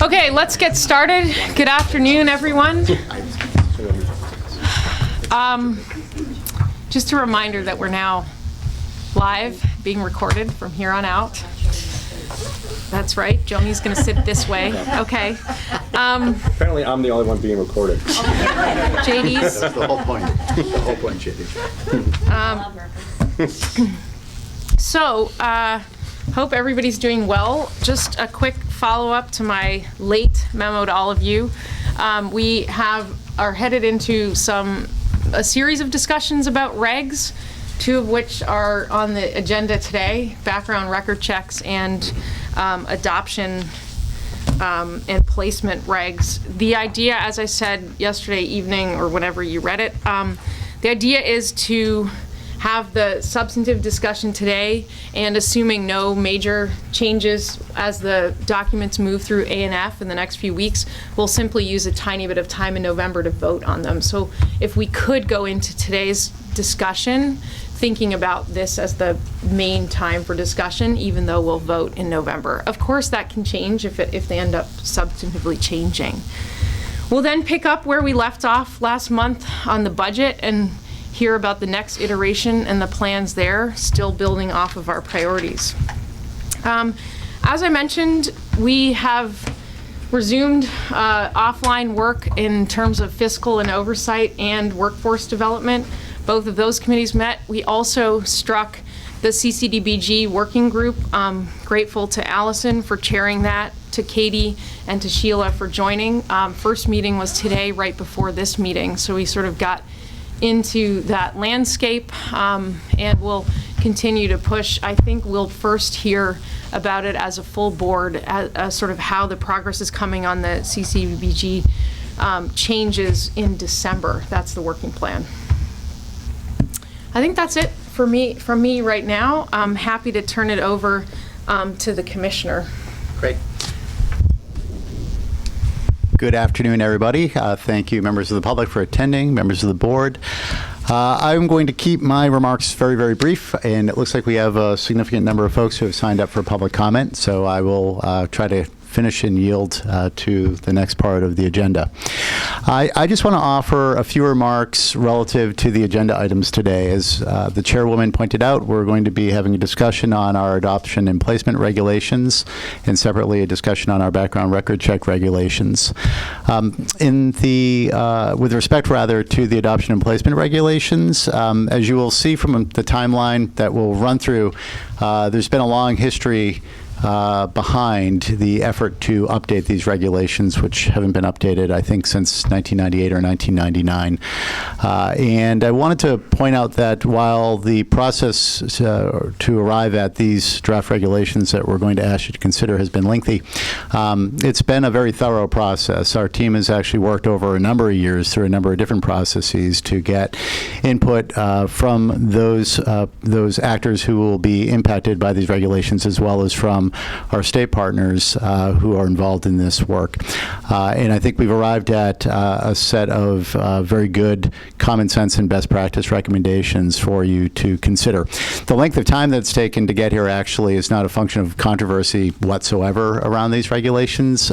Okay, let's get started. Good afternoon, everyone. Just a reminder that we're now live, being recorded from here on out. That's right. Joni's going to sit this way. Okay. Apparently, I'm the only one being recorded. JD's. That's the whole point. The whole point, JD. So, hope everybody's doing well. Just a quick follow-up to my late memo to all of you. We are headed into a series of discussions about regs, two of which are on the agenda today: background record checks and adoption and placement regs. The idea, as I said yesterday evening or whenever you read it, the idea is to have the substantive discussion today, and assuming no major changes as the documents move through A&F in the next few weeks, we'll simply use a tiny bit of time in November to vote on them. So if we could go into today's discussion thinking about this as the main time for discussion, even though we'll vote in November. Of course, that can change if they end up substantively changing. We'll then pick up where we left off last month on the budget and hear about the next iteration and the plans there, still building off of our priorities. As I mentioned, we have resumed offline work in terms of fiscal and oversight and workforce development. Both of those committees met. We also struck the Ccdbg working group. Grateful to Allison for chairing that, to Katie and to Sheila for joining. First meeting was today, right before this meeting, so we sort of got into that landscape, and we'll continue to push. I think we'll first hear about it as a full board, as sort of how the progress is coming on the Ccdbg changes in December. That's the working plan. I think that's it from me right now. I'm happy to turn it over to the commissioner. Great. Good afternoon, everybody. Thank you, members of the public, for attending, members of the board. I'm going to keep my remarks very, very brief, and it looks like we have a significant number of folks who have signed up for public comment, so I will try to finish and yield to the next part of the agenda. I just want to offer a few remarks relative to the agenda items today. As the chairwoman pointed out, we're going to be having a discussion on our adoption and placement regulations, and separately a discussion on our background record check regulations. With respect, rather, to the adoption and placement regulations, as you will see from the timeline that we'll run through, there's been a long history behind the effort to update these regulations, which haven't been updated, I think, since 1998 or 1999. And I wanted to point out that while the process to arrive at these draft regulations that we're going to ask you to consider has been lengthy, it's been a very thorough process. Our team has actually worked over a number of years through a number of different processes to get input from those actors who will be impacted by these regulations, as well as from our state partners who are involved in this work. And I think we've arrived at a set of very good common sense and best practice recommendations for you to consider. The length of time that's taken to get here actually is not a function of controversy whatsoever around these regulations.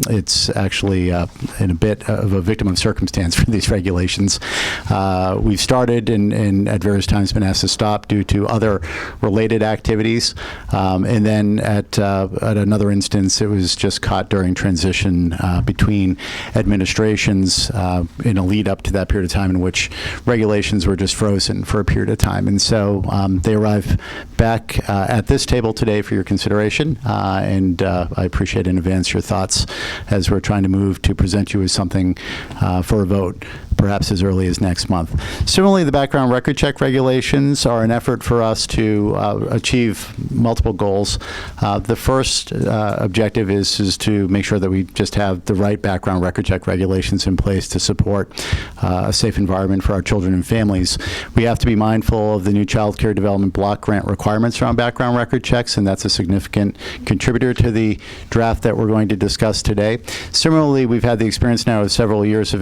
It's actually in a bit of a victim of circumstance for these regulations. We've started and at various times been asked to stop due to other related activities. And then at another instance, it was just caught during transition between administrations in a lead up to that period of time in which regulations were just frozen for a period of time. And so they arrive back at this table today for your consideration, and I appreciate in advance your thoughts as we're trying to move to present you with something for a vote, perhaps as early as next month. Similarly, the background record check regulations are an effort for us to achieve multiple goals. The first objective is to make sure that we just have the right background record check regulations in place to support a safe environment for our children and families. We have to be mindful of the new Childcare Development Block Grant requirements around background record checks, and that's a significant contributor to the draft that we're going to discuss today. Similarly, we've had the experience now of several years of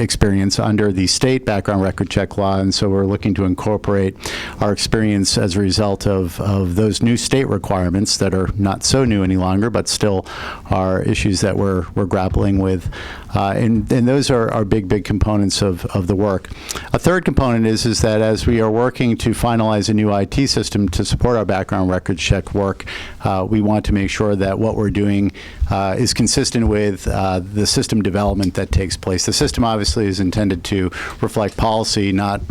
experience under the state background record check law, and so we're looking to incorporate our experience as a result of those new state requirements that are not so new any longer, but still are issues that we're grappling with. And those are big components of the work. A third component is that as we are working to finalize a new IT system to support our background record check work, we want to make sure that what we're doing is consistent with the system development that takes place. The system obviously is intended to reflect policy, not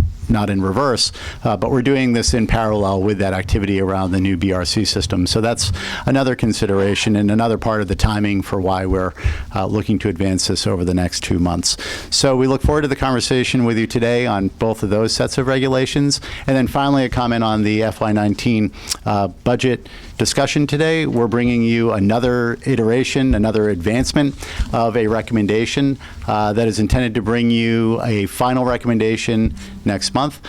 in reverse, but we're doing this in parallel with that activity around the new BRC system. So that's another consideration and another part of the timing for why we're looking to advance this over the next 2 months. So we look forward to the conversation with you today on both of those sets of regulations. And then finally, a comment on the FY19 budget discussion today. We're bringing you another iteration, another advancement of a recommendation that is intended to bring you a final recommendation next month.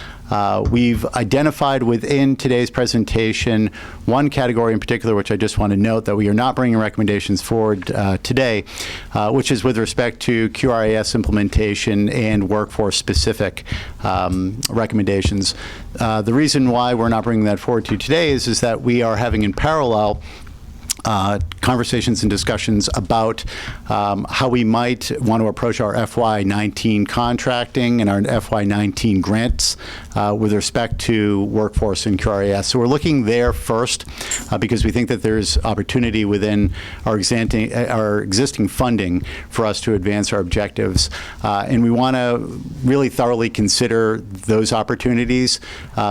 We've identified within today's presentation one category in particular, which I just want to note that we are not bringing recommendations forward today, which is with respect to QRIS implementation and workforce-specific recommendations. The reason why we're not bringing that forward to you today is that we are having in parallel conversations and discussions about how we might want to approach our FY19 contracting and our FY19 grants with respect to workforce and QRIS. So we're looking there first because we think that there's opportunity within our existing funding for us to advance our objectives. And we want to really thoroughly consider those opportunities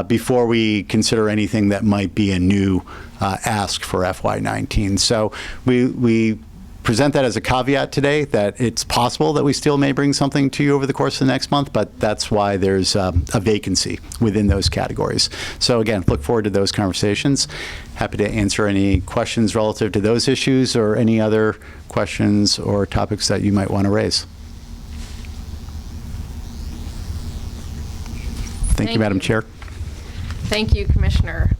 before we consider anything that might be a new ask for FY19. So we present that as a caveat today, that it's possible that we still may bring something to you over the course of the next month, but that's why there's a vacancy within those categories. So again, look forward to those conversations. Happy to answer any questions relative to those issues or any other questions or topics that you might want to raise. Thank you, Madam Chair. Thank you, Commissioner.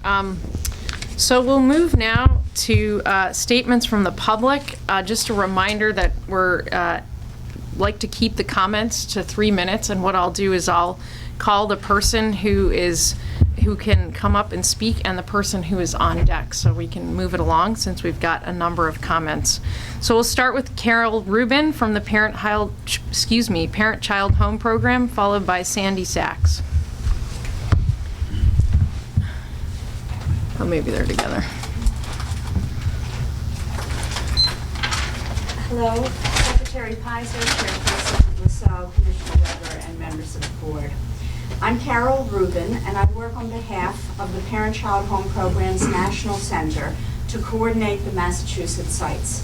So we'll move now to statements from the public. Just a reminder that we're like to keep the comments to 3 minutes, and what I'll do is I'll call the person who can come up and speak and the person who is on deck, so we can move it along since we've got a number of comments. So we'll start with Carol Rubin from the Parent-Child Home Program, followed by Sandy Sachs. Oh, maybe they're together. Hello, Secretary Pizer, Chairperson Lasalle, Commissioner Weber, and members of the board. I'm Carol Rubin, and I work on behalf of the Parent-Child Home Program's National Center to coordinate the Massachusetts sites.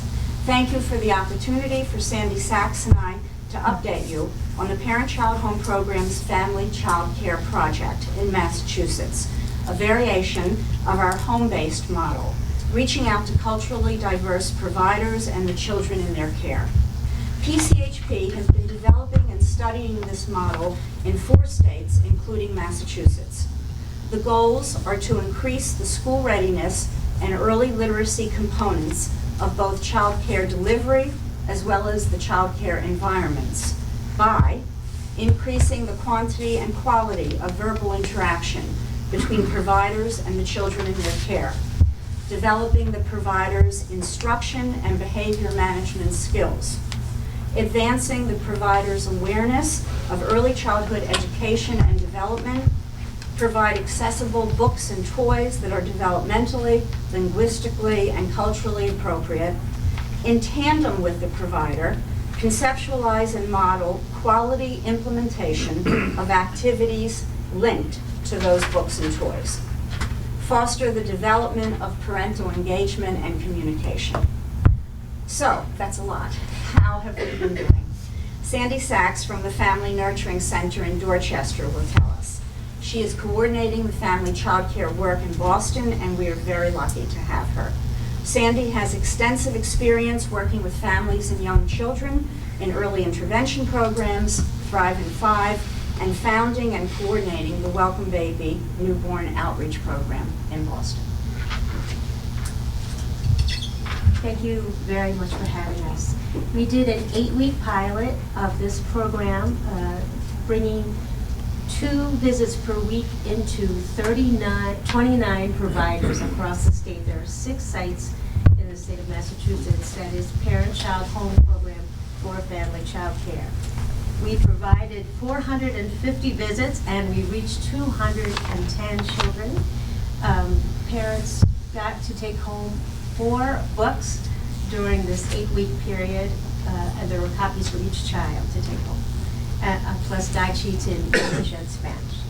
Thank you for the opportunity for Sandy Sachs and I to update you on the Parent-Child Home Program's Family Child Care Project in Massachusetts, a variation of our home-based model, reaching out to culturally diverse providers and the children in their care. PCHP has been developing and studying this model in 4 states, including Massachusetts. The goals are to increase the school readiness and early literacy components of both child care delivery as well as the child care environments by increasing the quantity and quality of verbal interaction between providers and the children in their care, developing the provider's instruction and behavior management skills, advancing the provider's awareness of early childhood education and development, provide accessible books and toys that are developmentally, linguistically, and culturally appropriate, in tandem with the provider, conceptualize and model quality implementation of activities linked to those books and toys. Foster the development of parental engagement and communication. So, that's a lot. How have we been doing? Sandy Sachs from the Family Nurturing Center in Dorchester will tell us. She is coordinating the family child care work in Boston, and we are very lucky to have her. Sandy has extensive experience working with families and young children in early intervention programs, Thrive in 5, and founding and coordinating the Welcome Baby Newborn Outreach Program in Boston. Thank you very much for having us. We did an 8-week pilot of this program, bringing 2 visits per week into 29 providers across the state. There are 6 sites in the state of Massachusetts that is parent-child home program for family child care. We provided 450 visits and we reached 210 children. Parents got to take home 4 books during this 8-week period, and there were copies for each child to take home, plus guide sheets in English and Spanish.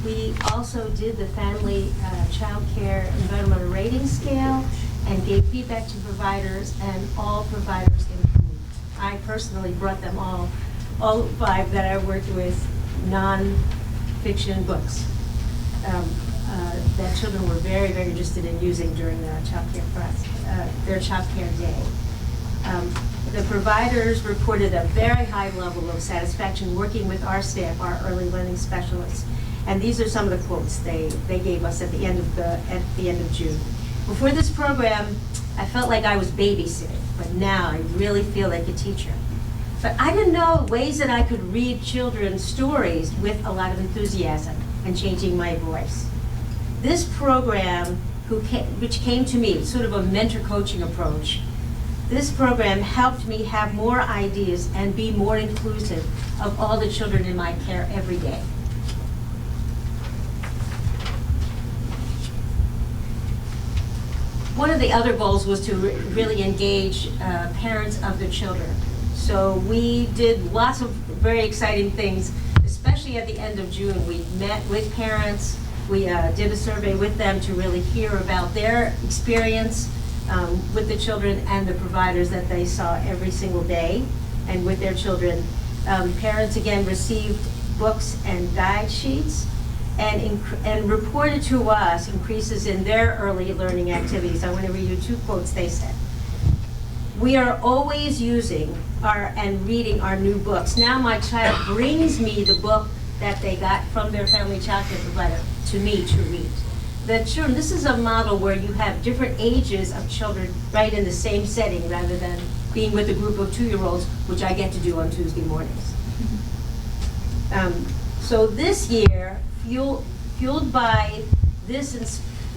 We also did the family child care environmental rating scale and gave feedback to providers, and all providers improved. I personally brought them all 5 that I worked with, non-fiction books that children were very, very interested in using during their child care day. The providers reported a very high level of satisfaction working with our staff, our early learning specialists. And these are some of the quotes they gave us at the end of June. Before this program, I felt like I was babysitting, but now I really feel like a teacher. But I didn't know ways that I could read children's stories with a lot of enthusiasm and changing my voice. This program, which came to me, sort of a mentor coaching approach, this program helped me have more ideas and be more inclusive of all the children in my care every day. One of the other goals was to really engage parents of the children. So we did lots of very exciting things, especially at the end of June. We met with parents. We did a survey with them to really hear about their experience with the children and the providers that they saw every single day and with their children. Parents, again, received books and guide sheets and reported to us increases in their early learning activities. I want to read you 2 quotes they said. We are always using and reading our new books. Now my child brings me the book that they got from their family child care provider to me to read. The children, this is a model where you have different ages of children right in the same setting rather than being with a group of 2-year-olds, which I get to do on Tuesday mornings. So this year, fueled by this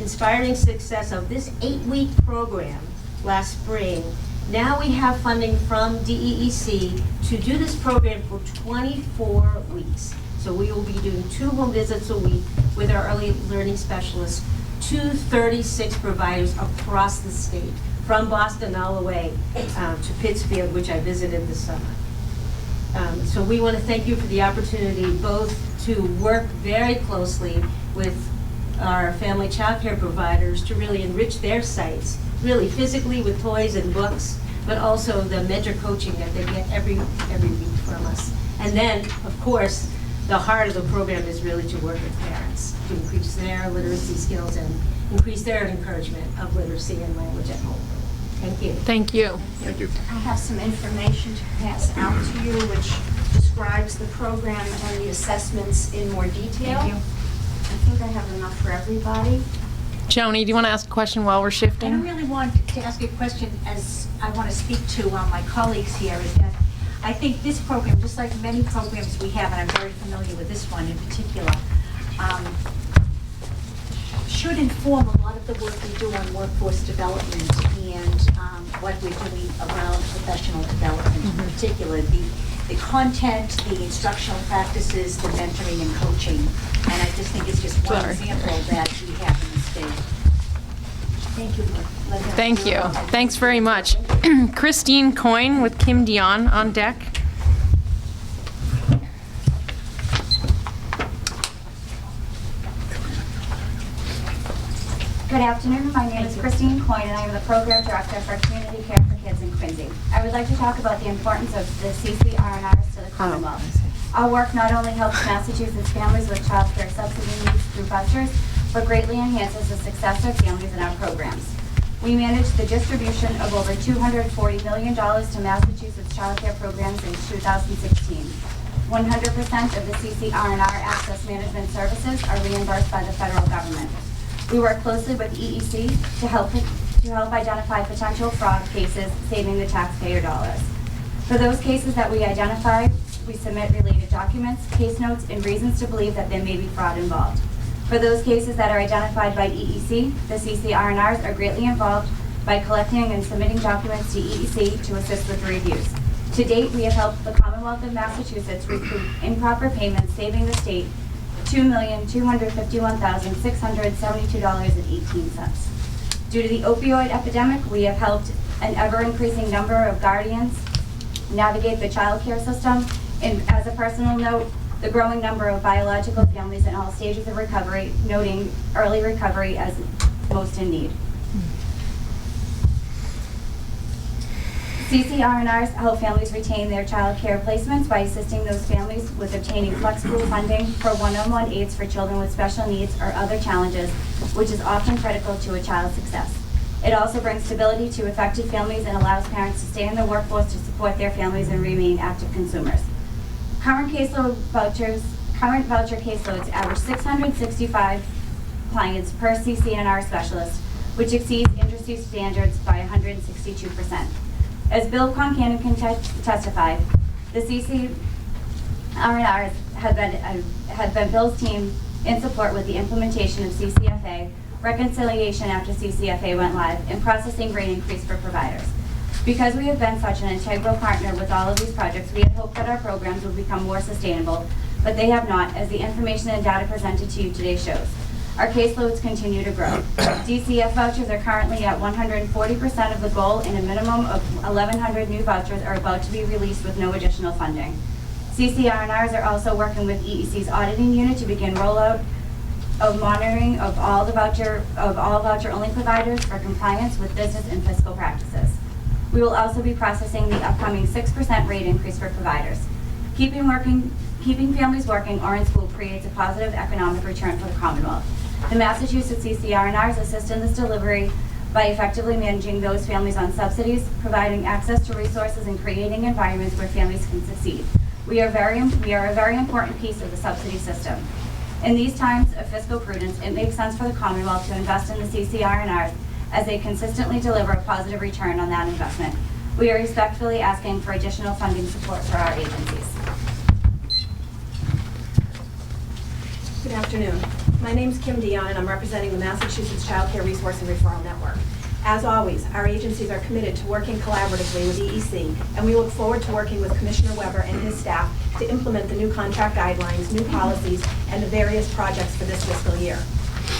inspiring success of this 8-week program last spring, now we have funding from DEEC to do this program for 24 weeks. So we will be doing 2 home visits a week with our early learning specialists to 36 providers across the state, from Boston all the way to Pittsfield, which I visited this summer. So we want to thank you for the opportunity both to work very closely with our family child care providers to really enrich their sites, really physically with toys and books, but also the mentor coaching that they get every week from us. And then, of course, the heart of the program is really to work with parents to increase their literacy skills and increase their encouragement of literacy and language at home. Thank you. Thank you. Thank you. I have some information to pass out to you which describes the program and the assessments in more detail. Thank you. I think I have enough for everybody. Joni, do you want to ask a question while we're I don't shifting? really want to ask a question as I want to speak to my colleagues here, is that I think this program, just like many programs we have, and I'm very familiar with this one in particular, should inform a lot of the work we do on workforce development and what we're doing around professional development in particular. The content, the instructional practices, the mentoring and coaching. And I just think it's just one example that we have in the state. Thank you. Thank you. Thanks very much. Christine Coyne with Kim Dion on deck. Good afternoon. My name is Christine Coyne, and I am the Program Director for Community Care for Kids in Quincy. I would like to talk about the importance of the CCRNRs to the Commonwealth. Our work not only helps Massachusetts families with child care subsidy needs through vouchers, but greatly enhances the success of families in our programs. We manage the distribution of over $240 million to Massachusetts child care programs in 2016. 100% of the CCRNR access management services are reimbursed by the federal government. We work closely with EEC to help to help identify potential fraud cases, saving the taxpayer dollars. For those cases that we identify, we submit related documents, case notes, and reasons to believe that there may be fraud involved. For those cases that are identified by EEC, the CCR&Rs are greatly involved by collecting and submitting documents to EEC to assist with reviews. To date, we have helped the Commonwealth of Massachusetts recoup improper payments, saving the state $2,251,672.18. Due to the opioid epidemic, we have helped an ever-increasing number of guardians navigate the childcare system, and as a personal note, the growing number of biological families in all stages of recovery, noting early recovery as most in need. CCR&Rs help families retain their child care placements by assisting those families with obtaining flexible funding for one-on-one aids for children with special needs or other challenges, which is often critical to a child's success. It also brings stability to affected families and allows parents to stay in the workforce to support their families and remain active consumers. Current voucher caseloads average 665 clients per CCR&R specialist, which exceeds industry standards by 162%. As Bill Concannon can testify, the CCR&Rs have been Bill's team in support with the implementation of CCFA, reconciliation after CCFA went live, and processing rate increase for providers. Because we have been such an integral partner with all of these projects, we had hoped that our programs would become more sustainable, but they have not, as the information and data presented to you today shows. Our caseloads continue to grow. DCF vouchers are currently at 140% of the goal, and a minimum of 1,100 new vouchers are about to be released with no additional funding. CCR&Rs are also working with EEC's auditing unit to begin rollout of monitoring of all voucher-only providers for compliance with business and fiscal practices. We will also be processing the upcoming 6% rate increase for providers. Keeping families working or in school creates a positive economic return for the Commonwealth. The Massachusetts CCR&Rs assist in this delivery by effectively managing those families on subsidies, providing access to resources, and creating environments where families can succeed. We are a very important piece of the subsidy system. In these times of fiscal prudence, it makes sense for the Commonwealth to invest in the CCR&Rs as they consistently deliver a positive return on that investment. We are respectfully asking for additional funding support for our agencies. Good afternoon. My name is Kim Dion, and I'm representing the Massachusetts Child Care Resource and Referral Network. As always, our agencies are committed to working collaboratively with EEC, and we look forward to working with Commissioner Weber and his staff to implement the new contract guidelines, new policies, and the various projects for this fiscal year.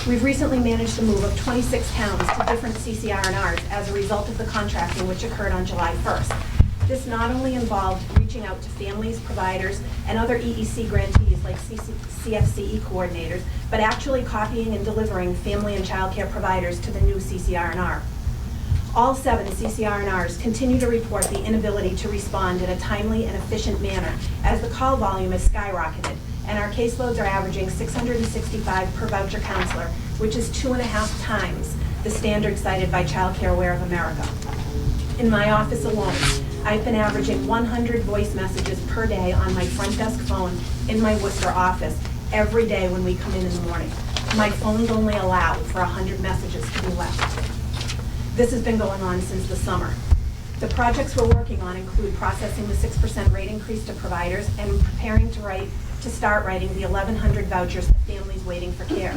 We've recently managed the move of 26 towns to different CCR&Rs as a result of the contracting which occurred on July 1st. This not only involved reaching out to families, providers, and other EEC grantees like CFCE coordinators, but actually copying and delivering family and child care providers to the new CCR&R. All 7 CCR&Rs continue to report the inability to respond in a timely and efficient manner as the call volume has skyrocketed, and our caseloads are averaging 665 per voucher counselor, which is 2.5 times the standard cited by Child Care Aware of America. In my office alone, I've been averaging 100 voice messages per day on my front desk phone in my Worcester office every day when we come in the morning. My phones only allow for 100 messages to be left. This has been going on since the summer. The projects we're working on include processing the 6% rate increase to providers and preparing to start writing the 1,100 vouchers to families waiting for care.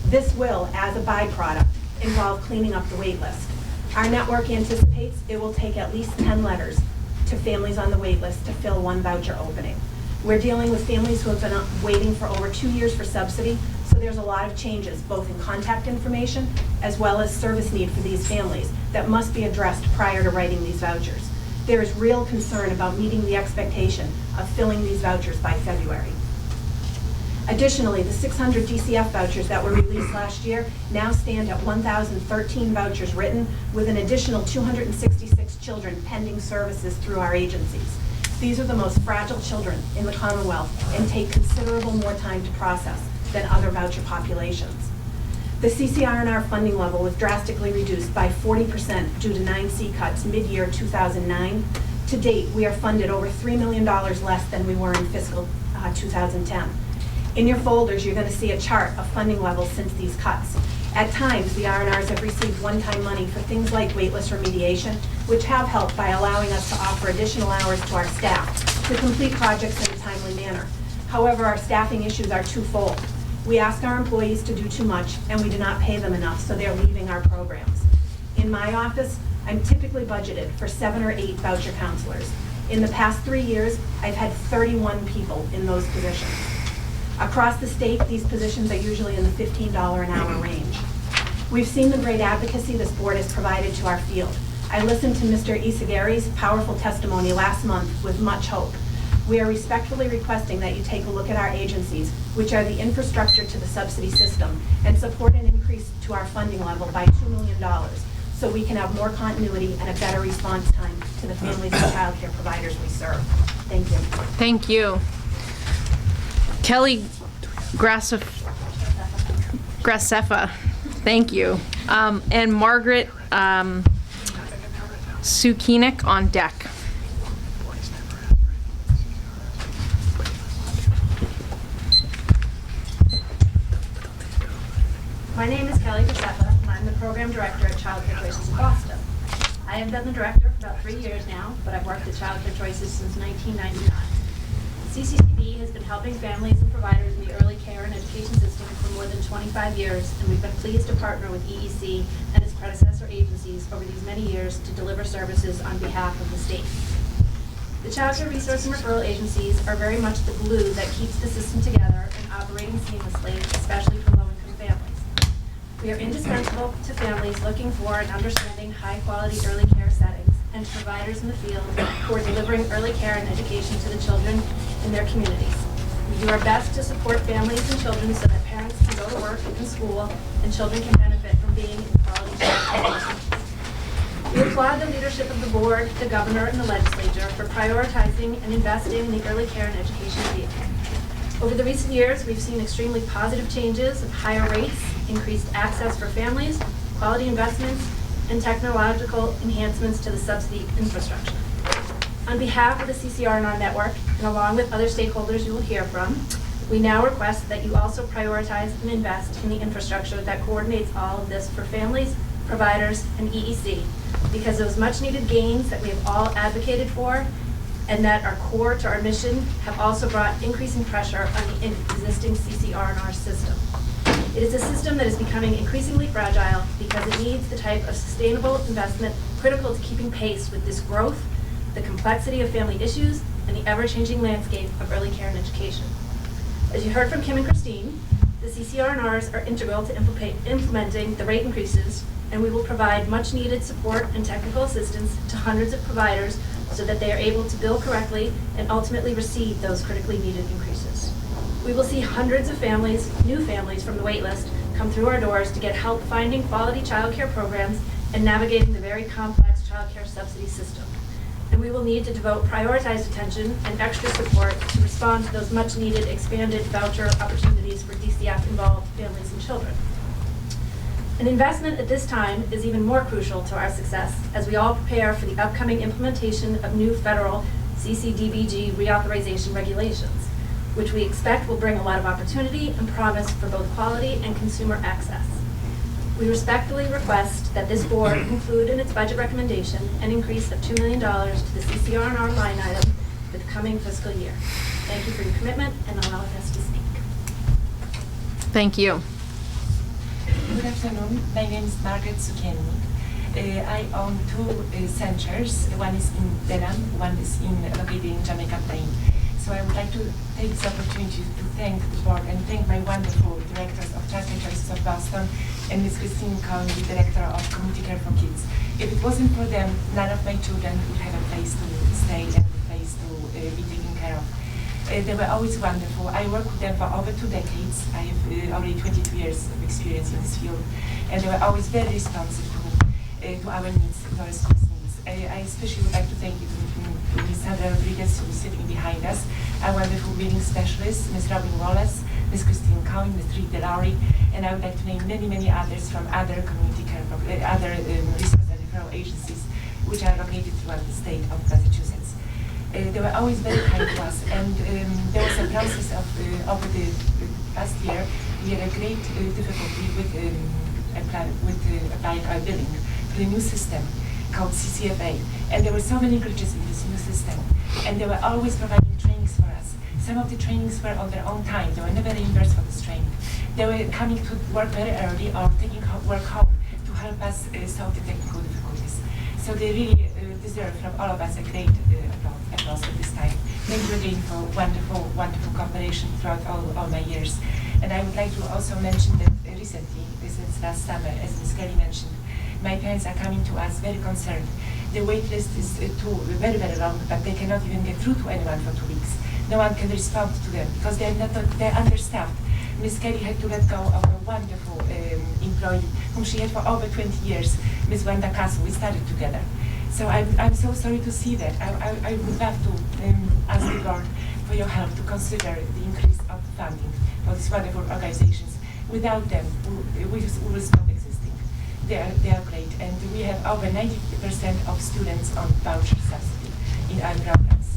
This will, as a byproduct, involve cleaning up the wait list. Our network anticipates it will take at least 10 letters to families on the wait list to fill one voucher opening. We're dealing with families who have been waiting for over 2 years for subsidy, so there's a lot of changes, both in contact information as well as service need for these families that must be addressed prior to writing these vouchers. There is real concern about meeting the expectation of filling these vouchers by February. Additionally, the 600 DCF vouchers that were released last year now stand at 1,013 vouchers written, with an additional 266 children pending services through our agencies. These are the most fragile children in the Commonwealth and take considerable more time to process than other voucher populations. The CCR&R funding level was drastically reduced by 40% due to 9C cuts mid-year 2009. To date, we are funded over $3 million less than we were in fiscal 2010. In your folders, you're going to see a chart of funding levels since these cuts. At times, the R&Rs have received one-time money for things like waitlist remediation, which have helped by allowing us to offer additional hours to our staff to complete projects in a timely manner. However, our staffing issues are twofold. We ask our employees to do too much, and we do not pay them enough, so they're leaving our programs. In my office, I'm typically budgeted for 7 or 8 voucher counselors. In the past 3 years, I've had 31 people in those positions. Across the state, these positions are usually in the $15 an hour range. We've seen the great advocacy this board has provided to our field. I listened to Mr. Ccdbg's powerful testimony last month with much hope. We are respectfully requesting that you take a look at our agencies, which are the infrastructure to the subsidy system, and support an increase to our funding level by $2 million, so we can have more continuity and a better response time to the families and child care providers we serve. Thank you. Thank you. Kelly Gracefa, thank you. And Margaret Sukinik on deck. My name is Kelly Gracefa, and I'm the Program Director at Childcare Choices in Boston. I have been the director for about 3 years now, but I've worked at Childcare Choices since 1999. Ccdbg has been helping families and providers in the early care and education system for more than 25 years, and we've been pleased to partner with EEC and its predecessor agencies over these many years to deliver services on behalf of the state. The Child Care Resource and Referral Agencies are very much the glue that keeps the system together and operating seamlessly, especially for low-income families. We are indispensable to families looking for and understanding high-quality early care settings, and to providers in the field who are delivering early care and education to the children in their communities. We do our best to support families and children so that parents can go to work and school, and children can benefit from being in quality child care. We applaud the leadership of the board, the governor, and the legislature for prioritizing and investing in the early care and education field. Over the recent years, we've seen extremely positive changes of higher rates, increased access for families, quality investments, and technological enhancements to the subsidy infrastructure. On behalf of the CCR&R network, and along with other stakeholders you will hear from, we now request that you also prioritize and invest in the infrastructure that coordinates all of this for families, providers, and EEC, because those much-needed gains that we have all advocated for and that are core to our mission have also brought increasing pressure on the existing CCR&R system. It is a system that is becoming increasingly fragile because it needs the type of sustainable investment critical to keeping pace with this growth, the complexity of family issues, and the ever-changing landscape of early care and education. As you heard from Kim and Christine, the CCR&Rs are integral to implementing the rate increases, and we will provide much-needed support and technical assistance to hundreds of providers so that they are able to bill correctly and ultimately receive those critically needed increases. We will see hundreds of families, new families from the waitlist, come through our doors to get help finding quality child care programs and navigating the very complex child care subsidy system. And we will need to devote prioritized attention and extra support to respond to those much-needed expanded voucher opportunities for DCF-involved families and children. An investment at this time is even more crucial to our success as we all prepare for the upcoming implementation of new federal Ccdbg reauthorization regulations, which we expect will bring a lot of opportunity and promise for both quality and consumer access. We respectfully request that this board include in its budget recommendation an increase of $2 million to the CCR&R line item for the coming fiscal year. Thank you for your commitment and allowing us to speak. Thank you. Good afternoon. My name is Margaret Sukiennik. I own 2 centers. One is in Dedham, one is located in Jamaica Plain. So I would like to take this opportunity to thank the board and thank my wonderful directors of Childcare Choices of Boston and Ms. Christine Cohn, the director of Community Care for Kids. If it wasn't for them, none of my children would have a place to stay and a place to be taken care of. They were always wonderful. I worked with them for over 2 decades. I have already 22 years of experience in this field, and they were always very responsive to our needs, to our school's needs. I especially would like to thank you to Ms. Sandra Rodriguez, who is sitting behind us, our wonderful billing specialist, Ms. Robin Wallace, Ms. Christine Cohn, Ms. Reed Delary, and I would like to name many, many others from other community care, other resource and referral agencies, which are located throughout the state of Massachusetts. They were always very kind to us, and there was a process of over the past year. We had a great difficulty with applying our billing to the new system called CCFA. And there were so many glitches in this new system. And they were always providing trainings for us. Some of the trainings were on their own time. They were never reimbursed for this training. They were coming to work very early or taking work home to help us solve the technical difficulties. So they really deserve from all of us a great applause at this time. Thank you again for wonderful, wonderful cooperation throughout all my years. And I would like to also mention that recently, since last summer, as Ms. Kelly mentioned, my parents are coming to us very concerned. The wait list is very, very long, but they cannot even get through to anyone for 2 weeks. No one can respond to them because they're understaffed. Ms. Kelly had to let go of a wonderful employee whom she had for over 20 years, Ms. Wanda Castle. We started together. So I'm so sorry to see that. I would love to ask the board for your help to consider the increase of funding for these wonderful organizations. Without them, we will stop existing. They are great, and we have over 90% of students on voucher subsidy in our programs.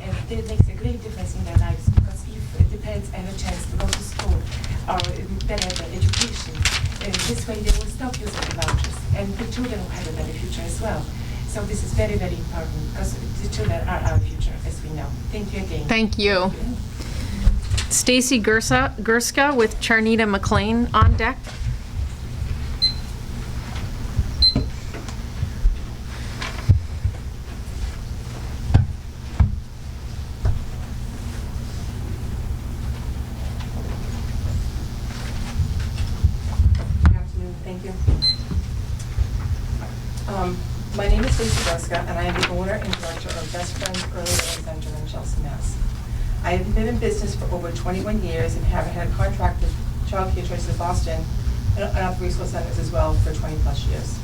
And that makes a great difference in their lives, because if the parents have a chance to go to school or better education, this way they will stop using the vouchers, and the children will have a better future as well. So this is very, very important, because the children are our future, as we know. Thank you again. Thank you. Stacy Gurska with Charnita McLean on deck. Good afternoon. Thank you. My name is Stacy Gurska, and I am the owner and director of Best Friends Early Learning Center in Chelsea, Mass. I have been in business for over 21 years and have had a contract with Childcare Choices of Boston and other resource centers as well for 20 plus years.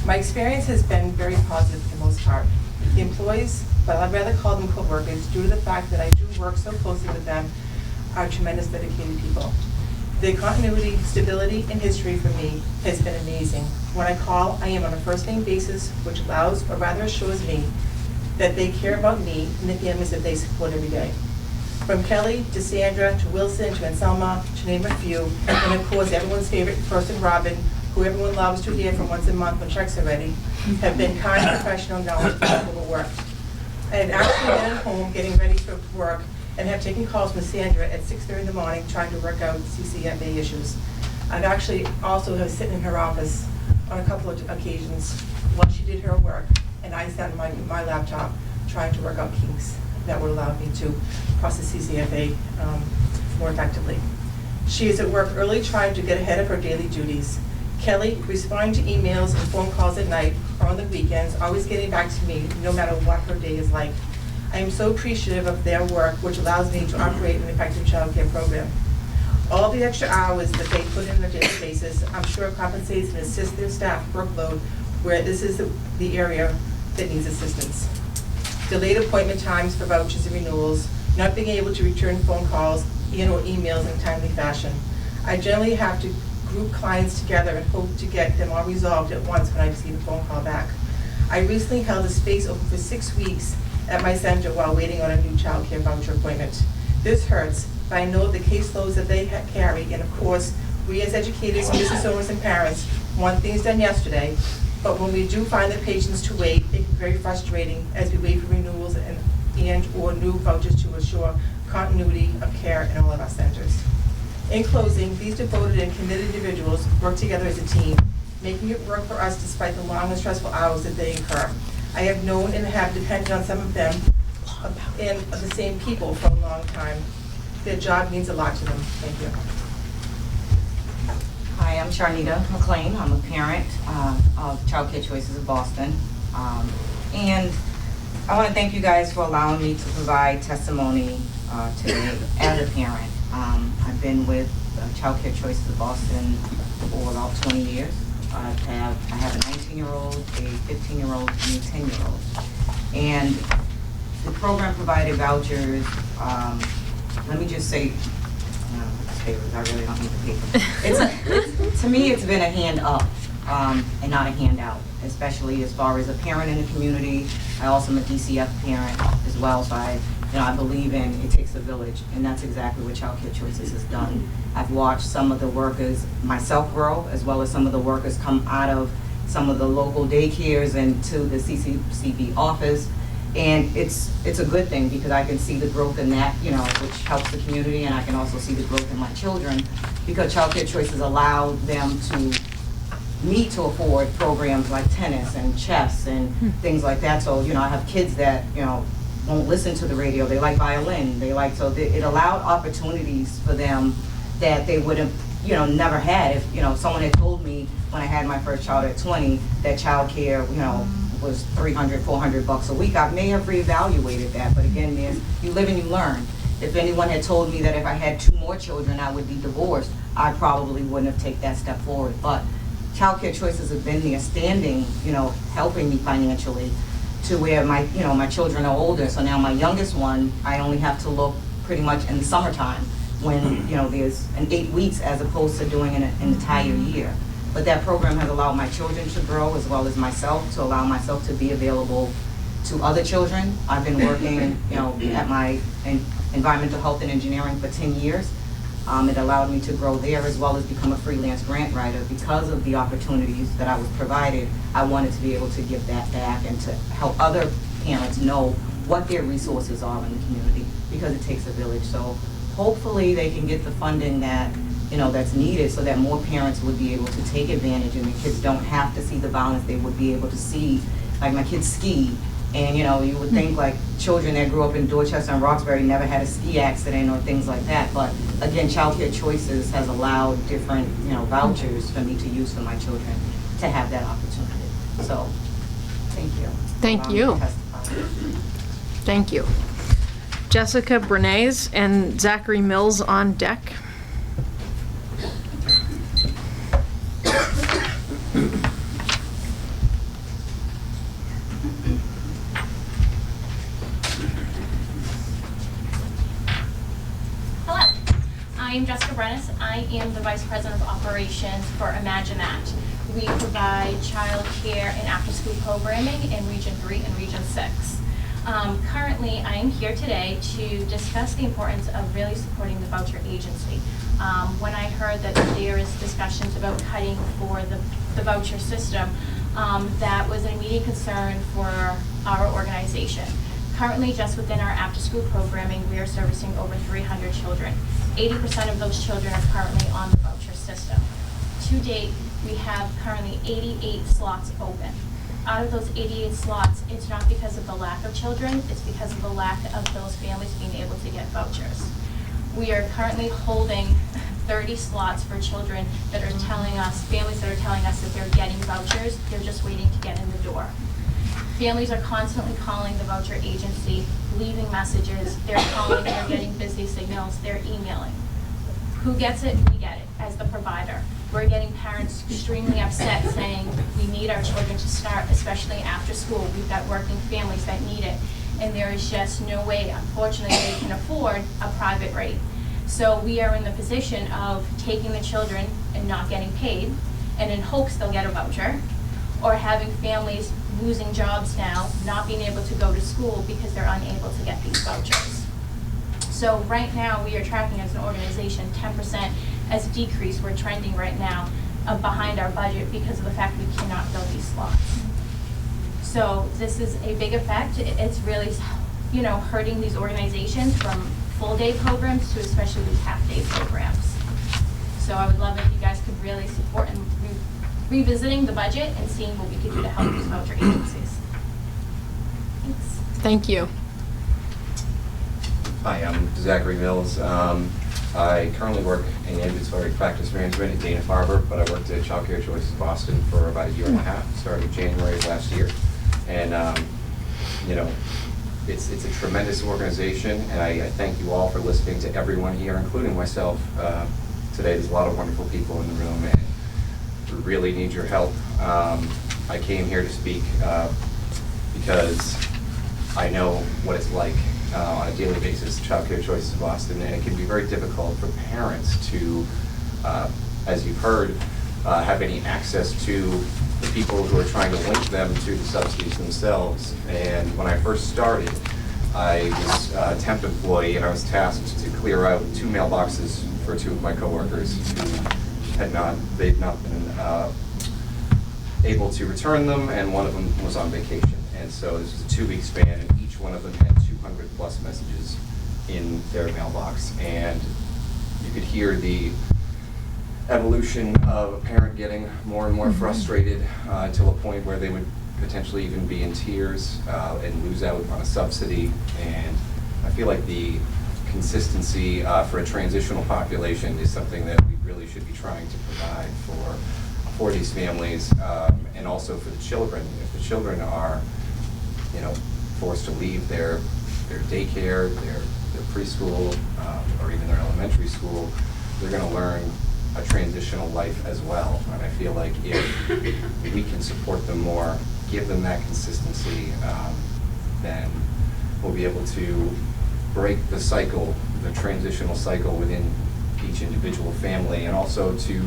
My experience has been very positive for the most part. The employees, but I'd rather call them co-workers due to the fact that I do work so closely with them, are tremendous dedicated people. Their continuity, stability, and history for me has been amazing. When I call, I am on a first-name basis, which allows, or rather assures me, that they care about me and the families that they support every day. From Kelly to Sandra to Wilson to Anselma, to name a few, and of course everyone's favorite person, Robin, who everyone loves to hear from once a month when checks are ready, have been kind, professional, knowledgeable, and overworked. I had actually been at home getting ready for work and have taken calls from Sandra at 6:30 in the morning trying to work out CCFA issues. I've actually also have sitting in her office on a couple of occasions while she did her work, and I sat on my laptop trying to work out kinks that would allow me to process CCFA more effectively. She is at work early trying to get ahead of her daily duties. Kelly, responding to emails and phone calls at night or on the weekends, always getting back to me no matter what her day is like. I am so appreciative of their work, which allows me to operate an effective child care program. All the extra hours that they put in on a daily basis, I'm sure compensates and assists their staff workload where this is the area that needs assistance. Delayed appointment times for vouchers and renewals, not being able to return phone calls and or emails in a timely fashion. I generally have to group clients together and hope to get them all resolved at once when I receive a phone call back. I recently held a space open for 6 weeks at my center while waiting on a new child care voucher appointment. This hurts, but I know the caseloads that they carry, and of course, we as educators, business owners, and parents want things done yesterday, but when we do find the patients to wait, it can be very frustrating as we wait for renewals and or new vouchers to assure continuity of care in all of our centers. In closing, these devoted and committed individuals work together as a team, making it work for us despite the long and stressful hours that they incur. I have known and have depended on some of them and the same people for a long time. Their job means a lot to them. Thank you. Hi, I'm Charnita McLean. I'm a parent of Childcare Choices of Boston. And I want to thank you guys for allowing me to provide testimony today as a parent. I've been with Childcare Choices of Boston for about 20 years. I have a 19-year-old, a 15-year-old, and a 10-year-old. And the program provided vouchers. Let me just say, I really don't need the paper. To me, it's been a hand up and not a handout, especially as far as a parent in the community. I also am a DCF parent as well, so I I believe in it takes a village, and that's exactly what Childcare Choices has done. I've watched some of the workers myself grow, as well as some of the workers come out of some of the local daycares and to the Ccdbg office. And it's a good thing because I can see the growth in that, which helps the community, and I can also see the growth in my children because Childcare Choices allow them to afford programs like tennis and chess and things like that. So, I have kids that, won't listen to the radio. They like violin. It allowed opportunities for them that they would have, never had if, someone had told me when I had my first child at 20 that childcare, was $300, $400 a week. I may have reevaluated that, but again, you live and you learn. If anyone had told me that if I had 2 more children, I would be divorced, I probably wouldn't have taken that step forward. But Childcare Choices have been there standing, helping me financially to where my children are older. So now my youngest one, I only have to look pretty much in the summertime when, there's an 8 weeks as opposed to doing an entire year. But that program has allowed my children to grow as well as myself, to allow myself to be available to other children. I've been working, at my environmental health and engineering for 10 years. It allowed me to grow there as well as become a freelance grant writer. Because of the opportunities that I was provided, I wanted to be able to give that back and to help other parents know what their resources are in the community because it takes a village. So hopefully they can get the funding that that's needed so that more parents would be able to take advantage and the kids don't have to see the violence. They would be able to see, like my kids ski, and you would think like children that grew up in Dorchester and Roxbury never had a ski accident or things like that. But again, Childcare Choices has allowed different vouchers for me to use for my children to have that opportunity. So thank you. Thank you. Thank you. Jessica Bernays and Zachary Mills on deck. I'm Jessica Brennis. I am the Vice President of Operations for Imagine That. We provide childcare and after-school programming in Region 3 and Region 6. Currently, I am here today to discuss the importance of really supporting the voucher agency. When I heard that there is discussions about cutting for the voucher system, that was an immediate concern for our organization. Currently, just within our after-school programming, we are servicing over 300 children. 80% of those children are currently on the voucher system. To date, we have currently 88 slots open. Out of those 88 slots, it's not because of the lack of children, it's because of the lack of those families being able to get vouchers. We are currently holding 30 slots for children that are telling us, families that are telling us that they're getting vouchers, they're just waiting to get in the door. Families are constantly calling the voucher agency, leaving messages, they're calling, they're getting busy signals, they're emailing. Who gets it? We get it as the provider. We're getting parents extremely upset saying we need our children to start, especially after school. We've got working families that need it. And there is just no way, unfortunately, they can afford a private rate. So we are in the position of taking the children and not getting paid, and in hopes they'll get a voucher, or having families losing jobs now, not being able to go to school because they're unable to get these vouchers. So right now, we are tracking as an organization 10% as a decrease. We're trending right now behind our budget because of the fact we cannot fill these slots. So this is a big effect. It's really, hurting these organizations from full-day programs to especially these half-day programs. So I would love if you guys could really support in revisiting the budget and seeing what we could do to help these voucher agencies. Thanks. Thank you. Hi, I'm Zachary Mills. I currently work in inventory practice management at Dana-Farber, but I worked at Childcare Choices Boston for about a year and a half, started January of last year. And, it's a tremendous organization, and I thank you all for listening to everyone here, including myself. Today, there's a lot of wonderful people in the room, and we really need your help. I came here to speak because I know what it's like on a daily basis, Childcare Choices Boston, and it can be very difficult for parents to, as you've heard, have any access to the people who are trying to link them to the subsidies themselves. And when I first started, I was a temp employee, and I was tasked to clear out 2 mailboxes for 2 of my coworkers who they'd not been able to return them, and one of them was on vacation. And so this was a 2-week span, and each one of them had 200 plus messages in their mailbox. And you could hear the evolution of a parent getting more and more frustrated until a point where they would potentially even be in tears and lose out on a subsidy. And I feel like the consistency for a transitional population is something that we really should be trying to provide for these families, and also for the children. If the children are, forced to leave their daycare, their preschool, or even their elementary school, they're going to learn a transitional life as well. And I feel like if we can support them more, give them that consistency, then we'll be able to break the cycle, the transitional cycle within each individual family, and also to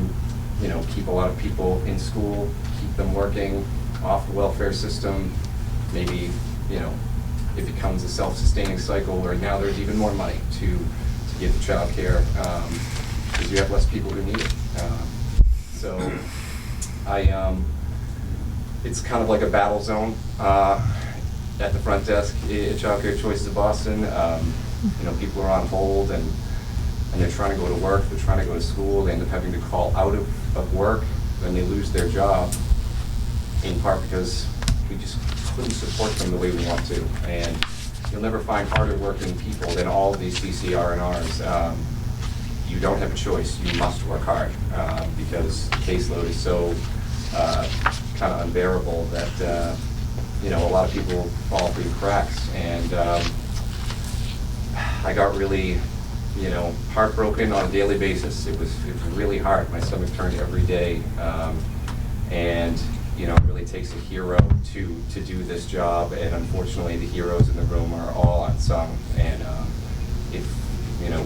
keep a lot of people in school, keep them working off the welfare system. Maybe, it becomes a self-sustaining cycle where now there's even more money to give to childcare, because you have less people who need it. So it's kind of like a battle zone at the front desk at Childcare Choices of Boston. People are on hold, and they're trying to go to work, they're trying to go to school, they end up having to call out of work, then they lose their job, in part because we just couldn't support them the way we want to. And you'll never find harder working people than all of these CCR&Rs. You don't have a choice, you must work hard, because the caseload is so kind of unbearable that a lot of people fall through the cracks. And I got really heartbroken on a daily basis. It was really hard. My stomach turned every day, and it really takes a hero to do this job. And unfortunately, the heroes in the room are all unsung. And if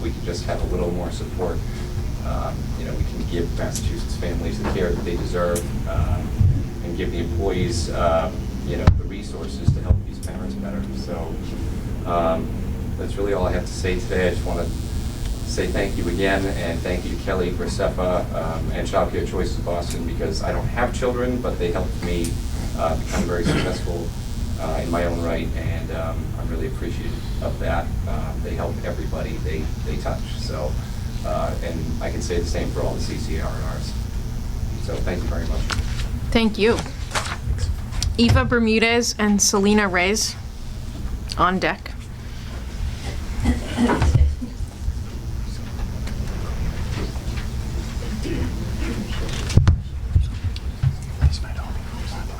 we can just have a little more support, we can give Massachusetts families the care that they deserve, and give the employees the resources to help these parents better. So that's really all I have to say today. I just want to say thank you again, and thank you to Kelly, Graceffa, and Childcare Choices of Boston, because I don't have children, but they helped me become very successful in my own right, and I'm really appreciative of that. They help everybody they touch. So, and I can say the same for all the CCR&Rs. So thank you very much. Thank you. Eva Bermudez and Selena Reyes on deck.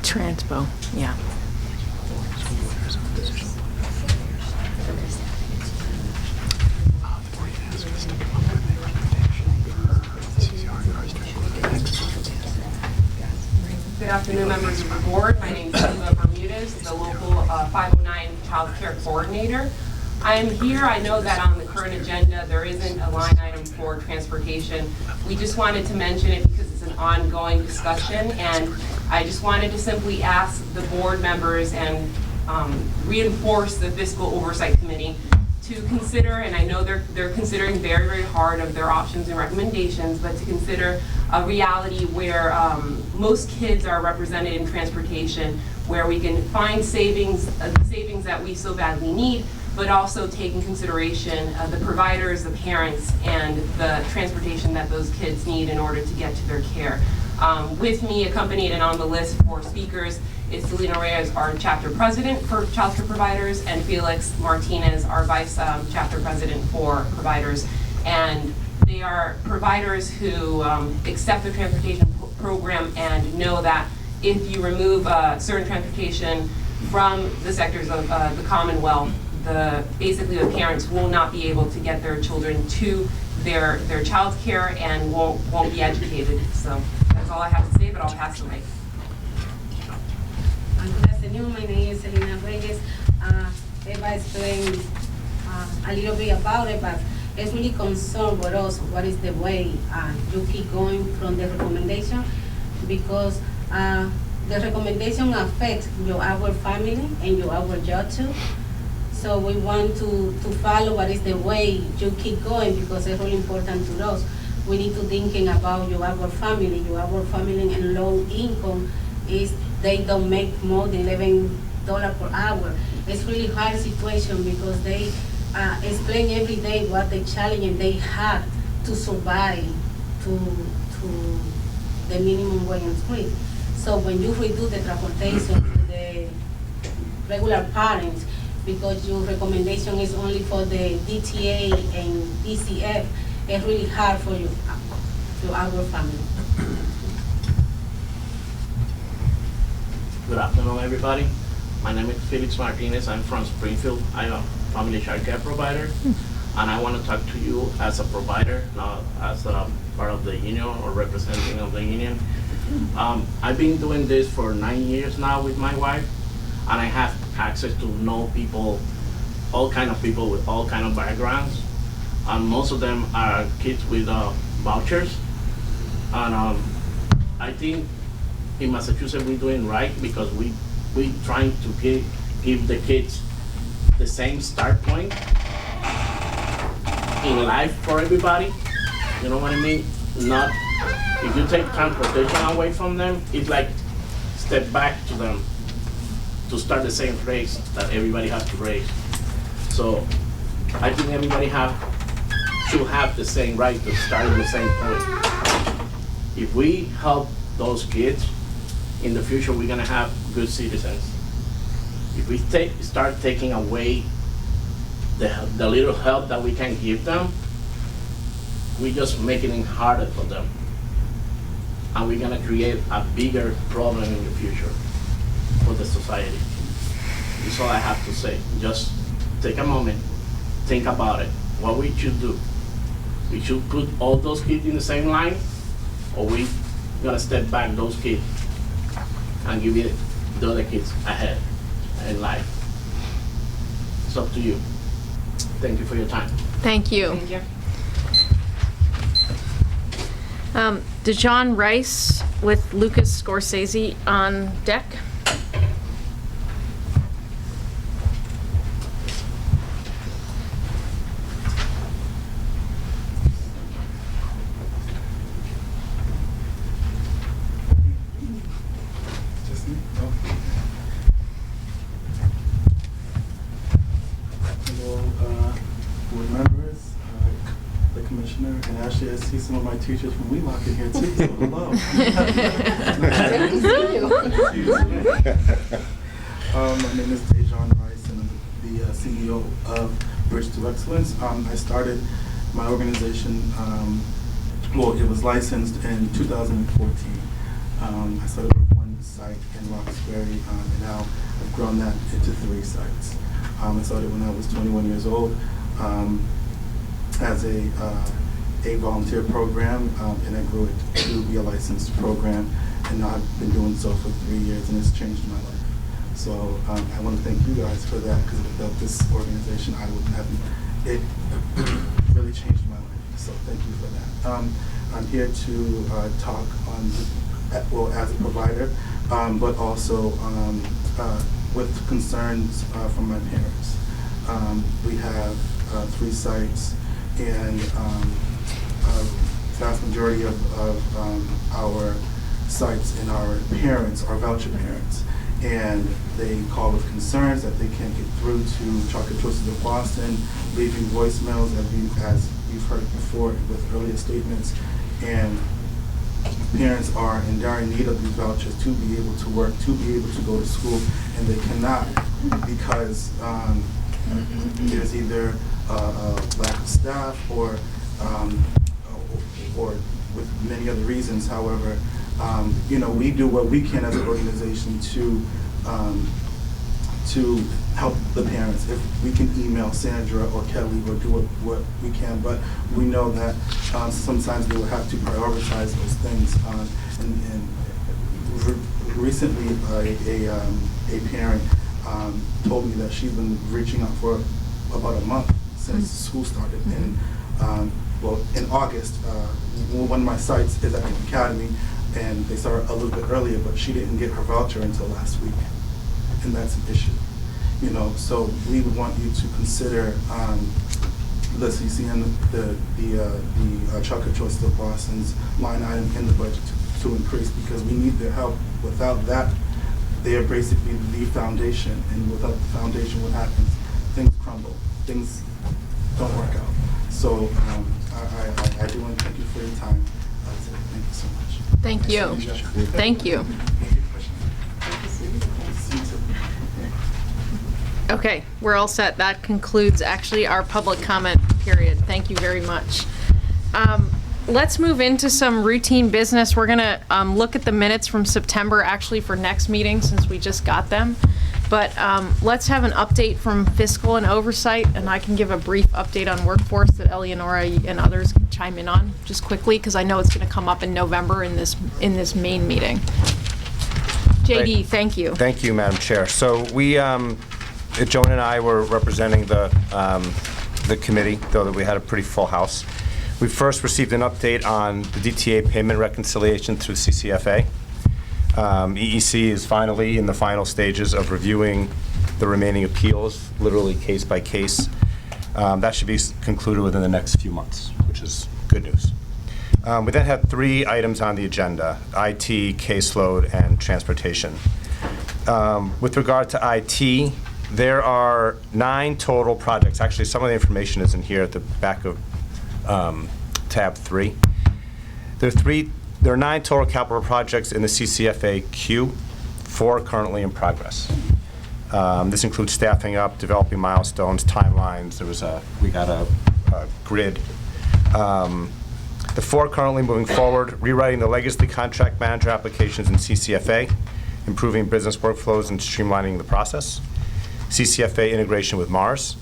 Transpo, yeah. Good afternoon, members of the board. My name is Eva Bermudez, the local 509 Child Care Coordinator. I am here. I know that on the current agenda there isn't a line item for transportation. We just wanted to mention it because it's an ongoing discussion, and I just wanted to simply ask the board members and reinforce the Fiscal Oversight Committee to consider, and I know they're considering very, very hard of their options and recommendations, but to consider a reality where most kids are represented in transportation, where we can find savings, the savings that we so badly need, but also take in consideration the providers, the parents, and the transportation that those kids need in order to get to their care. With me, accompanied and on the list for speakers, is Selena Reyes, our chapter president for childcare providers, and Felix Martinez, our vice chapter president for providers. And they are providers who accept the transportation program and know that if you remove certain transportation from the sectors of the Commonwealth, basically the parents will not be able to get their children to their child care and won't be educated. So that's all I have to say, but I'll pass the mic. Good afternoon, my name is Selena Reyes. Eva explained a little bit about it, but it's really concerned with us what is the way you keep going from the recommendation, because the recommendation affects our family and our job too. So we want to follow what is the way you keep going, because it's really important to us. We need to thinking about our family in low income is they don't make more than $11 per hour. It's really hard situation because they explain every day what the challenge they have to survive to the minimum wage increase. So when you reduce the transportation to the regular parents, because your recommendation is only for the DTA and DCF, it's really hard for you, to our family. Good afternoon, everybody. My name is Felix Martinez. I'm from Springfield. I'm a family childcare provider, and I want to talk to you as a provider, not as a part of the union or representative of the union. I've been doing this for 9 years now with my wife, and I have access to know people, all kind of people with all kind of backgrounds, and most of them are kids with vouchers. And I think in Massachusetts we're doing right because we trying to give the kids the same start point in life for everybody. You know what I mean? Not, if you take transportation away from them, it's like step back to them to start the same race that everybody has to race. So I think everybody should have the same right to start at the same point. If we help those kids, in the future we're gonna have good citizens. If we start taking away the little help that we can give them, we're just making it harder for them. And we're gonna create a bigger problem in the future for the society. That's all I have to say. Just take a moment, think about it. What we should do. We should put all those kids in the same line, or we gonna step back those kids and give it the other kids ahead in life. It's up to you. Thank you for your time. Thank you. Thank you. DeJohn Rice with Lucas Scorsese on deck. And actually, I see some of my teachers from Wheelock in here too, so hello. My name is DeJohn Rice, and I'm the CEO of Bridge to Excellence. I started my organization, well, it was licensed in 2014. I started with one site in Roxbury, and now I've grown that into 3 sites. I started when I was 21 years old. As a volunteer program, and I grew it to be a licensed program, and now I've been doing so for 3 years, and it's changed my life. So I want to thank you guys for that, because without this organization, I wouldn't have it. Really changed my life. So thank you for that. I'm here to talk on, well, as a provider, but also with concerns from my parents. We have 3 sites. And a vast majority of our sites and our parents are voucher parents. And they call with concerns that they can't get through to Childcare Choices of Boston, leaving voicemails as you've heard before with earlier statements. And parents are in dire need of these vouchers to be able to work, to be able to go to school, and they cannot because there's either lack of staff or with many other reasons. However, you know, we do what we can as an organization to help the parents. If we can email Sandra or Kelly or do what we can, but we know that sometimes they will have to prioritize those things. And recently, a parent told me that she's been reaching out for about a month since school started. And well, in August, one of my sites is at the academy, and they started a little bit earlier, but she didn't get her voucher until last week, and that's an issue. You know, so we would want you to consider the CCN, the Childcare Choices of Boston's line item in the budget to increase, because we need their help. Without that, they are basically the foundation, and without the foundation, what happens? Things crumble. Things don't work out. So I do want to thank you for your time. Thank you so much. Thank you. Thank you. Okay, we're all set. That concludes actually our public comment period. Thank you very much. Let's move into some routine business. We're gonna look at the minutes from September actually for next meeting since we just got them. But let's have an update from Fiscal and Oversight, and I can give a brief update on workforce that Eleonora and others can chime in on just quickly, because I know it's gonna come up in November in this main meeting. JD, thank you. Thank you, Madam Chair. So we, Joan and I were representing the committee, though that we had a pretty full house. We first received an update on the DTA payment reconciliation through CCFA. EEC is finally in the final stages of reviewing the remaining appeals, literally case by case. That should be concluded within the next few months, which is good news. We then had 3 items on the agenda: IT, caseload, and transportation. With regard to IT, there are 9 total projects. Actually, some of the information is in here at the back of tab 3. There are 9 total capital projects in the CCFA queue, 4 currently in progress. This includes staffing up, developing milestones, timelines. We got a grid. The 4 currently moving forward: rewriting the legacy contract manager applications in CCFA, improving business workflows and streamlining the process, CCFA integration with MARS,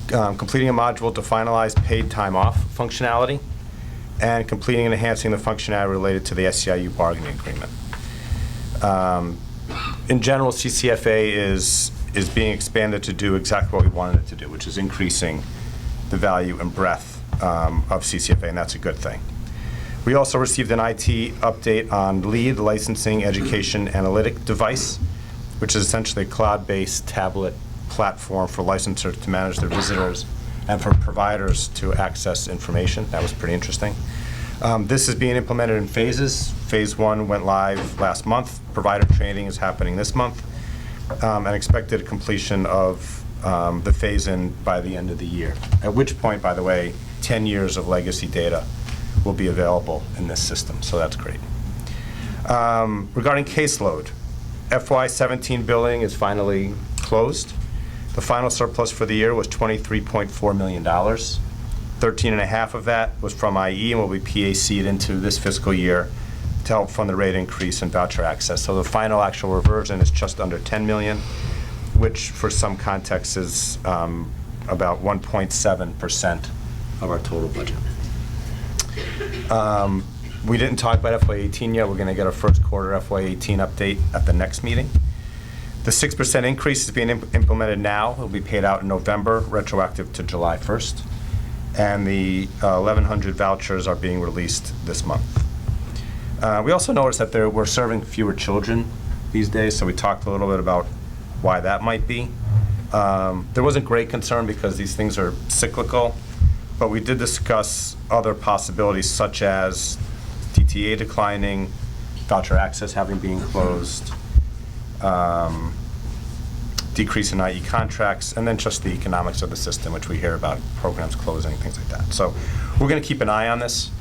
completing a module to finalize paid time off functionality, and completing and enhancing the functionality related to the SEIU bargaining agreement. In general, CCFA is being expanded to do exactly what we wanted it to do, which is increasing the value and breadth of CCFA, and that's a good thing. We also received an IT update on LEAD, the Licensing Education Analytic Device, which is essentially a cloud-based tablet platform for licensors to manage their visitors and for providers to access information. That was pretty interesting. This is being implemented in phases. Phase 1 went live last month. Provider training is happening this month, and expected completion of the phase-in by the end of the year, at which point, by the way, 10 years of legacy data will be available in this system, so that's great. Regarding caseload, FY17 billing is finally closed. The final surplus for the year was $23.4 million. 13.5 of that was from IE and will be PAC'd into this fiscal year to help fund the rate increase in voucher access. So the final actual reversion is just under $10 million, which for some context is about 1.7% of our total budget. We didn't talk about FY18 yet. We're going to get our first quarter FY18 update at the next meeting. The 6% increase is being implemented now. It will be paid out in November, retroactive to July 1st. And the 1,100 vouchers are being released this month. We also noticed that we're serving fewer children these days, so we talked a little bit about why that might be. There wasn't great concern because these things are cyclical, but we did discuss other possibilities such as DTA declining, voucher access having been closed, decrease in IE contracts, and then just the economics of the system, which we hear about programs closing, things like that. So we're going to keep an eye on this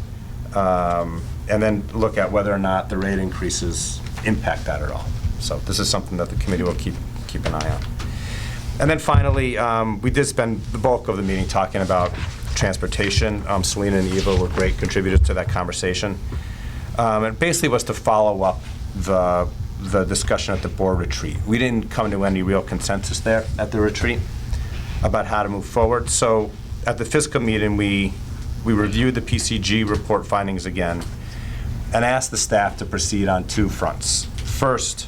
and then look at whether or not the rate increases impact that at all. So this is something that the committee will keep an eye on. And then finally, we did spend the bulk of the meeting talking about transportation. Selena and Eva were great contributors to that conversation. It basically was to follow up the discussion at the board retreat. We didn't come to any real consensus there at the retreat about how to move forward. So at the fiscal meeting, we reviewed the PCG report findings again and asked the staff to proceed on 2 fronts. First,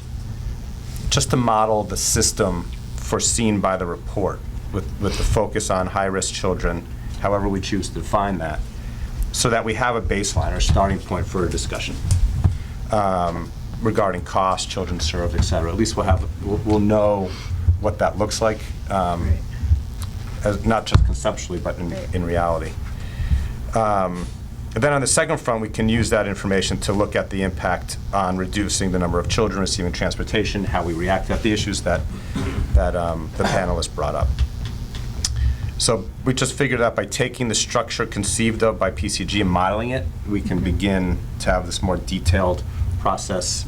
just to model the system foreseen by the report with the focus on high-risk children, however we choose to define that, so that we have a baseline or starting point for a discussion regarding cost, children served, et cetera. At least we'll know what that looks like, as not just conceptually, but in reality. And then on the second front, we can use that information to look at the impact on reducing the number of children receiving transportation, how we react at the issues that the panelists brought up. So we just figured out by taking the structure conceived of by PCG and modeling it, we can begin to have this more detailed process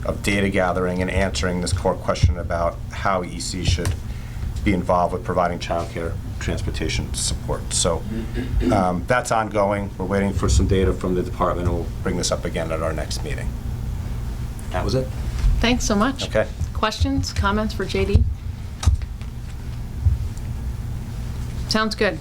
of data gathering and answering this core question about how EC should be involved with providing childcare transportation support. So that's ongoing. We're waiting for some data from the department, and we'll bring this up again at our next meeting. That was it. Thanks so much. Okay. Questions, comments for JD? Sounds good.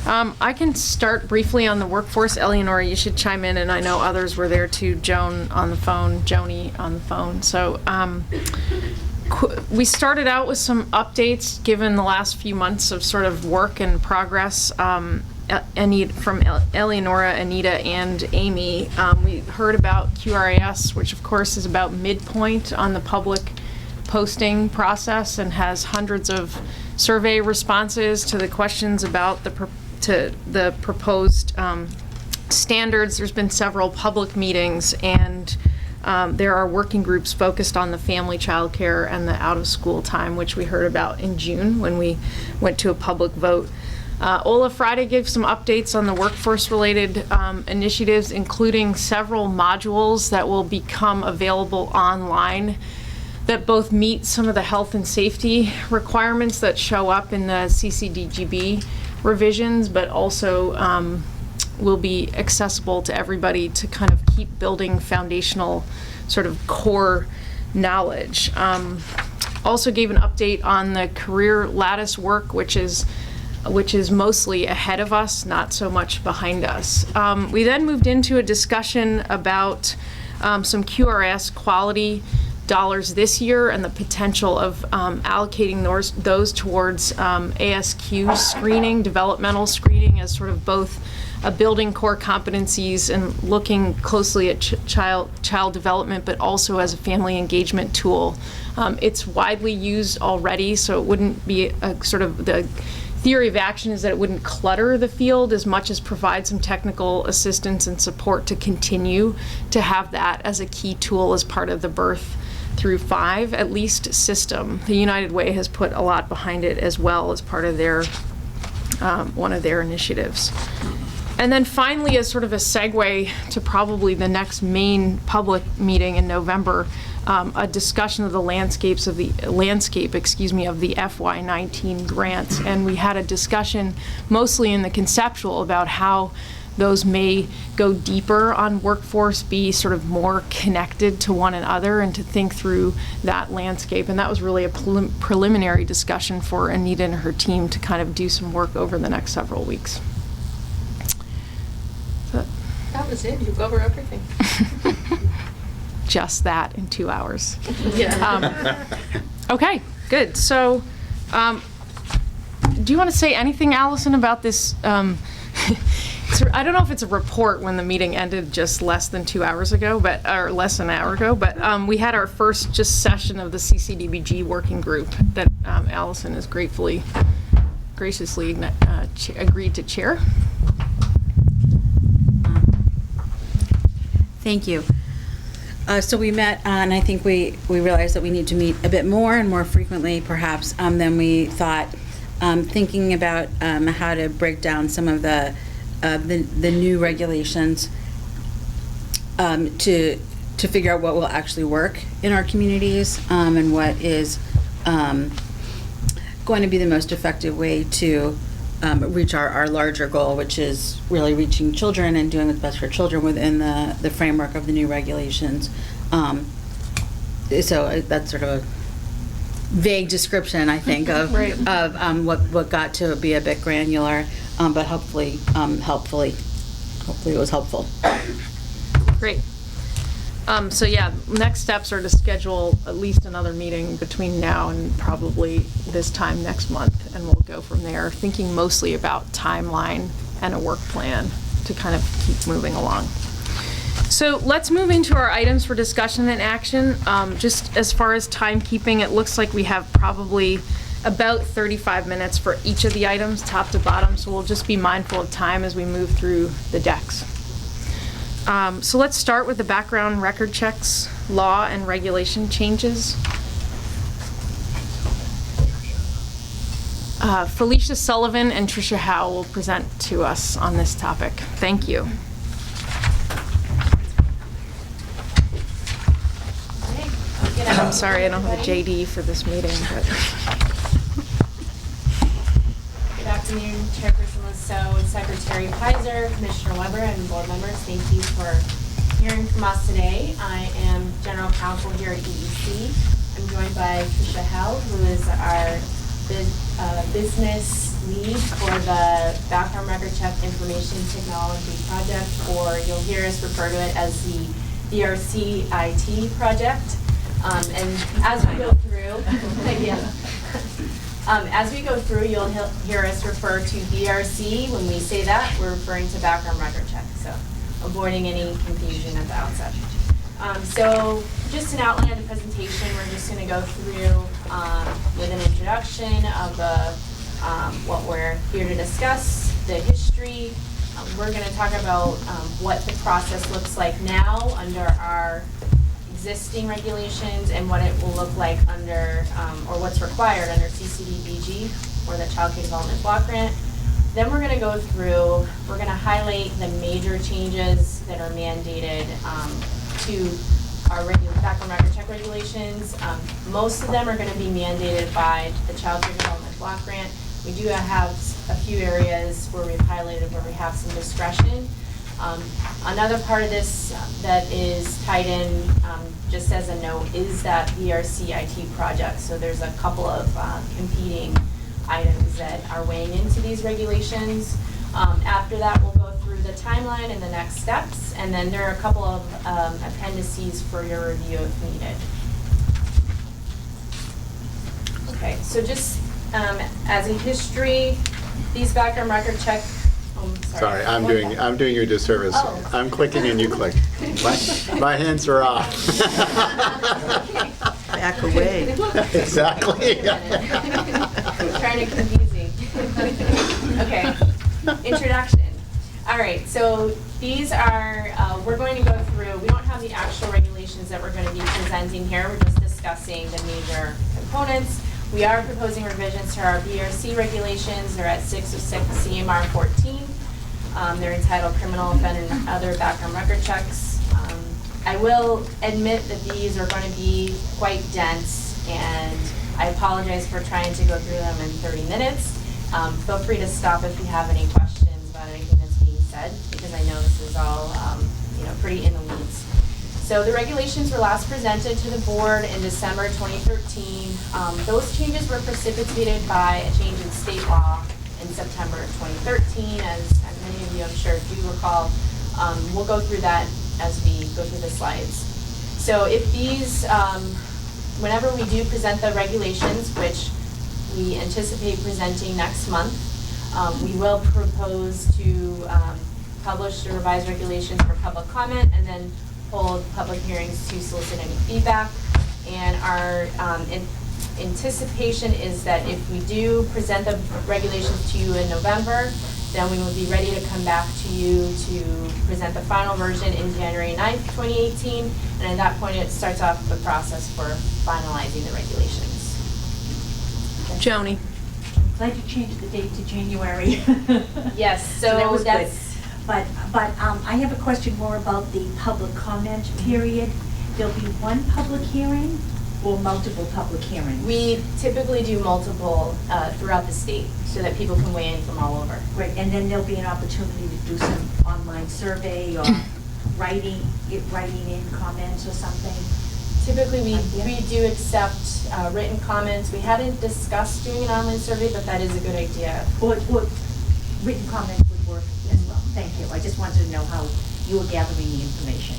I can start briefly on the workforce. Eleonora, you should chime in, and I know others were there too. Joan on the phone, Joni on the phone. So we started out with some updates given the last few months of sort of work and progress from Eleonora, Anita, and Amy. We heard about QRAS, which of course is about midpoint on the public posting process and has hundreds of survey responses to the questions about the proposed standards. There's been several public meetings, and there are working groups focused on the family child care and the out-of-school time, which we heard about in June when we went to a public vote. Ola Friday gave some updates on the workforce-related initiatives, including several modules that will become available online that both meet some of the health and safety requirements that show up in the Ccdbg revisions, but also will be accessible to everybody to kind of keep building foundational sort of core knowledge. Also gave an update on the career lattice work, which is mostly ahead of us, not so much behind us. We then moved into a discussion about some QRS quality dollars this year and the potential of allocating those towards ASQ screening, developmental screening, as sort of both building core competencies and looking closely at child development, but also as a family engagement tool. It's widely used already, so it wouldn't be a sort of the theory of action is that it wouldn't clutter the field as much as provide some technical assistance and support to continue to have that as a key tool as part of the birth through 5 at least system. The United Way has put a lot behind it as well as part of their one of their initiatives. And then finally, as sort of a segue to probably the next main public meeting in November, a discussion of the landscape of the FY19 grants. And we had a discussion mostly in the conceptual about how those may go deeper on workforce, be sort of more connected to one another, and to think through that landscape. And that was really a preliminary discussion for Anita and her team to kind of do some work over the next several weeks. That was it. You covered everything. Just that in 2 hours. Yeah. Okay, good. So, do you want to say anything, Allison, about this? I don't know if it's a report when the meeting ended just less than 2 hours ago, or less than an hour ago, but we had our first just session of the Ccdbg working group that Allison has graciously agreed to chair. Thank you. So we met, and I think we realized that we need to meet a bit more and more frequently, perhaps, than we thought. Thinking about how to break down some of the new regulations to figure out what will actually work in our communities and what is going to be the most effective way to reach our larger goal, which is really reaching children and doing what's best for children within the framework of the new regulations. So that's sort of a vague description, I think, of right. of what got to be a bit granular, but hopefully it was helpful. Great. So yeah, next steps are to schedule at least another meeting between now and probably this time next month, and we'll go from there, thinking mostly about timeline and a work plan to kind of keep moving along. So let's move into our items for discussion and action. Just as far as timekeeping, it looks like we have probably about 35 minutes for each of the items, top to bottom, so we'll just be mindful of time as we move through the decks. So let's start with the background record checks, law and regulation changes. Felicia Sullivan and Tricia Howe will present to us on this topic. Thank you. I'm sorry, I don't have a JD for this meeting, but. Good afternoon, Chairperson Lasso, Secretary Pizer, Commissioner Weber, and board members. Thank you for hearing from us today. I am General Counsel here at EEC. I'm joined by Tricia Howe, who is our business lead for the Background Record Check Information Technology Project, or you'll hear us refer to it as the VRC IT project. And as we go through, as we go through, you'll hear us refer to VRC. When we say that, we're referring to background record check, so avoiding any confusion at the outset. So just an outline of the presentation, we're just going to go through with an introduction of the what we're here to discuss, the history. We're going to talk about what the process looks like now under our existing regulations and what it will look like under, or what's required under Ccdbg, or the Childcare Development Block Grant. Then we're going to go through, we're going to highlight the major changes that are mandated to our background record check regulations. Most of them are going to be mandated by the Childcare Development Block Grant. We do have a few areas where we've highlighted where we have some discretion. Another part of this that is tied in, just as a note, is that VRC IT project. So there's a couple of competing items that are weighing into these regulations. After that, we'll go through the timeline and the next steps, and then there are a couple of appendices for your review if needed. Okay, so just as a history, these background record check. Sorry, I'm doing you a disservice. Oh. I'm clicking and you click. My hands are off. Back away. Exactly. Trying to confuse you. Okay, introduction. All right, so these are, we're going to go through, we don't have the actual regulations that we're going to be presenting here. We're just discussing the major components. We are proposing revisions to our VRC regulations. They're at 606 CMR 14. They're entitled Criminal Offender and Other Background Record Checks. I will admit that these are going to be quite dense, and I apologize for trying to go through them in 30 minutes. Feel free to stop if you have any questions about anything that's being said, because I know this is all pretty in the weeds. So the regulations were last presented to the board in December 2013. Those changes were precipitated by a change in state law in September 2013, as many of you I'm sure do recall. We'll go through that as we go through the slides. So if these, whenever we do present the regulations, which we anticipate presenting next month, we will propose to publish the revised regulations for public comment, and then hold public hearings to solicit any feedback. And our anticipation is that if we do present the regulations to you in November, then we will be ready to come back to you to present the final version in January 9th, 2018. And at that point, it starts off the process for finalizing the regulations. Joni. I'm glad you changed the date to January. Yes, so that was that's good. But I have a question more about the public comment period. There'll be one public hearing or multiple public hearings? We typically do multiple throughout the state so that people can weigh in from all over. Great, and then there'll be an opportunity to do some online survey or writing in comments or something? Typically, we do accept written comments. We haven't discussed doing an online survey, but that is a good idea. Or written comments would work as well. Thank you. I just wanted to know how you were gathering the information.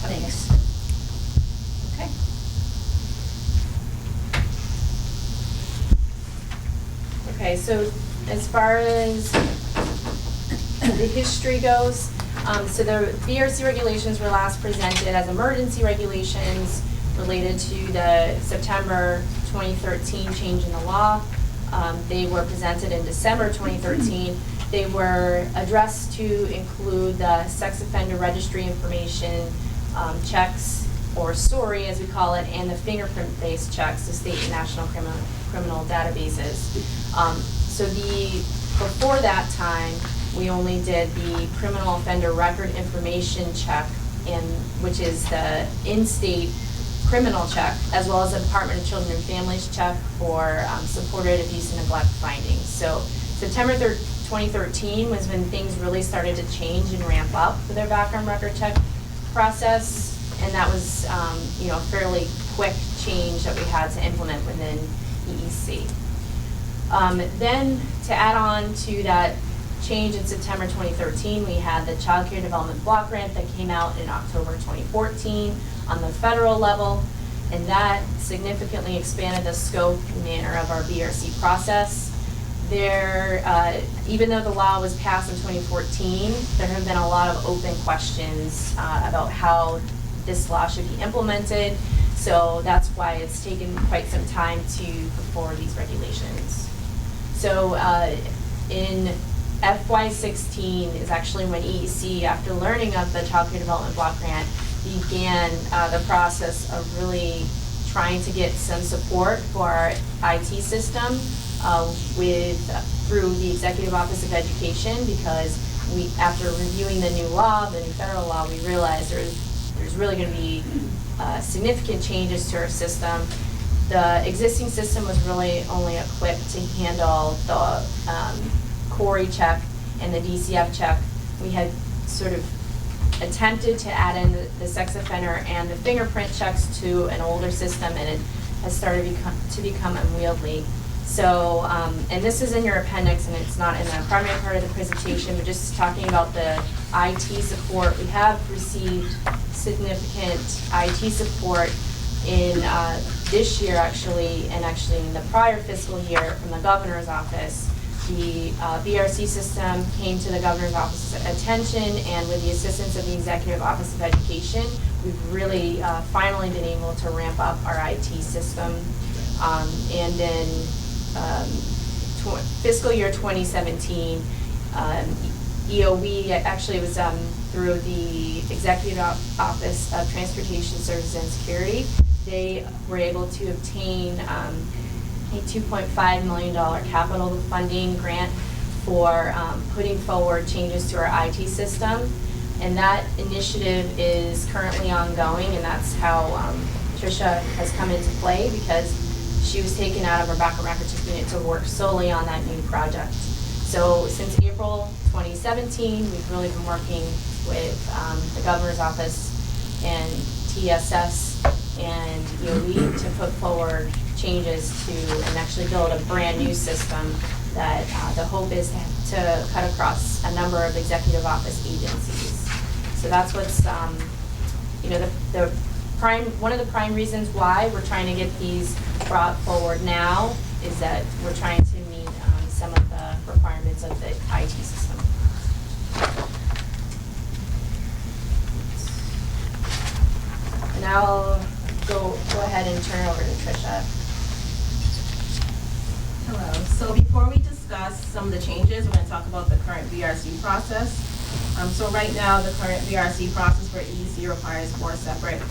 Thanks. Okay. Okay, so as far as the history goes, So the VRC regulations were last presented as emergency regulations related to the September 2013 change in the law. They were presented in December 2013. They were addressed to include the sex offender registry information checks, or SORI as we call it, and the fingerprint-based checks to state and national criminal databases. Before that time, we only did the criminal offender record information check, which is the in-state criminal check, as well as the Department of Children and Families check for supported abuse and neglect findings. So September 2013 was when things really started to change and ramp up for their background record check process, and that was a fairly quick change that we had to implement within EEC. Then to add on to that change in September 2013, we had the Childcare Development Block Grant that came out in October 2014 on the federal level, and that significantly expanded the scope and manner of our VRC process. Even though the law was passed in 2014, there have been a lot of open questions about how this law should be implemented, so that's why it's taken quite some time to put forward these regulations. So in FY16 is actually when EEC, after learning of the Childcare Development Block Grant, began the process of really trying to get some support for our IT system through the Executive Office of Education, because after reviewing the new law, the new federal law, we realized there's really going to be significant changes to our system. The existing system was really only equipped to handle the CORI check and the DCF check. We had sort of attempted to add in the sex offender and the fingerprint checks to an older system, and it has started to become unwieldy. So, and this is in your appendix, and it's not in the primary part of the presentation, but just talking about the IT support. We have received significant IT support in this year, actually, and actually in the prior fiscal year from the governor's office. The VRC system came to the governor's office's attention, and with the assistance of the Executive Office of Education, we've really finally been able to ramp up our IT system. And in fiscal year 2017, EOE actually was through the Executive Office of Transportation Services and Security. They were able to obtain a $2.5 million capital funding grant for putting forward changes to our IT system. And that initiative is currently ongoing, and that's how Tricia has come into play, because she was taken out of our background records unit to work solely on that new project. So since April 2017, we've really been working with the governor's office and TSS and EOE to put forward changes to and actually build a brand new system that the hope is to cut across a number of executive office agencies. So that's what's one of the prime reasons why we're trying to get these brought forward now is that we're trying to meet some of the requirements of the IT system. And now I'll go ahead and turn it over to Tricia. Hello. So before we discuss some of the changes, we're going to talk about the current VRC process. So right now, the current VRC process for EEC requires 4 separate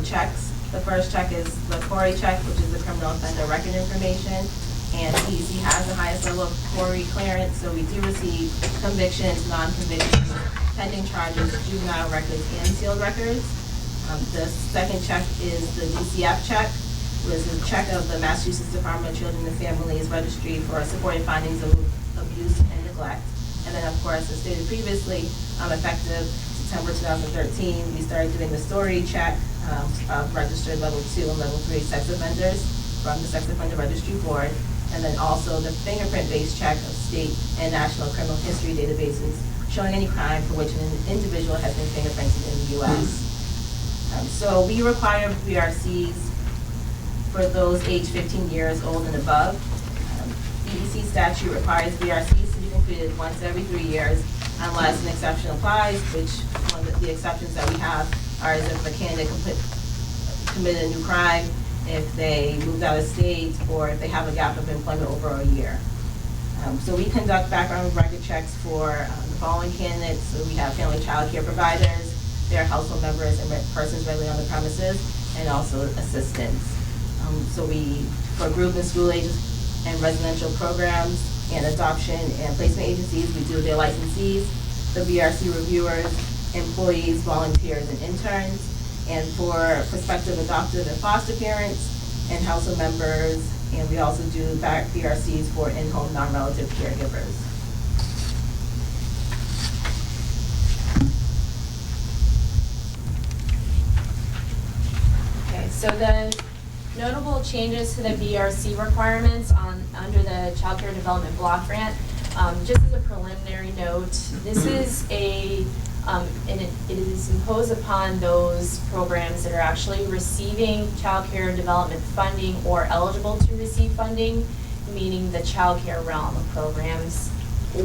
checks. The first check is the CORI check, which is the criminal offender record information. And EEC has the highest level of CORI clearance, so we do receive convictions, non-convictions, pending charges, juvenile records, and sealed records. The second check is the DCF check, which is a check of the Massachusetts Department of Children and Families Registry for supported findings of abuse and neglect. And then, of course, as stated previously, effective September 2013, we started doing the SORI check of registered level 2 and level 3 sex offenders from the Sex Offender Registry Board, and then also the fingerprint-based check of state and national criminal history databases showing any crime for which an individual has been fingerprinted in the U.S. So we require VRCs for those age 15 years old and above. EEC statute requires VRCs to be completed once every 3 years unless an exception applies, which one of the exceptions that we have are is if the candidate committed a new crime, if they moved out of state, or if they have a gap of employment over a year. So we conduct background record checks for the following candidates. So we have family child care providers, their household members and persons residing on the premises, and also assistants. So for group and school ages and residential programs and adoption and placement agencies, we do their licensees, the VRC reviewers, employees, volunteers, and interns. And for prospective adoptive and foster parents and household members, and we also do VRCs for in-home non-relative caregivers. Okay, so the notable changes to the VRC requirements under the Child Care Development Block Grant, just as a preliminary note, this is and it is imposed upon those programs that are actually receiving child care development funding or eligible to receive funding, meaning the child care realm of programs,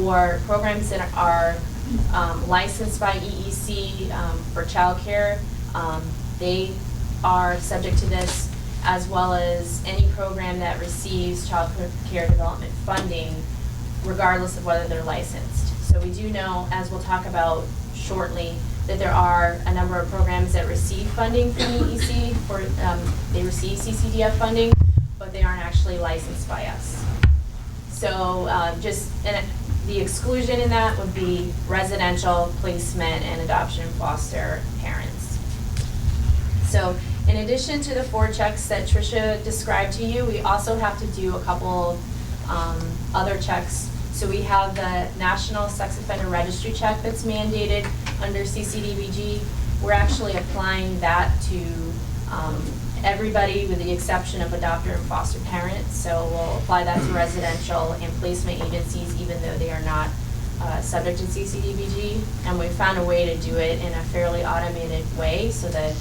or programs that are licensed by EEC for child care. They are subject to this, as well as any program that receives child care development funding, regardless of whether they're licensed. So we do know, as we'll talk about shortly, that there are a number of programs that receive funding from EEC, or they receive CCDF funding, but they aren't actually licensed by us. So the exclusion in that would be residential, placement, and adoption and foster parents. So in addition to the 4 checks that Tricia described to you, we also have to do a couple other checks. So we have the National Sex Offender Registry check that's mandated under Ccdbg. We're actually applying that to everybody with the exception of adopter and foster parents. So we'll apply that to residential and placement agencies, even though they are not subject to Ccdbg. And we found a way to do it in a fairly automated way so that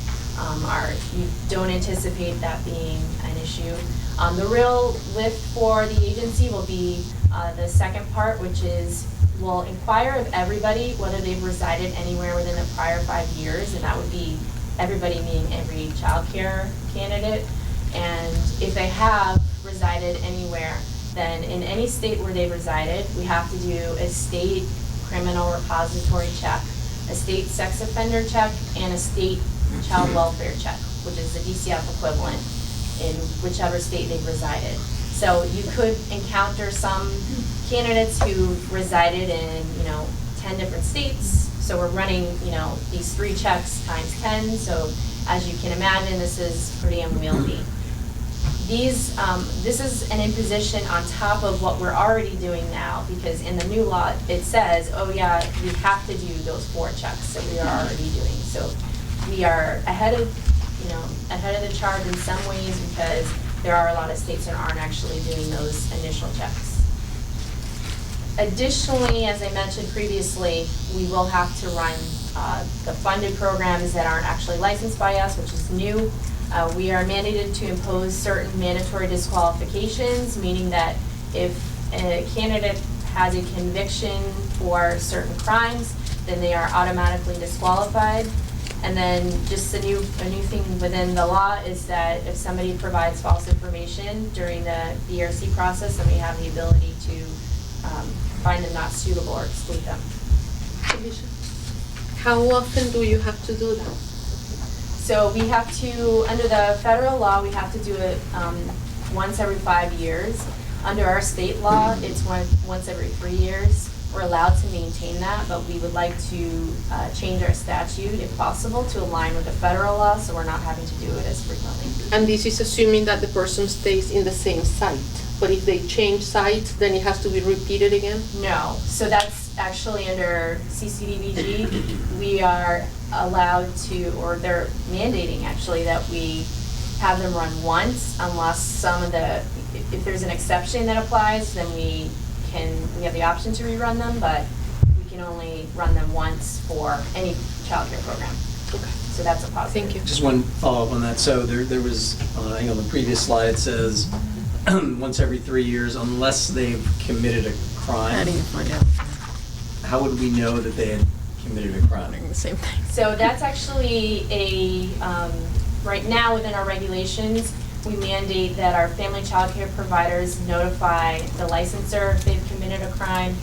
you don't anticipate that being an issue. The real lift for the agency will be the second part, which is we'll inquire of everybody whether they've resided anywhere within the prior 5 years, and that would be everybody meaning every child care candidate. And if they have resided anywhere, then in any state where they've resided, we have to do a state criminal repository check, a state sex offender check, and a state child welfare check, which is the DCF equivalent in whichever state they've resided. So you could encounter some candidates who resided in, 10 different states. So we're running, these 3 checks times 10. So as you can imagine, this is pretty unwieldy. This is an imposition on top of what we're already doing now, because in the new law, it says, oh yeah, we have to do those 4 checks that we are already doing. So we are ahead of the charge in some ways, because there are a lot of states that aren't actually doing those initial checks. Additionally, as I mentioned previously, we will have to run the funded programs that aren't actually licensed by us, which is new. We are mandated to impose certain mandatory disqualifications, meaning that if a candidate has a conviction for certain crimes, then they are automatically disqualified. And then just a new thing within the law is that if somebody provides false information during the VRC process, then we have the ability to find them not suitable or exclude them. How often do you have to do that? So we have to, under the federal law, we have to do it once every 5 years. Under our state law, it's once every 3 years. We're allowed to maintain that, but we would like to change our statute, if possible, to align with the federal law, so we're not having to do it as frequently. And this is assuming that the person stays in the same site. But if they change sites, then it has to be repeated again? No. So that's actually under Ccdbg. We are allowed to, or they're mandating actually, that we have them run once, unless if there's an exception that applies, then we have the option to rerun them, but we can only run them once for any child care program. Okay. So that's a positive. Thank you. Just one follow-up on that. So there was, I think on the previous slide, it says once every 3 years, unless they've committed a crime. How do you find out? how would we know that they had committed a crime? The same thing. So that's actually right now within our regulations, we mandate that our family child care providers notify the licensor if they've committed a crime.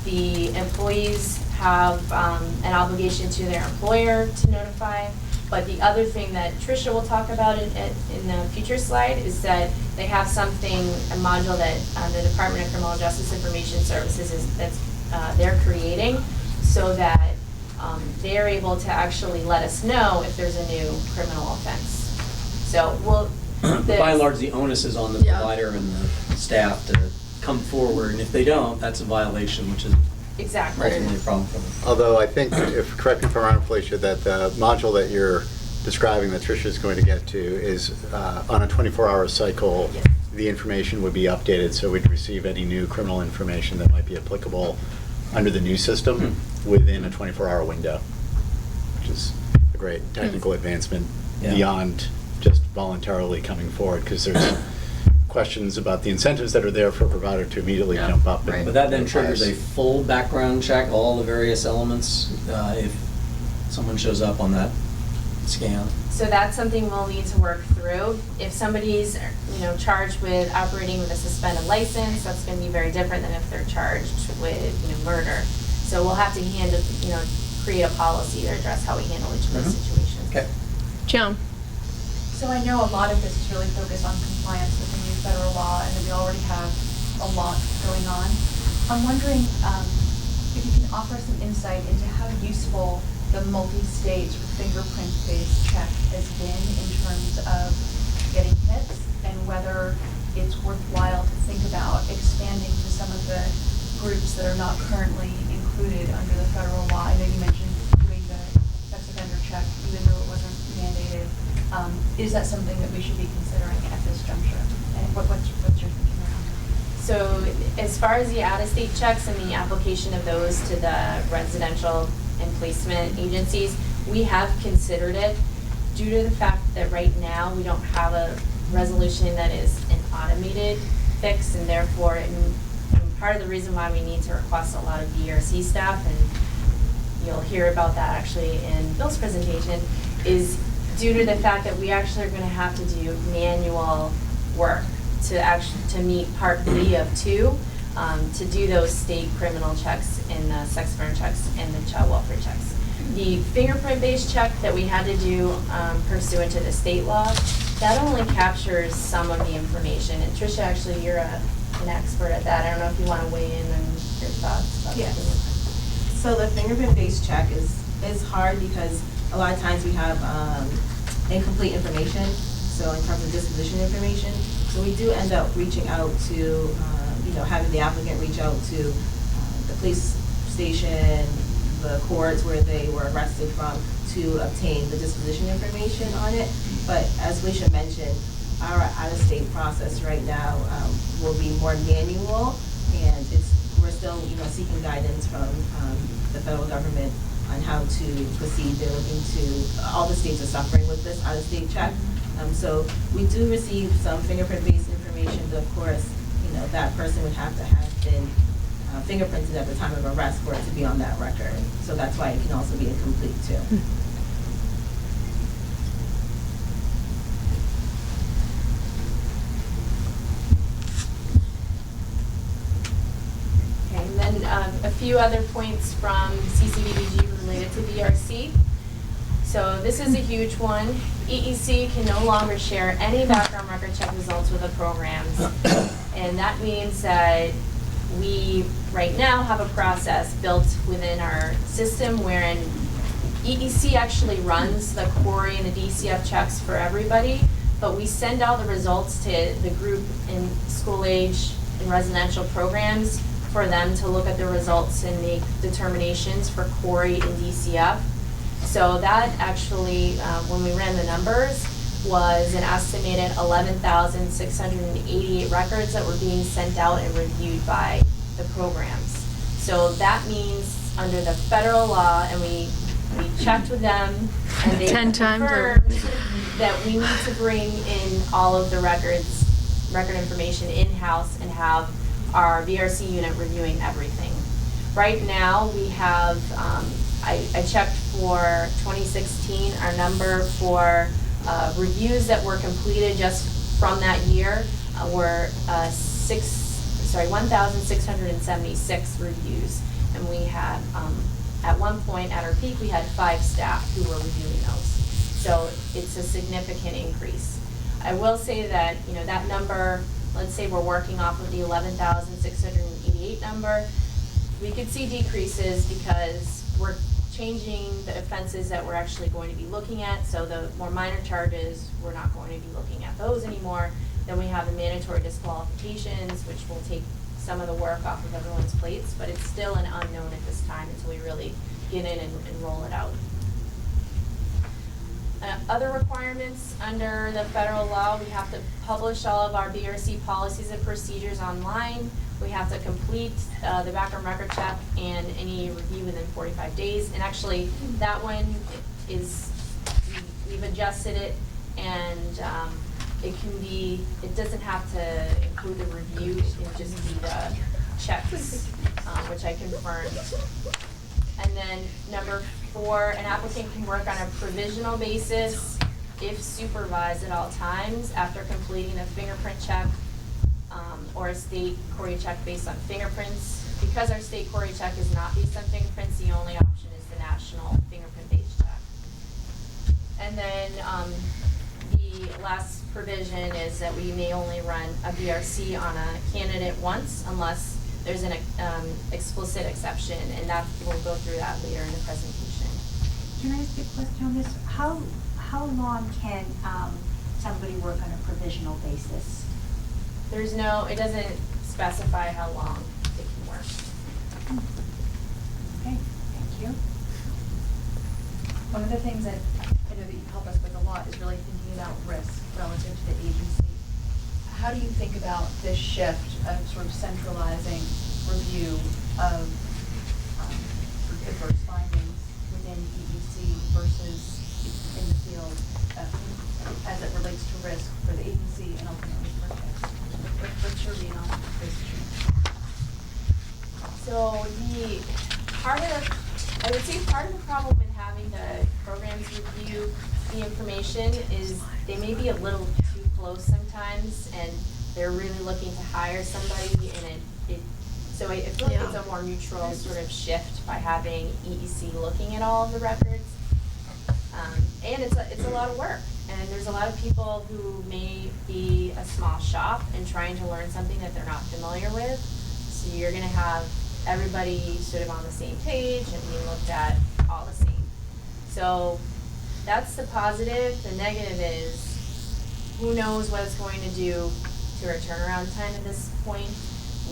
The employees have an obligation to their employer to notify. But the other thing that Tricia will talk about in the future slide is that they have something, a module that the Department of Criminal Justice Information Services they're creating, so that they're able to actually let us know if there's a new criminal offense. So By and large, the onus is on the provider and the staff to come forward, and if they don't, that's a violation, which is ultimately a problem for them. Although I think, correct me if I'm wrong, Felicia, that the module that you're describing that Tricia is going to get to is on a 24-hour cycle, the information would be updated, so we'd receive any new criminal information that might be applicable under the new system within a 24-hour window, which is a great technical advancement beyond just voluntarily coming forward, because there's questions about the incentives that are there for a provider to immediately jump up. But that then triggers a full background check, all the various elements, if someone shows up on that scan. So that's something we'll need to work through. If somebody's, charged with operating with a suspended license, that's going to be very different than if they're charged with, murder. So we'll have to create a policy to address how we handle each of those situations. Okay. Joan. So I know a lot of this is really focused on compliance with the new federal law, and that we already have a lot going on. I'm wondering if you can offer some insight into how useful the multi-state fingerprint-based check has been in terms of getting hits, and whether it's worthwhile to think about expanding to some of the groups that are not currently included under the federal law. I know you mentioned doing the sex offender check, even though it wasn't mandated. Is that something that we should be considering at this juncture? And what's your thinking around that? So as far as the out-of-state checks and the application of those to the residential and placement agencies, we have considered it due to the fact that right now we don't have a resolution that is an automated fix, and therefore and part of the reason why we need to request a lot of VRC staff, and you'll hear about that actually in Bill's presentation, is due to the fact that we actually are going to have to do manual work to meet Part B of 2, to do those state criminal checks and the sex offender checks and the child welfare checks. The fingerprint-based check that we had to do pursuant to the state law, that only captures some of the information. And Tricia, actually, you're an expert at that. I don't know if you want to weigh in on your thoughts about that. So the fingerprint-based check is hard because a lot of times we have incomplete information, so in terms of disposition information. So we do end up reaching out to, having the applicant reach out to the police station, the courts where they were arrested from, to obtain the disposition information on it. But as Felicia mentioned, our out-of-state process right now will be more manual, and we're still seeking guidance from the federal government on how to proceed. They're looking to, all the states are suffering with this out-of-state check. So we do receive some fingerprint-based information, but of course, that person would have to have been fingerprinted at the time of arrest for it to be on that record. So that's why it can also be incomplete too. Okay, and then a few other points from Ccdbg related to VRC. So this is a huge one. EEC can no longer share any background record check results with the programs. And that means that we right now have a process built within our system wherein EEC actually runs the Quarry and the DCF checks for everybody, but we send out the results to the group in school age and residential programs for them to look at the results and make determinations for Quarry and DCF. So that actually, when we ran the numbers, was an estimated 11,688 records that were being sent out and reviewed by the programs. So that means under the federal law, and we checked with them, and they 10 times confirmed that we need to bring in all of the record information in-house and have our VRC unit reviewing everything. Right now, we have, I checked for 2016, our number for reviews that were completed just from that year were 1,676 reviews. And we had, at one point at our peak, we had 5 staff who were reviewing those. So it's a significant increase. I will say that, you know, that number, let's say we're working off of the 11,688 number, we could see decreases because we're changing the offenses that we're actually going to be looking at. So the more minor charges, we're not going to be looking at those anymore. Then we have the mandatory disqualifications, which will take some of the work off of everyone's plates, but it's still an unknown at this time until we really get in and roll it out. Other requirements under the federal law, we have to publish all of our VRC policies and procedures online. We have to complete the background record check and any review within 45 days. And actually, that one is, we've adjusted it, and it doesn't have to include the review, it can just be the checks, which I confirmed. And then number 4, an applicant can work on a provisional basis if supervised at all times after completing a fingerprint check or a state query check based on fingerprints. Because our state query check is not based on fingerprints, the only option is the national fingerprint-based check. And then the last provision is that we may only run a VRC on a candidate once unless there's an explicit exception, and that we'll go through that later in the presentation. Can I ask you a question on this? How long can somebody work on a provisional basis? There's no, it doesn't specify how long it can work. Okay, thank you. One of the things that I know that you help us with a lot is really thinking about risk relative to the agency. How do you think about this shift of sort of centralizing review of adverse findings within EEC versus in the field as it relates to risk for the agency and ultimately for us? What's your read on this change? So I would say part of the problem in having the programs review the information is they may be a little too close sometimes, and they're really looking to hire somebody, and so I feel like it's a more neutral sort of shift by having EEC looking at all of the records. And it's a lot of work, and there's a lot of people who may be a small shop and trying to learn something that they're not familiar with. So you're going to have everybody sort of on the same page and being looked at all the same. So that's the positive. The negative is who knows what it's going to do to our turnaround time at this point.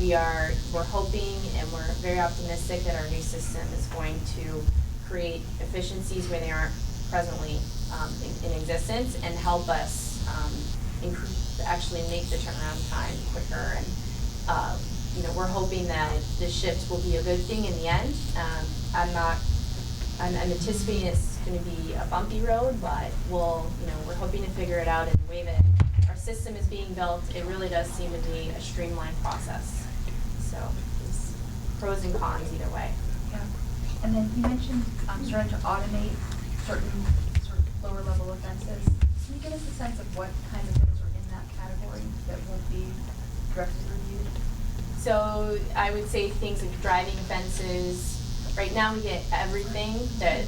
We're hoping and we're very optimistic that our new system is going to create efficiencies where they aren't presently in existence and help us actually make the turnaround time quicker. And we're hoping that this shift will be a good thing in the end. I'm anticipating it's going to be a bumpy road, but we're hoping to figure it out in the way that our system is being built. It really does seem to be a streamlined process. So it's pros and cons either way. Yeah. And then you mentioned starting to automate certain sort of lower level offenses. Can you give us a sense of what kind of things are in that category that won't be directly reviewed? So I would say things like driving offenses. Right now we get everything that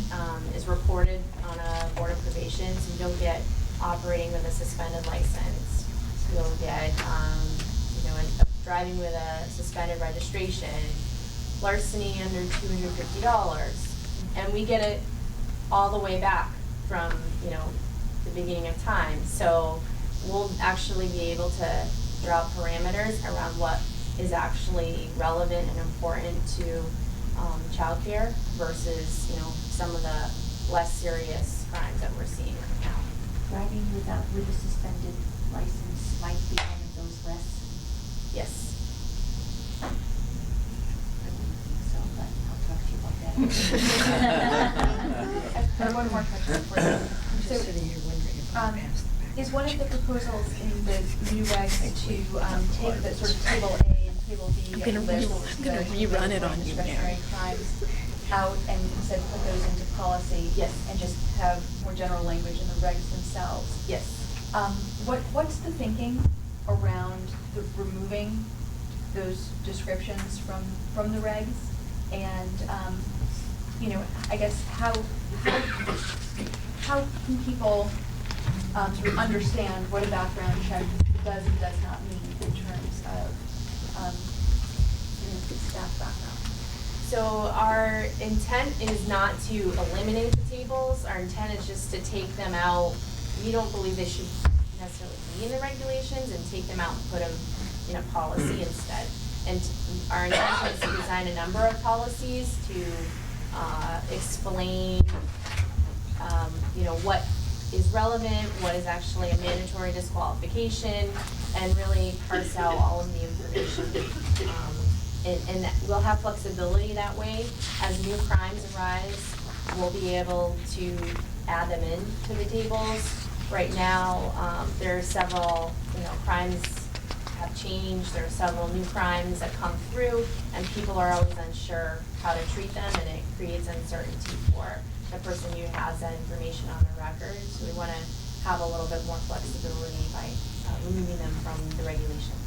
is reported on a board of probation. So you don't get operating with a suspended license. You'll get driving with a suspended registration, larceny under $250, and we get it all the way back from the beginning of time. So we'll actually be able to draw parameters around what is actually relevant and important to childcare versus some of the less serious crimes that we're seeing right now. Driving with a suspended license might be one of those lists. Yes. I wouldn't think so, but I'll talk to you about that. I have one more question for you. So, is one of the proposals in the new regs to take the sort of table A and Table B I'm gonna lists I'm gonna the rerun it on you, discretionary Mary. crimes out and instead put those into policy? Yes. And just have more general language in the regs themselves? Yes. What's the thinking around the removing those descriptions from the regs? And, I guess how can people sort of understand what a background check does and does not mean in terms of, staff background? So our intent is not to eliminate the tables. Our intent is just to take them out. We don't believe they should necessarily be in the regulations, and take them out and put them in a policy instead. And our intention is to design a number of policies to explain, what is relevant, what is actually a mandatory disqualification, and really parse out all of the information. And we'll have flexibility that way. As new crimes arise, we'll be able to add them into the tables. Right now, there are several, crimes have changed. There are several new crimes that come through, and people are always unsure how to treat them, and it creates uncertainty for the person who has that information on their record. So we want to have a little bit more flexibility by removing them from the regulations.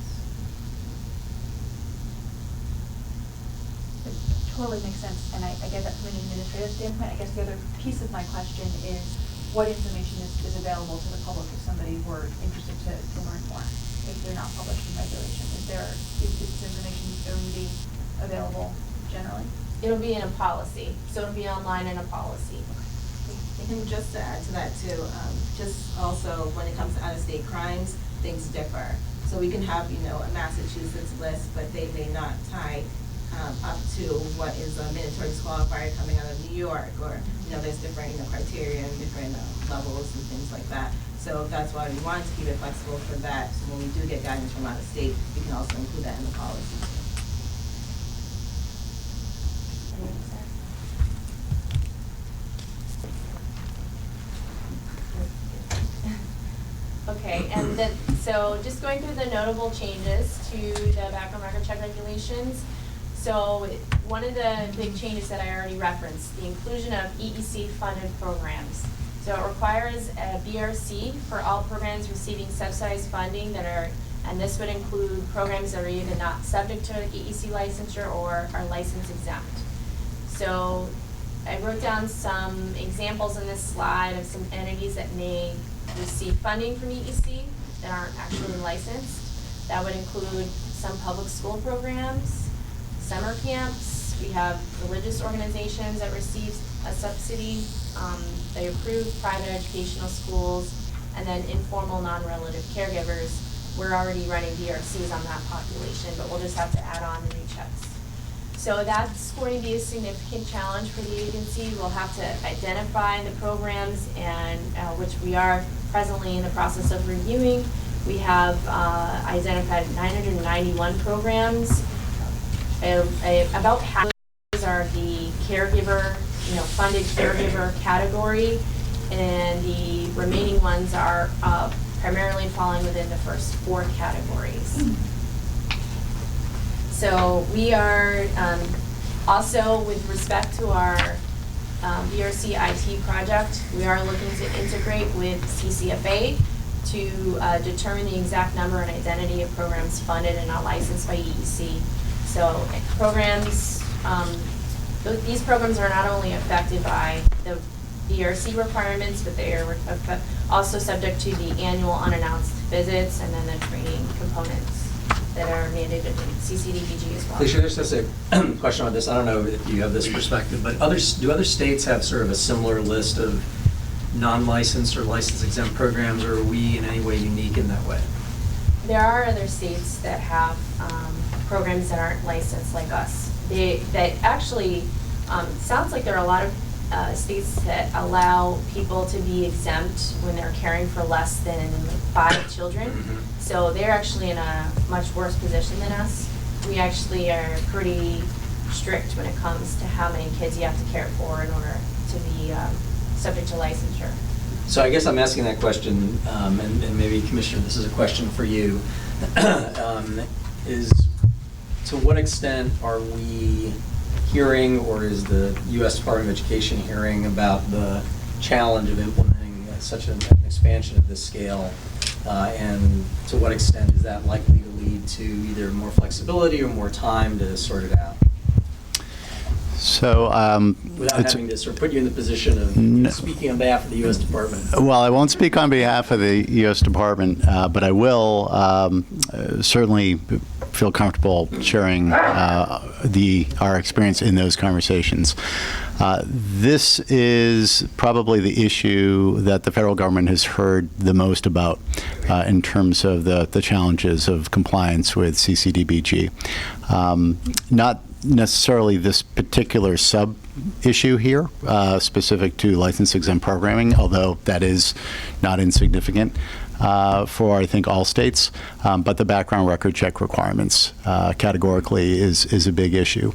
It totally makes sense, and I get that from an administrative standpoint. I guess the other piece of my question is what information is available to the public if somebody were interested to learn more, if they're not published in regulation? Is this information going to be available generally? It'll be in a policy, so it'll be online in a policy. And just to add to that too, just also when it comes to out-of-state crimes, things differ. So we can have, a Massachusetts list, but they may not tie up to what is a mandatory disqualifier coming out of New York, or, there's different, criteria and different levels and things like that. So that's why we wanted to keep it flexible for that. So when we do get guidance from out of state, we can also include that in the policy. Okay, and then, so just going through the notable changes to the background record check regulations. So one of the big changes that I already referenced, the inclusion of EEC funded programs. So it requires a BRC for all programs receiving subsidized funding and this would include programs that are either not subject to EEC licensure or are license exempt. So I wrote down some examples in this slide of some entities that may receive funding from EEC that aren't actually licensed. That would include some public school programs, summer camps. We have religious organizations that receive a subsidy. They approve private educational schools, and then informal non-relative caregivers. We're already running DRCs on that population, but we'll just have to add on the new checks. So that's going to be a significant challenge for the agency. We'll have to identify the programs, and which we are presently in the process of reviewing. We have identified 991 programs. About half of those are the caregiver, funded caregiver category, and the remaining ones are primarily falling within the first 4 categories. So we are also, with respect to our VRC IT project, we are looking to integrate with CCFA to determine the exact number and identity of programs funded and not licensed by EEC. So programs, these programs are not only affected by the VRC requirements, but they are also subject to the annual unannounced visits and then the training components that are mandated in Ccdbg as well. Alicia, there's just a question on this. I don't know if you have this perspective, but do other states have sort of a similar list of non-licensed or license-exempt programs, or are we in any way unique in that way? There are other states that have programs that aren't licensed like us. They actually, sounds like there are a lot of states that allow people to be exempt when they're caring for less than 5 children. Mm-hmm. So they're actually in a much worse position than us. We actually are pretty strict when it comes to how many kids you have to care for in order to be subject to licensure. So I guess I'm asking that question, and maybe Commissioner, this is a question for you, is to what extent are we hearing, or is the U.S. Department of Education hearing about the challenge of implementing such an expansion of this scale? And to what extent is that likely to lead to either more flexibility or more time to sort it out? So, Without having to sort of put you in the position of speaking on behalf of the U.S. Department. well, I won't speak on behalf of the U.S. Department, but I will certainly feel comfortable sharing our experience in those conversations. This is probably the issue that the federal government has heard the most about in terms of the challenges of compliance with Ccdbg. Not necessarily this particular sub-issue here, specific to license-exempt programming, although that is not insignificant for, I think, all states. But the background record check requirements categorically is a big issue.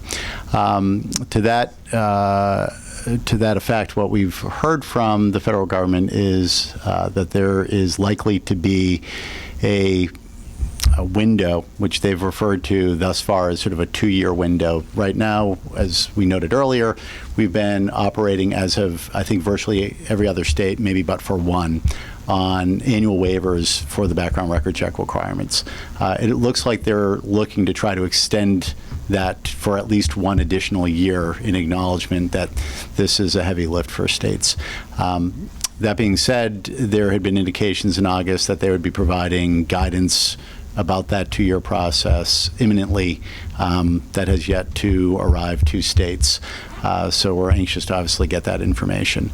To that effect, what we've heard from the federal government is that there is likely to be a window, which they've referred to thus far as sort of a 2-year window. Right now, as we noted earlier, we've been operating, as have, I think, virtually every other state, maybe but for one, on annual waivers for the background record check requirements. It looks like they're looking to try to extend that for at least one additional year in acknowledgement that this is a heavy lift for states. That being said, there had been indications in August that they would be providing guidance about that 2-year process imminently. That has yet to arrive to states. So we're anxious to obviously get that information.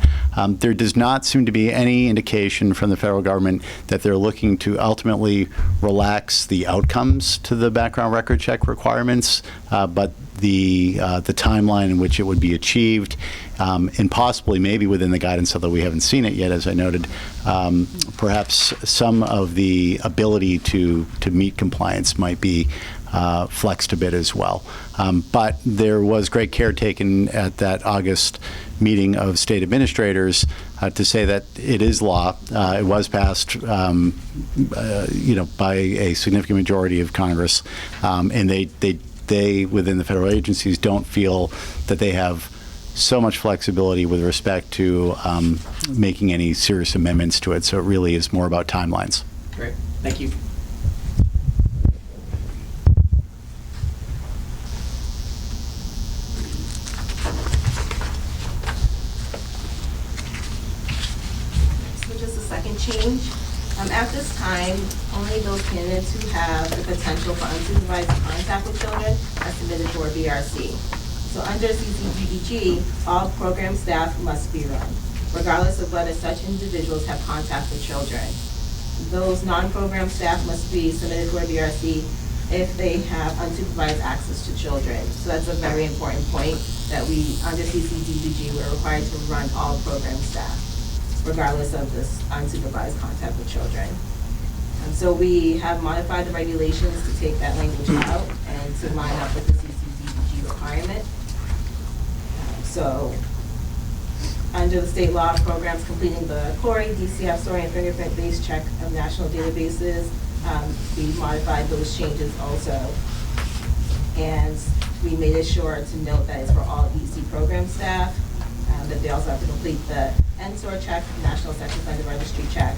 There does not seem to be any indication from the federal government that they're looking to ultimately relax the outcomes to the background record check requirements, but the timeline in which it would be achieved, and possibly maybe within the guidance, although we haven't seen it yet, as I noted, perhaps some of the ability to meet compliance might be flexed a bit as well. But there was great care taken at that August meeting of state administrators to say that it is law. It was passed, by a significant majority of Congress, and they within the federal agencies don't feel that they have so much flexibility with respect to making any serious amendments to it. So it really is more about timelines. Great, thank you. Change. At this time, only those candidates who have the potential for unsupervised contact with children are submitted for VRC. So under Ccdbg, all program staff must be run, regardless of whether such individuals have contact with children. Those non-program staff must be submitted for VRC if they have unsupervised access to children. So that's a very important point, that we, under Ccdbg, we're required to run all program staff, regardless of this unsupervised contact with children. And so we have modified the regulations to take that language out and to line up with the Ccdbg requirement. So under the state law, programs completing the CORI, DCF, SORI, and fingerprint-based check of national databases, we modified those changes also. And we made it sure to note that it's for all EC program staff, that they also have to complete the NSOR check, National Sex Offender Registry check,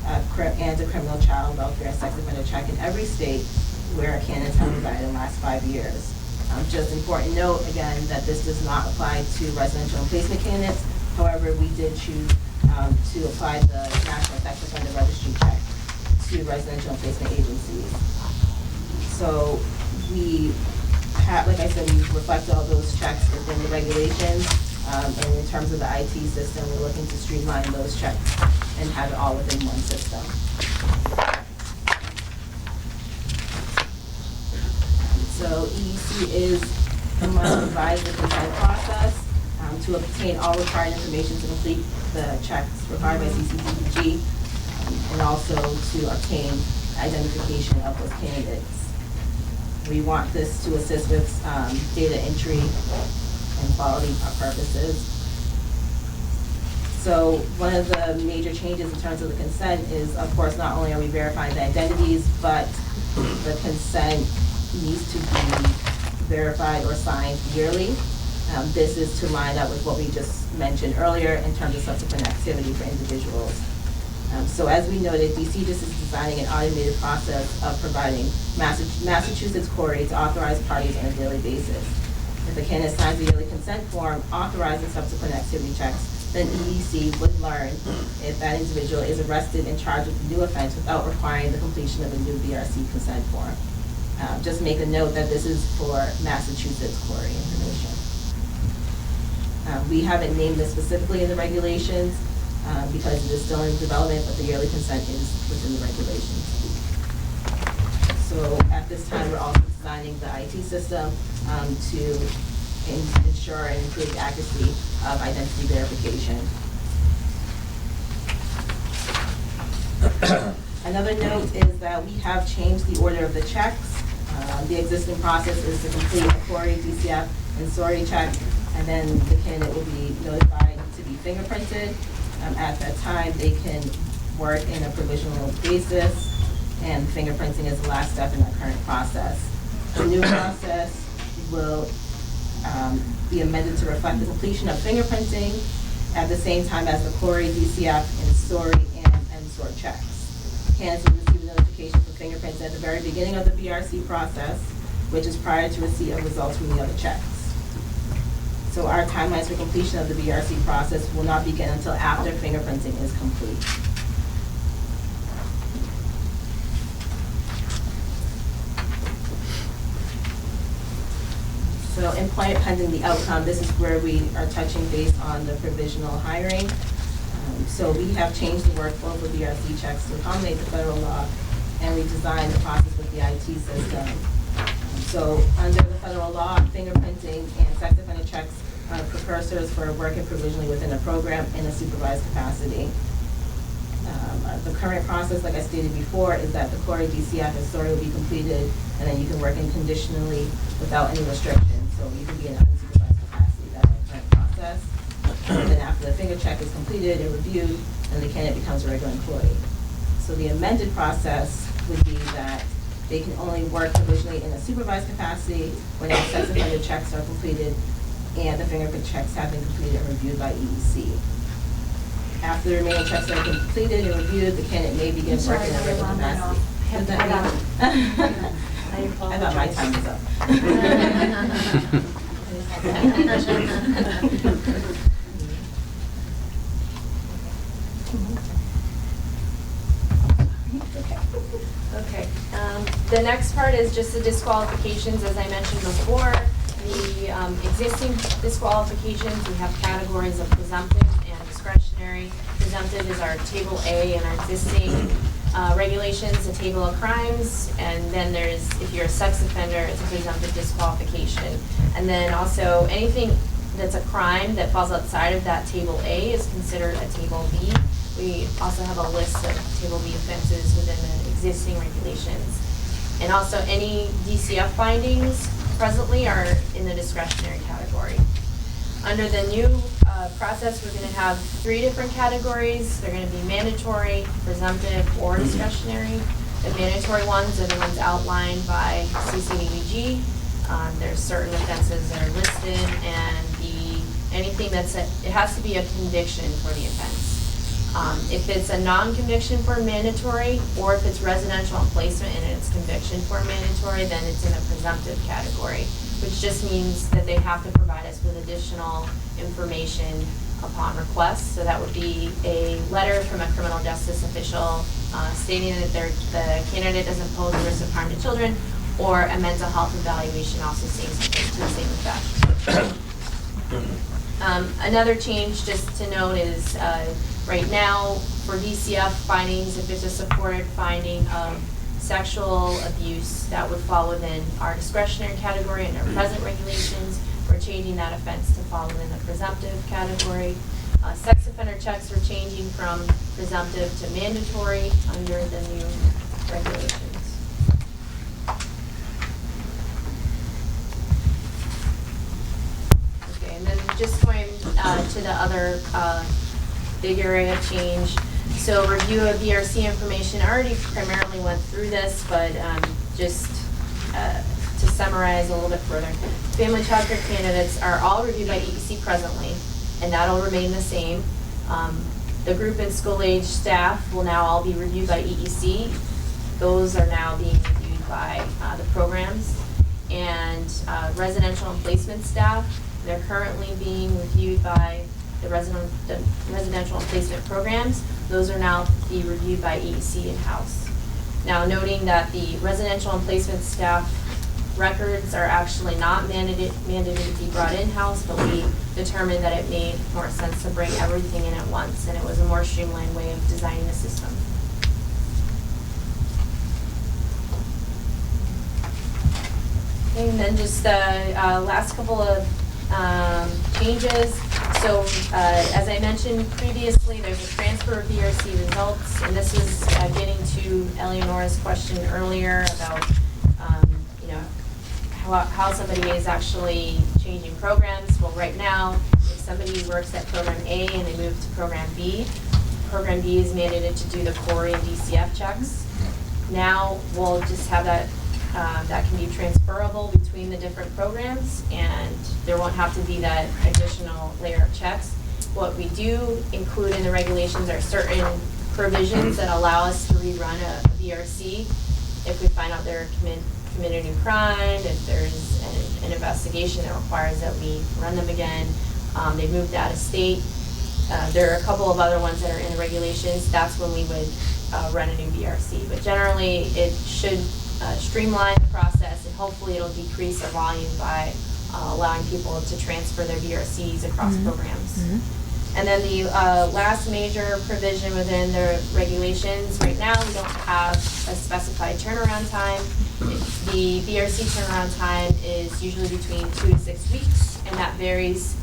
and a criminal child welfare sex offender check in every state where candidates have resided in the last 5 years. Just important note, again, that this does not apply to residential and placement candidates. However, we did choose to apply the National Sex Offender Registry check to residential and placement agencies. So we have, like I said, we reflect all those checks within the regulations. And in terms of the IT system, we're looking to streamline those checks and have it all within one system. So EEC is must provide the consent process to obtain all required information to complete the checks required by Ccdbg, and also to obtain identification of those candidates. We want this to assist with data entry and quality purposes. So one of the major changes in terms of the consent is, of course, not only are we verifying the identities, but the consent needs to be verified or signed yearly. This is to line up with what we just mentioned earlier in terms of subsequent activity for individuals. So as we noted, DC just is designing an automated process of providing Massachusetts Quarry to authorized parties on a daily basis. If a candidate signs a yearly consent form authorizing subsequent activity checks, then EEC would learn if that individual is arrested and charged with a new offense without requiring the completion of a new VRC consent form. Just make a note that this is for Massachusetts Quarry information. We haven't named this specifically in the regulations because it is still in development, but the yearly consent is within the regulations. So at this time, we're also designing the IT system to ensure and improve the accuracy of identity verification. Another note is that we have changed the order of the checks. The existing process is to complete a Quarry, DCF, and SORI check, and then the candidate will be notified to be fingerprinted. At that time, they can work in a provisional basis, and fingerprinting is the last step in that current process. The new process will be amended to reflect the completion of fingerprinting at the same time as the Quarry, DCF, and SORI and NSOR checks. Candidates will receive a notification for fingerprints at the very beginning of the BRC process, which is prior to receipt of results from the other checks. So our timelines for completion of the BRC process will not begin until after fingerprinting is complete. So employment pending the outcome, this is where we are touching base on the provisional hiring. So we have changed the workflow for BRC checks to accommodate the federal law, and we designed the process with the IT system. So under the federal law, fingerprinting and sex offender checks are precursors for working provisionally within a program in a supervised capacity. The current process, like I stated before, is that the Quarry, DCF, and SORI will be completed, and then you can work in conditionally without any restrictions. So you can be in unsupervised capacity. That's the current process. And then after the finger check is completed and reviewed, then the candidate becomes a regular employee. So the amended process would be that they can only work provisionally in a supervised capacity when all sex offender checks are completed and the fingerprint checks have been completed and reviewed by EEC. After the remaining checks are completed and reviewed, the candidate may begin working in a regular capacity. Does that I thought my time was up. Okay. The next part is just the disqualifications. As I mentioned before, the existing disqualifications, we have categories of presumptive and discretionary. Presumptive is our Table A in our existing regulations, a table of crimes, and then there's, if you're a sex offender, it's a presumptive disqualification. And then also anything that's a crime that falls outside of that Table A is considered a Table B. We also have a list of Table B offenses within the existing regulations. And also any DCF findings presently are in the discretionary category. Under the new process, we're going to have 3 different categories. They're going to be mandatory, presumptive, or discretionary. The mandatory ones are the ones outlined by Ccdbg. There's certain offenses that are listed, and anything that's it has to be a conviction for the offense. If it's a non-conviction for mandatory, or if it's residential placement and it's conviction for mandatory, then it's in a presumptive category, which just means that they have to provide us with additional information upon request. So that would be a letter from a criminal justice official stating that the candidate doesn't pose a risk of harm to children, or a mental health evaluation also stating to the same effect. Another change just to note is right now for DCF findings, if it's a supported finding of sexual abuse, that would fall within our discretionary category and our present regulations. We're changing that offense to fall within the presumptive category. Sex offender checks are changing from presumptive to mandatory under the new regulations. Okay, and then just going to the other big area of change. So review of VRC information. I already primarily went through this, but just to just summarize a little bit further. Family child care candidates are all reviewed by EEC presently, and that'll remain the same. The group and school age staff will now all be reviewed by EEC. Those are now being reviewed by the programs. And residential and placement staff, they're currently being reviewed by the residential and placement programs. Those are now be reviewed by EEC in-house. Now, noting that the residential and placement staff records are actually not mandated to be brought in-house, but we determined that it made more sense to bring everything in at once, and it was a more streamlined way of designing the system. And then just the last couple of changes. So as I mentioned previously, there's a transfer of VRC results, and this is getting to Eleonora's question earlier about how somebody is actually changing programs. Well, right now, if somebody works at program A and they move to program B is mandated to do the core and DCF checks. Now we'll just have that that can be transferable between the different programs, and there won't have to be that additional layer of checks. What we do include in the regulations are certain provisions that allow us to rerun a VRC if we find out they're committed a new crime, if there's an investigation that requires that we run them again. They moved out of state. There are a couple of other ones that are in the regulations. That's when we would run a new VRC. But generally, it should streamline the process, and hopefully it'll decrease the volume by allowing people to transfer their VRCs across programs. And then the last major provision within the regulations, right now we don't have a specified turnaround time. The VRC turnaround time is usually between 2 to 6 weeks, and that varies.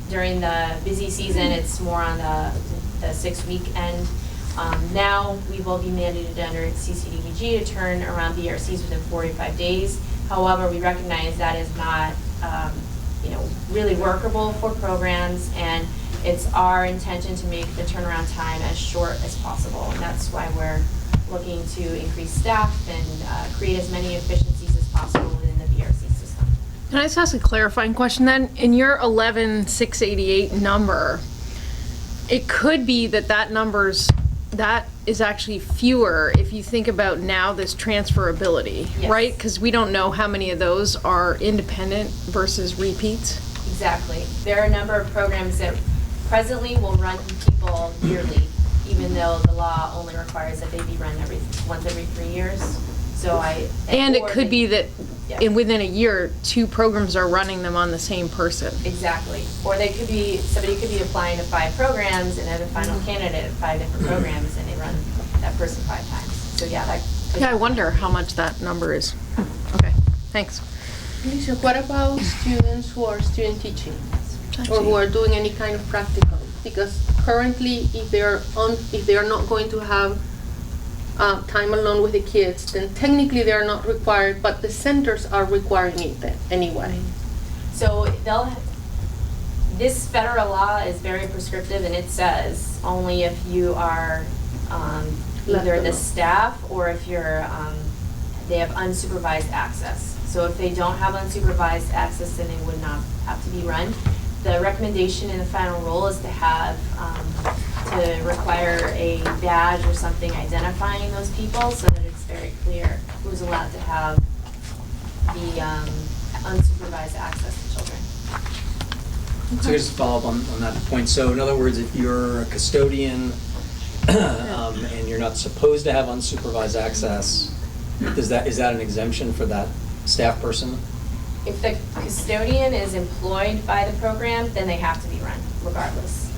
During the busy season, it's more on the 6-week end. Now we will be mandated under Ccdbg to turn around VRCs within 45 days. However, we recognize that is not really workable for programs, and it's our intention to make the turnaround time as short as possible, and that's why we're looking to increase staff and create as many efficiencies as possible within the VRC system. Can I just ask a clarifying question then? In your 11,688 number, it could be that is actually fewer if you think about now this transferability, Yes. right? Because we don't know how many of those are independent versus repeats. Exactly. There are a number of programs that presently will run people yearly, even though the law only requires that they be run once every 3 years. And it could be that Yeah. within a year, 2 programs are running them on the same person. Exactly. Or somebody could be applying to 5 programs and have a final candidate at 5 different programs, and they run that person 5 times. So yeah, that could Yeah, I wonder how much that number is. Okay, thanks. Alicia, what about students who are student teaching or who are doing any kind of practical? Because currently, if they are not going to have time alone with the kids, then technically they are not required, but the centers are requiring it then anyway. So this federal law is very prescriptive, and it says only if you are either the staff or if they have unsupervised access. So if they don't have unsupervised access, then they would not have to be run. The recommendation in the final rule is to have to require a badge or something identifying those people so that it's very clear who's allowed to have the unsupervised access to children. So just to follow up on that point. So in other words, if you're a custodian and you're not supposed to have unsupervised access, is that an exemption for that staff person? If the custodian is employed by the program, then they have to be run regardless.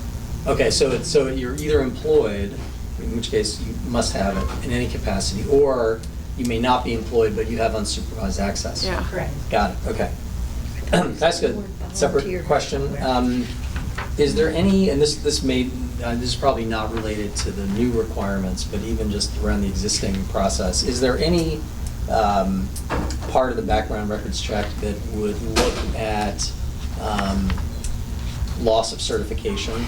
Okay, so you're either employed, in which case you must have it in any capacity, or you may not be employed, but you have unsupervised access. Yeah. Correct. Got it, okay. That's good. Separate question. Is there any, and this is probably not related to the new requirements, but even just around the existing process, is there any part of the background records check that would look at loss of certification?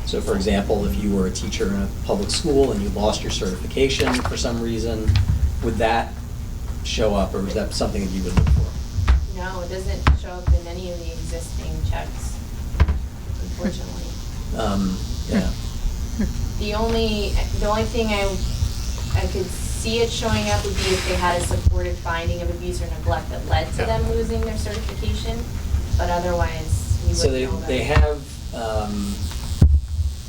So for example, if you were a teacher in a public school and you lost your certification for some reason, would that show up, or is that something that you would look for? No, it doesn't show up in any of the existing checks, unfortunately. Yeah. The only thing I could see it showing up would be if they had a supported finding of abuse or neglect that led to them losing their certification, but otherwise, we So wouldn't know that.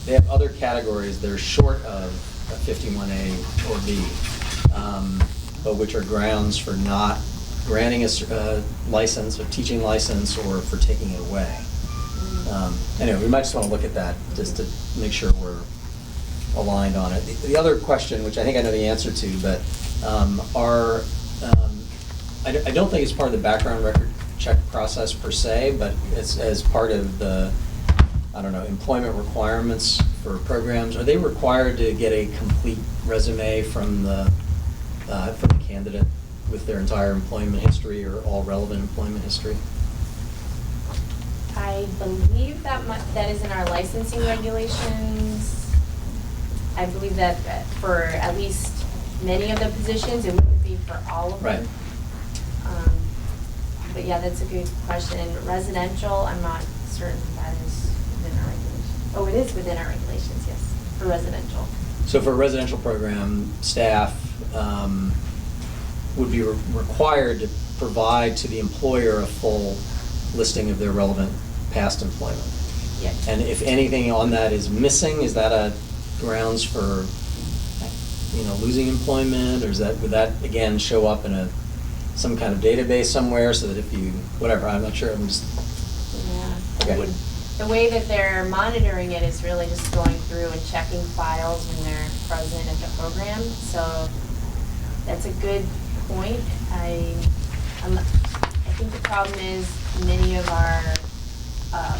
they have other categories that are short of a 51A or B, but which are grounds for not granting a license, a teaching license, or for taking it away. Anyway, we might just want to look at that just to make sure we're aligned on it. The other question, which I think I know the answer to, but I don't think it's part of the background record check process per se, but it's as part of the, I don't know, employment requirements for programs. Are they required to get a complete resume from the candidate with their entire employment history or all relevant employment history? I believe that is in our licensing regulations. I believe that for at least many of the positions, it wouldn't be for all of them. Right. But yeah, that's a good question. Residential, I'm not certain that is within our regulations. Oh, it is within our regulations, yes, for residential. So for a residential program, staff would be required to provide to the employer a full listing of their relevant past employment. Yes. And if anything on that is missing, is that a grounds for, losing employment, or would that again show up in some kind of database somewhere so that if you, whatever, I'm not sure, I'm just. Yeah. Okay. The way that they're monitoring it is really just going through and checking files when they're present at the program. So that's a good point. I think the problem is many of our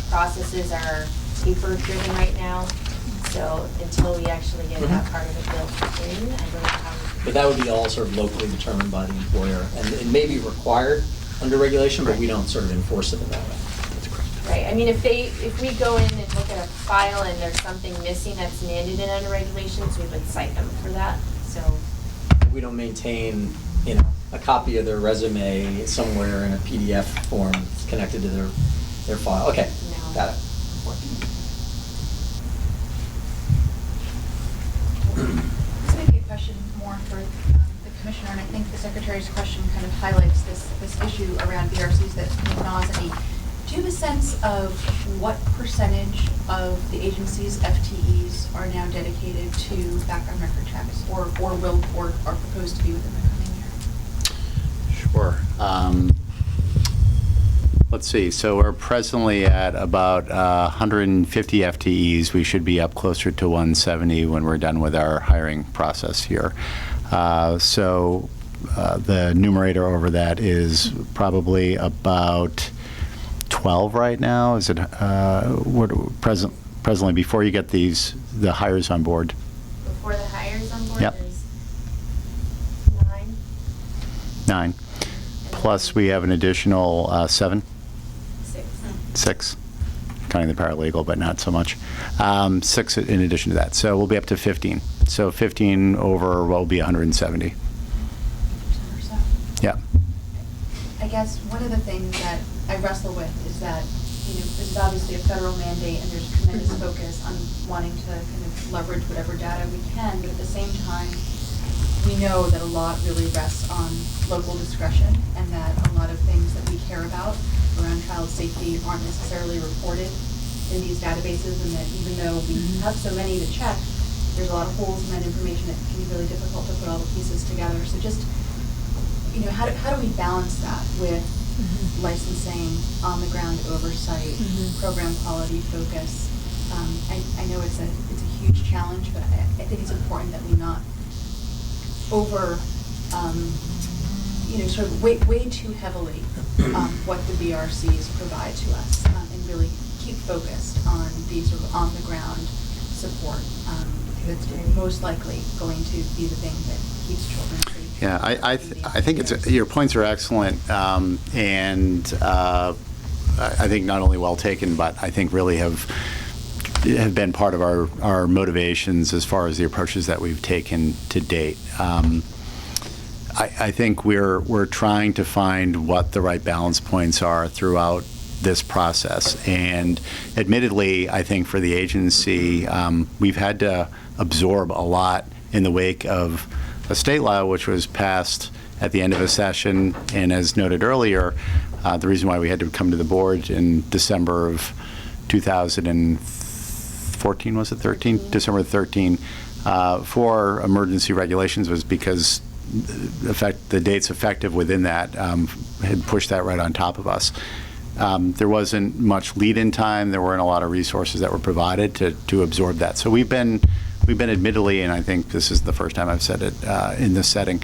processes are paper-driven right now. So until we actually get that part of it built in, I don't know how we. But that would be all sort of locally determined by the employer, and it may be required under regulation, but we don't sort of enforce it in that way. Right, I mean, if we go in and look at a file and there's something missing that's mandated under regulations, we would cite them for that, so. We don't maintain, a copy of their resume somewhere in a PDF form connected to their file. Okay, No. got it. This may be a question more for the commissioner, and I think the secretary's question kind of highlights this issue around VRCs that nauseity. Do you have a sense of what percentage of the agency's FTEs are now dedicated to background record checks, or are proposed to be within the coming year? Sure. Let's see. So we're presently at about 150 FTEs. We should be up closer to 170 when we're done with our hiring process here. So the numerator over that is probably about 12 right now. Is it presently before you get the hires on board? Before the hires on board, Yep. there's 9. 9. Plus we have an additional 7? 6, counting the paralegal, but not so much. 6 in addition to that. So we'll be up to 15. So 15 over what will be 170. Yeah. I guess one of the things that I wrestle with is that, this is obviously a federal mandate and there's tremendous focus on wanting to kind of leverage whatever data we can, but at the same time, we know that a lot really rests on local discretion and that a lot of things that we care about around child safety aren't necessarily reported in these databases, and that even though we have so many to check, there's a lot of holes in that information. It can be really difficult to put all the pieces together. So just, how do we balance that with licensing, on-the-ground oversight, program quality focus? I know it's a huge challenge, but I think it's important that we not sort of way too heavily what the VRCs provide to us, and really keep focused on the sort of on-the-ground support that's most likely going to be the thing that keeps children safe. Yeah, I think your points are excellent, and I think not only well taken, but I think really have been part of our motivations as far as the approaches that we've taken to date. I think we're trying to find what the right balance points are throughout this process. And admittedly, I think for the agency, we've had to absorb a lot in the wake of a state law which was passed at the end of a session. And as noted earlier, the reason why we had to come to the board in December of 2014, was it 13? December 13, for emergency regulations was because the dates effective within that had pushed that right on top of us. There wasn't much lead-in time. There weren't a lot of resources that were provided to absorb that. So we've been admittedly, and I think this is the first time I've said it in this setting,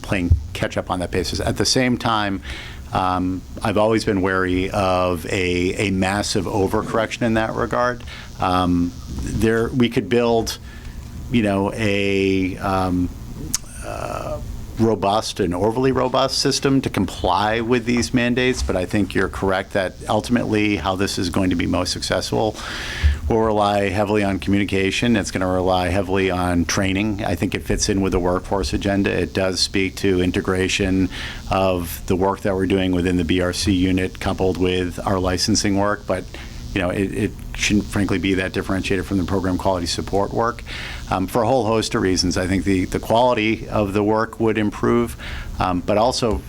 playing catch-up on that basis. At the same time, I've always been wary of a massive overcorrection in that regard. We could build, a robust and overly robust system to comply with these mandates, but I think you're correct that ultimately how this is going to be most successful will rely heavily on communication. It's going to rely heavily on training. I think it fits in with the workforce agenda. It does speak to integration of the work that we're doing within the BRC unit coupled with our licensing work, but it shouldn't frankly be that differentiated from the program quality support work. For a whole host of reasons, I think the quality of the work would improve, but also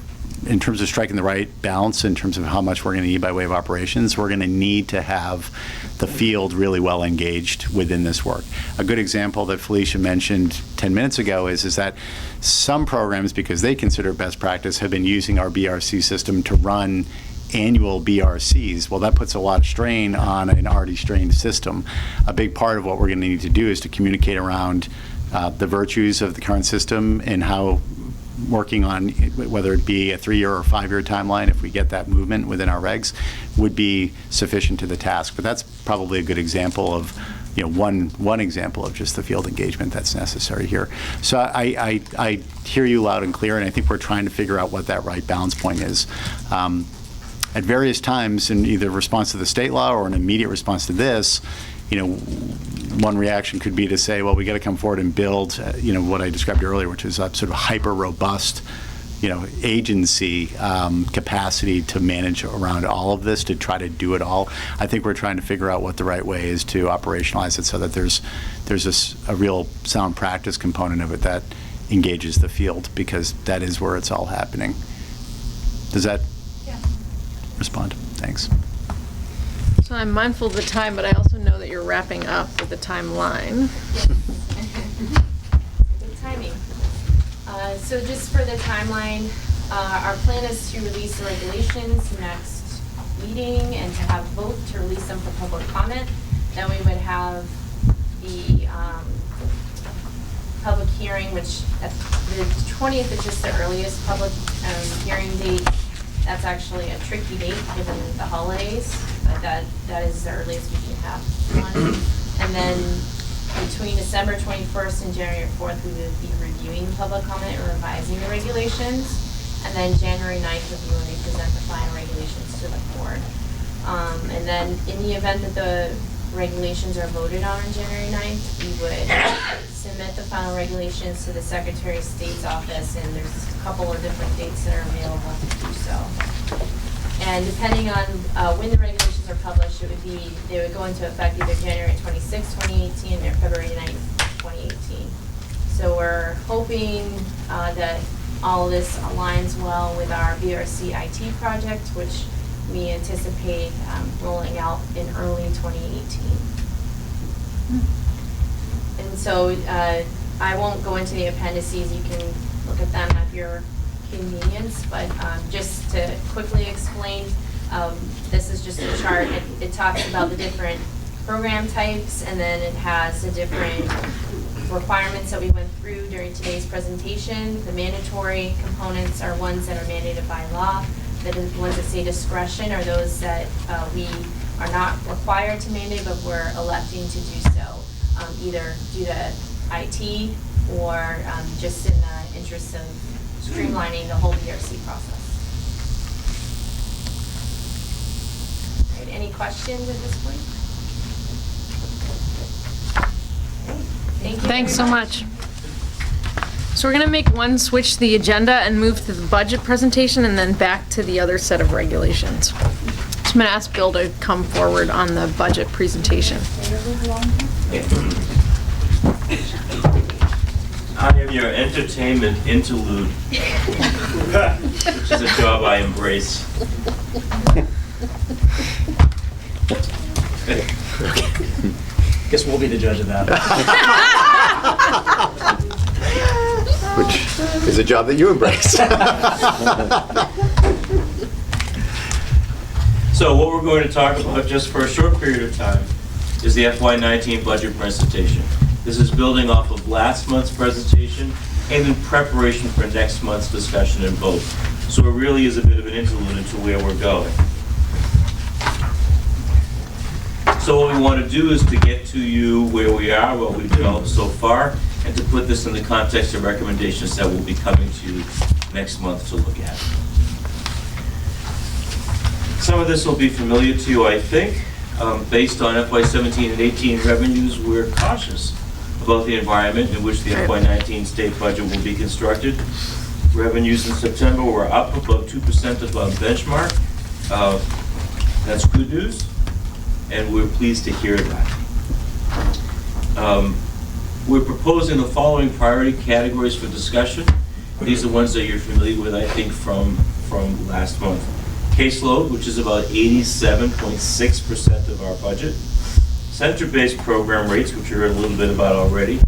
in terms of striking the right balance in terms of how much we're going to need by way of operations, we're going to need to have the field really well engaged within this work. A good example that Felicia mentioned 10 minutes ago is that some programs, because they consider best practice, have been using our BRC system to run annual BRCs. Well, that puts a lot of strain on an already strained system. A big part of what we're going to need to do is to communicate around the virtues of the current system and how working on, whether it be a 3-year or 5-year timeline, if we get that movement within our regs, would be sufficient to the task. But that's probably a good example of, one example of just the field engagement that's necessary here. So I hear you loud and clear, and I think we're trying to figure out what that right balance point is. At various times, in either response to the state law or an immediate response to this, one reaction could be to say, well, we got to come forward and build, what I described earlier, which is a sort of hyper robust, agency capacity to manage around all of this, to try to do it all. I think we're trying to figure out what the right way is to operationalize it so that there's a real sound practice component of it that engages the field, because that is where it's all happening. Does that respond? Thanks. So I'm mindful of the time, but I also know that you're wrapping up with the timeline. Good timing. So just for the timeline, our plan is to release the regulations next meeting and to have vote to release them for public comment. Then we would have the public hearing, which at the 20th is just the earliest public hearing date. That's actually a tricky date given the holidays, but that is the earliest we can have one. And then between December 21st and January 4th, we would be reviewing public comment and revising the regulations. And then January 9th would be when we present the final regulations to the board. And then in the event that the regulations are voted on January 9th, we would submit the final regulations to the Secretary of State's office, and there's a couple of different dates that are available to do so. And depending on when the regulations are published, they would go into effect either January 26, 2018 or February 9th, 2018. So we're hoping that all of this aligns well with our VRC IT project, which we anticipate rolling out in early 2018. And so I won't go into the appendices. You can look at them at your convenience, but just to quickly explain, this is just a chart. It talks about the different program types, and then it has the different requirements that we went through during today's presentation. The mandatory components are ones that are mandated by law. The ones that say discretion are those that we are not required to mandate, but we're electing to do so, either due to IT or just in the interest of streamlining the whole VRC process. All right, any questions at this point? Okay. Thank you. Thanks so much. So we're gonna make one switch to the agenda and move to the budget presentation and then back to the other set of regulations. So I'm gonna ask Bill to come forward on the budget presentation. I am your entertainment interlude, which is a job I embrace. Guess we'll be the judge of that. Which is a job that you embrace. So what we're going to talk about just for a short period of time is the FY19 budget presentation. This is building off of last month's presentation and in preparation for next month's discussion and vote. So it really is a bit of an interlude into where we're going. So what we want to do is to get to you where we are, what we've developed so far, and to put this in the context of recommendations that will be coming to you next month to look at. Some of this will be familiar to you, I think. Based on FY17 and 18 revenues, we're cautious about the environment in which the FY19 state budget will be constructed. Revenues in September were up about 2% above benchmark. That's good news, and we're pleased to hear that. We're proposing the following priority categories for discussion. These are ones that you're familiar with, I think, from last month. Caseload, which is about 87.6% of our budget. Center-based program rates, which you heard a little bit about already.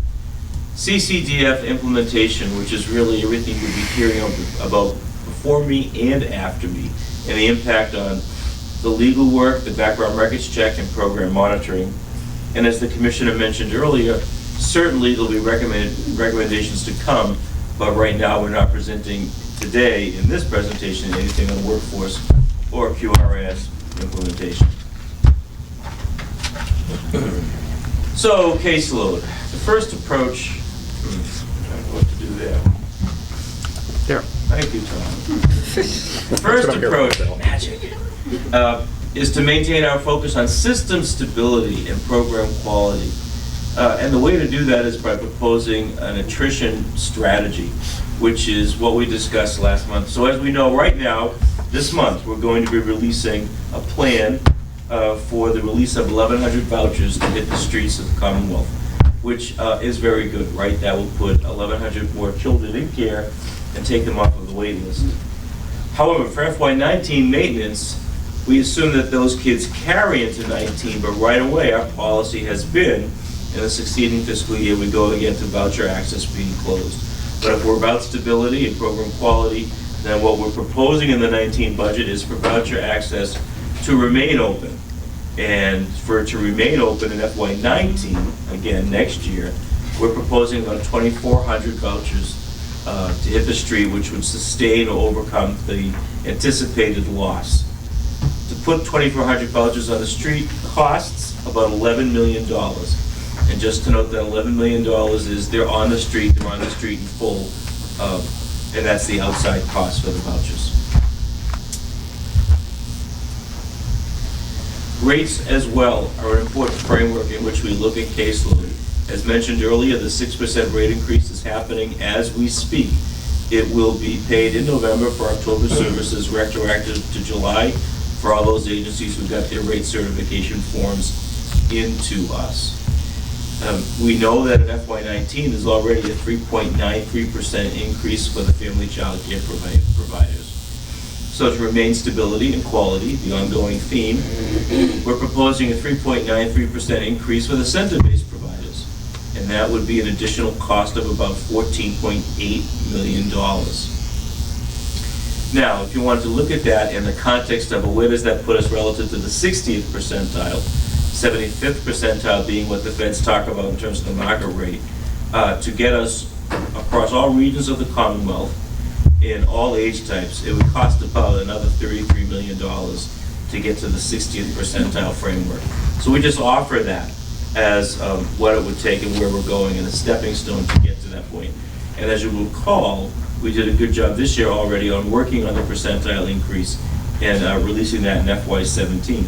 CCDF implementation, which is really everything you'll be hearing about before me and after me, and the impact on the legal work, the background records check, and program monitoring. And as the Commissioner mentioned earlier, certainly there'll be recommendations to come, but right now we're not presenting today in this presentation anything on workforce or QRS implementation. So, caseload. The first approach, I don't know what to do there. There. Thank you, Tom. The first approach, magic, is to maintain our focus on system stability and program quality. And the way to do that is by proposing an attrition strategy, which is what we discussed last month. So as we know right now, this month, we're going to be releasing a plan for the release of 1,100 vouchers to hit the streets of the Commonwealth, which is very good, right? That will put 1,100 more children in care and take them off of the waiting list. However, for FY19 maintenance, we assume that those kids carry into 19, but right away our policy has been, in the succeeding fiscal year, we go again to voucher access being closed. But if we're about stability and program quality, then what we're proposing in the 19 budget is for voucher access to remain open. And for it to remain open in FY19, again, next year, we're proposing about 2,400 vouchers to hit the street, which would sustain or overcome the anticipated loss. To put 2,400 vouchers on the street costs about $11 million. And just to note that $11 million is they're on the street in full, and that's the outside cost for the vouchers. Rates as well are an important framework in which we look at caseload. As mentioned earlier, the 6% rate increase is happening as we speak. It will be paid in November for October services, retroactive to July for all those agencies who got their rate certification forms into us. We know that in FY19 is already a 3.93% increase for the family child care providers. So to remain stability and quality, the ongoing theme, we're proposing a 3.93% increase for the center-based providers. And that would be an additional cost of about $14.8 million. Now, if you wanted to look at that in the context of where does that put us relative to the 60th percentile, 75th percentile being what the feds talk about in terms of the market rate, to get us across all regions of the Commonwealth in all age types, it would cost about another $33 million to get to the 60th percentile framework. So we just offer that as what it would take and where we're going and a stepping stone to get to that point. And as you will recall, we did a good job this year already on working on the percentile increase and releasing that in FY17.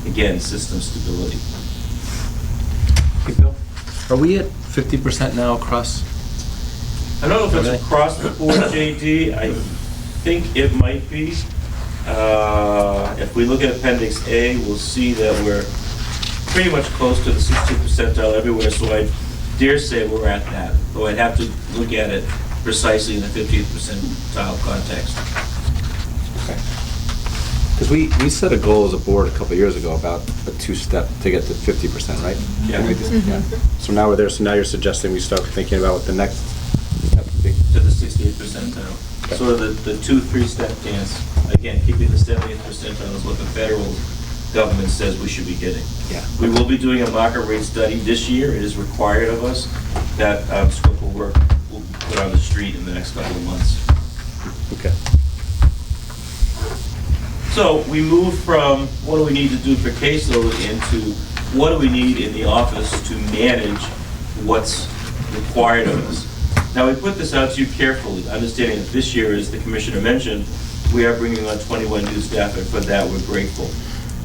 Again, system stability. Hey, Bill, are we at 50% now across I don't know if it's across the board, JD. I think it might be. If we look at Appendix A, we'll see that we're pretty much close to the 60th percentile everywhere, so I dare say we're at that. Though I'd have to look at it precisely in the 50th percentile context. Because we set a goal as a board a couple of years ago about a two-step to get to 50%, right? Yeah. Yeah. So now we're there, so now you're suggesting we start thinking about what the next step would be? To the 68th percentile. Okay. Sort of the 2-3-step dance. Again, keeping the 70th percentile is what the federal government says we should be getting. Yeah. We will be doing a market rate study this year. It is required of us. That scope of work will be put on the street in the next couple of months. Okay. So we move from what do we need to do for caseload into what do we need in the office to manage what's required of us. Now, we put this out to you carefully, understanding that this year, as the Commissioner mentioned, we are bringing on 21 new staff, and for that, we're grateful.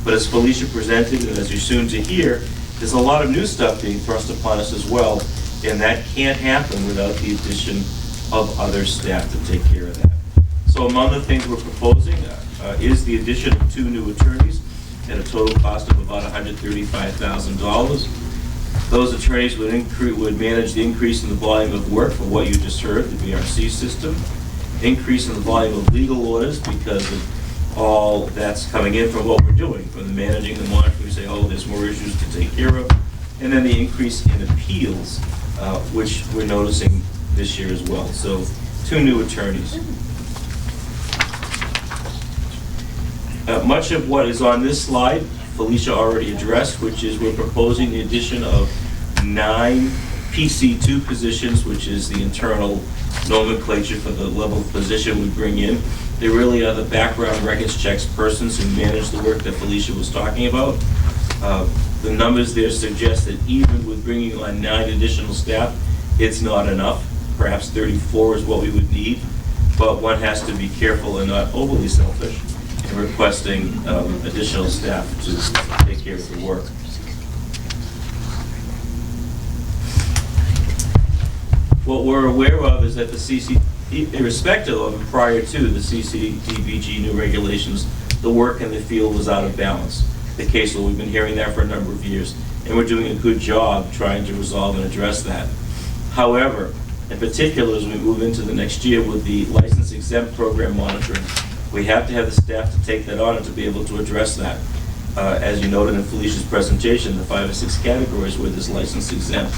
But as Felicia presented, and as you're soon to hear, there's a lot of new stuff being thrust upon us as well, and that can't happen without the addition of other staff to take care of that. So among the things we're proposing is the addition of 2 new attorneys at a total cost of about $135,000. Those attorneys would manage the increase in the volume of work for what you just heard, the VRC system, increase in the volume of legal orders because of all that's coming in from what we're doing, from the managing, the monitoring, we say, oh, there's more issues to take care of, and then the increase in appeals, which we're noticing this year as well. So 2 new attorneys. Much of what is on this slide, Felicia already addressed, which is we're proposing the addition of 9 PC2 positions, which is the internal nomenclature for the level of position we bring in. They really are the background records checks persons who manage the work that Felicia was talking about. The numbers there suggest that even with bringing on 9 additional staff, it's not enough. Perhaps 34 is what we would need, but one has to be careful and not overly selfish in requesting additional staff to take care of the work. What we're aware of is that the irrespective of and prior to the Ccdbg new regulations, the work in the field was out of balance. The case law, we've been hearing that for a number of years, and we're doing a good job trying to resolve and address that. However, in particular, as we move into the next year with the license exempt program monitoring, we have to have the staff to take that on and to be able to address that. As you noted in Felicia's presentation, the 5 or 6 categories where this license exempt.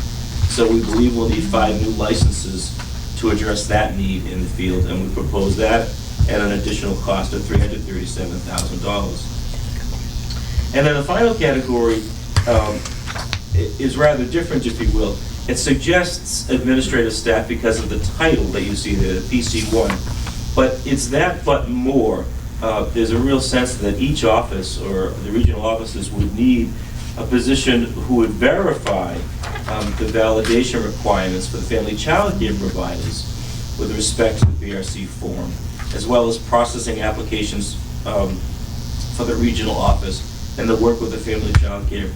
So we believe we'll need 5 new licenses to address that need in the field, and we propose that at an additional cost of $337,000. And then the final category is rather different, if you will. It suggests administrative staff because of the title that you see there, the PC1. But it's that but more. There's a real sense that each office or the regional offices would need a position who would verify the validation requirements for the family child care providers with respect to the VRC form, as well as processing applications for the regional office and the work with the family child care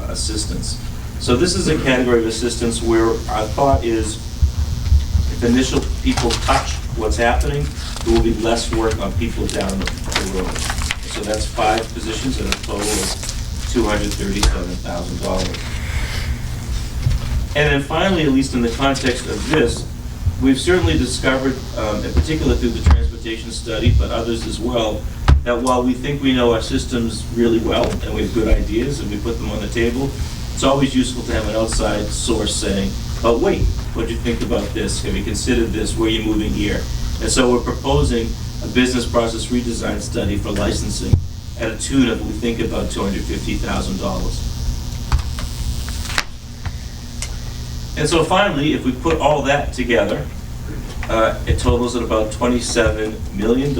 assistants. So this is a category of assistance where our thought is if initial people touch what's happening, there will be less work on people down the road. So that's 5 positions at a total of $237,000. And then finally, at least in the context of this, we've certainly discovered, in particular through the transportation study, but others as well, that while we think we know our systems really well and we have good ideas and we put them on the table, it's always useful to have an outside source saying, oh wait, what do you think about this? Have you considered this? Where are you moving here? And so we're proposing a business process redesign study for licensing at a tune of, we think, about $250,000. And so finally, if we put all that together, it totals at about $27 million,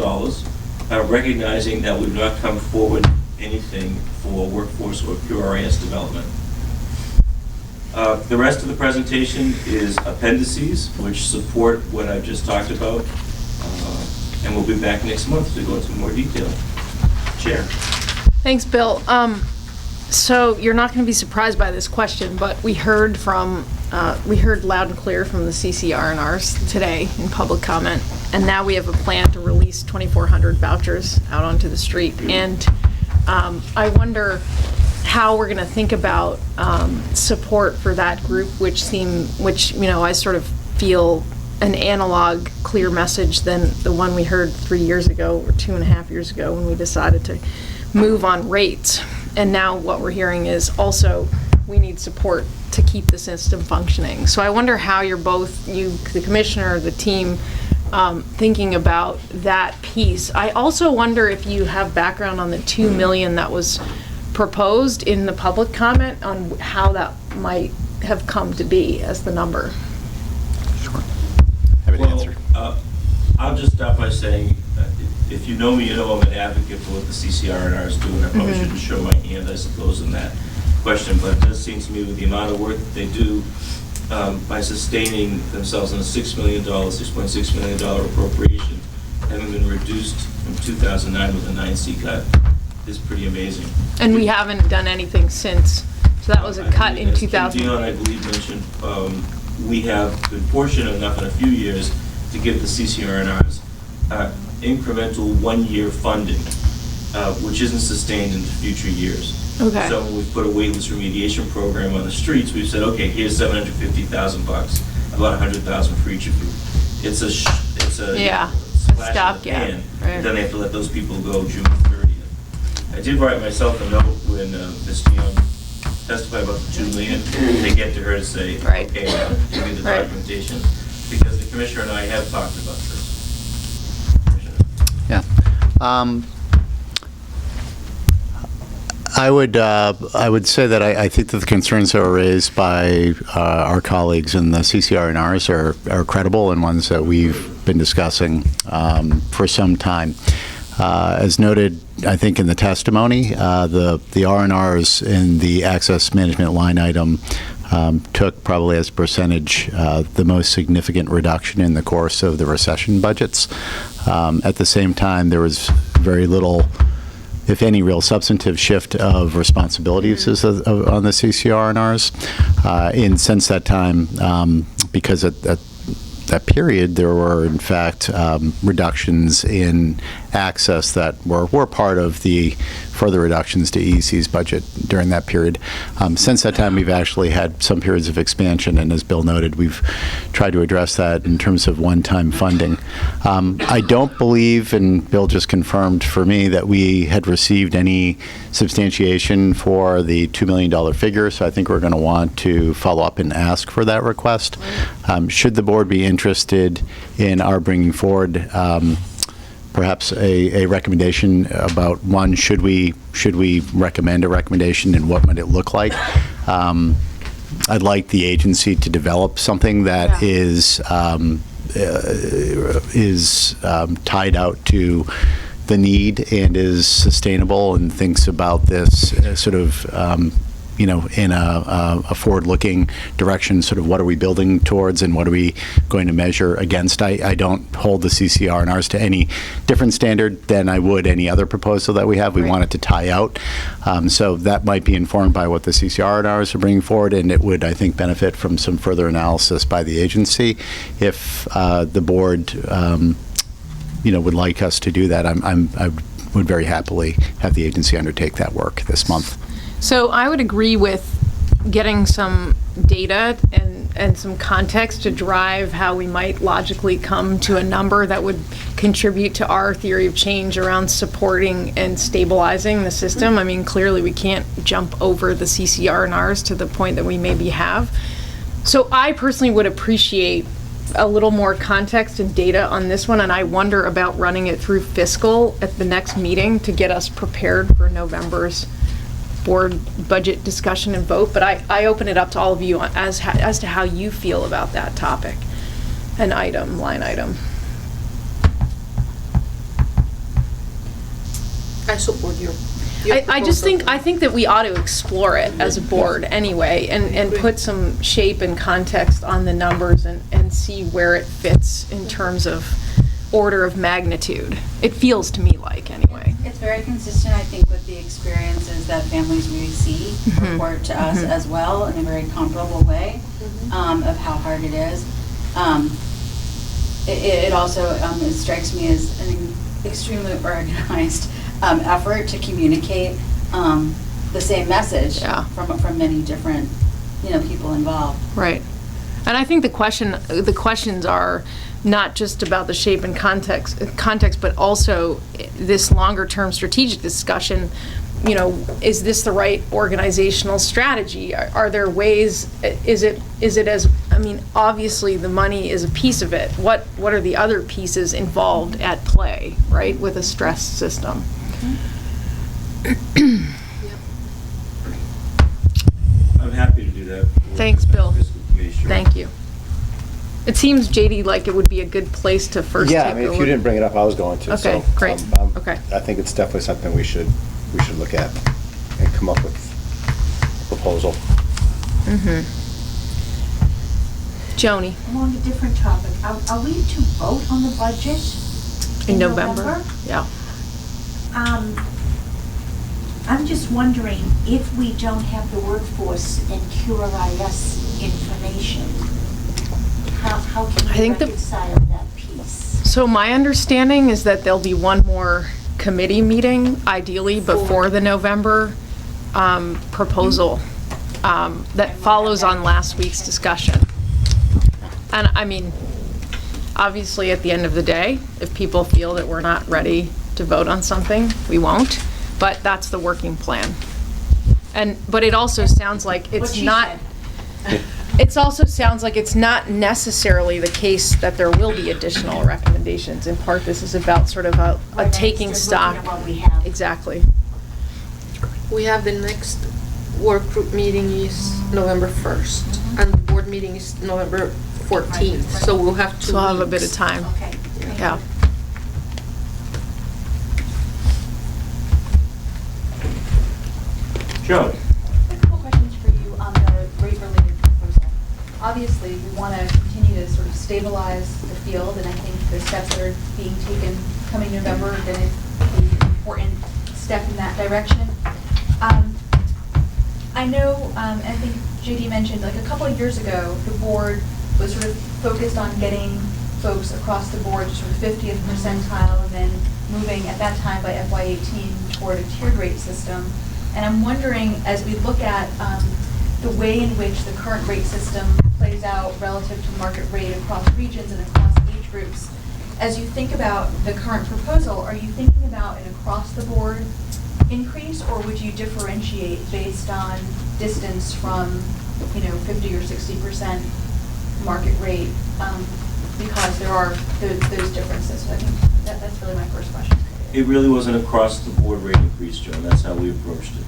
recognizing that we've not come forward anything for workforce or QRIS development. The rest of the presentation is appendices, which support what I've just talked about, and we'll be back next month to go into more detail. Chair. Thanks, Bill. So you're not going to be surprised by this question, but we heard loud and clear from the CCR&Rs today in public comment, and now we have a plan to release 2,400 vouchers out onto the street. And I wonder how we're going to think about support for that group, which I sort of feel an analog, clear message than the one we heard 3 years ago or 2.5 years ago when we decided to move on rates. And now what we're hearing is also we need support to keep the system functioning. So I wonder how you're both, you, the commissioner, the team, thinking about that piece. I also wonder if you have background on the $2 million that was proposed in the public comment on how that might have come to be as the number. I'll just start by saying, if you know me, you know I'm an advocate for what the CCR&R is doing. I probably shouldn't show my hand, I suppose, in that question, but it does seem to me with the amount of work that they do by sustaining themselves on a $6.6 million appropriation, having been reduced from 2009 with a 9C cut, is pretty amazing. And we haven't done anything since. So that was a cut in 2000. Dion, I believe, mentioned we have been fortunate enough in a few years to give the CCR&Rs incremental one-year funding, which isn't sustained into future years. Okay. So when we've put a waitlist remediation program on the streets, we've said, okay, here's $750,000, about $100,000 for each of you. It's a splash stopgap. in the pan. Right. Then they have to let those people go June 30th. I did write myself a note when Ms. Dion testified about the $2 million. They get to her to say, okay, give me the documentation, because the commissioner and I have talked about this. Yeah. I would say that I think that the concerns that were raised by our colleagues in the CCR&Rs are credible and ones that we've been discussing for some time. As noted, I think in the testimony, the R&Rs in the access management line item took probably as a percentage the most significant reduction in the course of the recession budgets. At the same time, there was very little, if any, real substantive shift of responsibilities on the CCR&Rs. Since that time, because at that period, there were, in fact, reductions in access that were part of the further reductions to EEC's budget during that period. Since that time, we've actually had some periods of expansion, and as Bill noted, we've tried to address that in terms of one-time funding. I don't believe, and Bill just confirmed for me, that we had received any substantiation for the $2 million figure, so I think we're going to want to follow up and ask for that request. Should the board be interested in our bringing forward perhaps a recommendation about, one, should we recommend a recommendation and what might it look like? I'd like the agency to develop something that is tied out to the need and is sustainable and thinks about this sort of in a forward-looking direction, sort of what are we building towards and what are we going to measure against. I don't hold the CCR&Rs to any different standard than I would any other proposal that we have. We want it to tie out. So that might be informed by what the CCR&Rs are bringing forward, and it would, I think, benefit from some further analysis by the agency. If the board would like us to do that, I would very happily have the agency undertake that work this month. So I would agree with getting some data and some context to drive how we might logically come to a number that would contribute to our theory of change around supporting and stabilizing the system. I mean, clearly we can't jump over the CCR&Rs to the point that we maybe have. So I personally would appreciate a little more context and data on this one, and I wonder about running it through fiscal at the next meeting to get us prepared for November's board budget discussion and vote. But I open it up to all of you as to how you feel about that topic, line item. I support your I think that we ought to explore it as a board anyway, and put some shape and context on the numbers and see where it fits in terms of order of magnitude. It feels to me like, anyway. It's very consistent, I think, with the experiences that families we see report to us as well in a very comparable way of how hard it is. It also it strikes me as an extremely organized effort to communicate the same message from many different people involved. Right. And I think the questions are not just about the shape and context, but also this longer-term strategic discussion. Is this the right organizational strategy? Are there ways? Is it as? I mean, obviously the money is a piece of it. What are the other pieces involved at play, right, with a stressed system? I'm happy to do that. Thanks, Bill. Sure. Thank you. It seems, JD, like it would be a good place to first Yeah, take I mean, a if you look. didn't bring it up, I was going to. Okay, so, great. Okay. I think it's definitely something we should look at and come up with a proposal. Joni. Along a different topic, are we to vote on the budget In November? Yeah. I'm just wondering if we don't have the workforce and QRIS information, how can I we think reconcile that piece? So my understanding is that there'll be one more committee meeting, ideally before the November proposal that follows on last week's discussion. And I mean, obviously at the end of the day, if people feel that we're not ready to vote on something, we won't, but that's the working plan. But it also sounds like it's not, it also sounds like it's not necessarily the case that there will be additional recommendations. In part, this is about sort of a taking stock. Exactly. We have the next work group meeting is November 1st, and the board meeting is November 14th, so we'll have 2 weeks. So we'll have a bit of time. Okay. Yeah. Joe. A couple questions for you on the rate-related proposal. Obviously, we want to continue to sort of stabilize the field, and I think the steps that are being taken coming November are going to be an important step in that direction. I know, I think JD mentioned, like a couple of years ago, the board was sort of focused on getting folks across the board to sort of 50th percentile, and then moving at that time by FY18 toward a tiered rate system. And I'm wondering, as we look at the way in which the current rate system plays out relative to market rate across regions and across age groups, as you think about the current proposal, are you thinking about an across-the-board increase, or would you differentiate based on distance from, 50 or 60% market rate, because there are those differences? So I think that's really my first question. It really was an across-the-board rate increase, Joe, and that's how we approached it.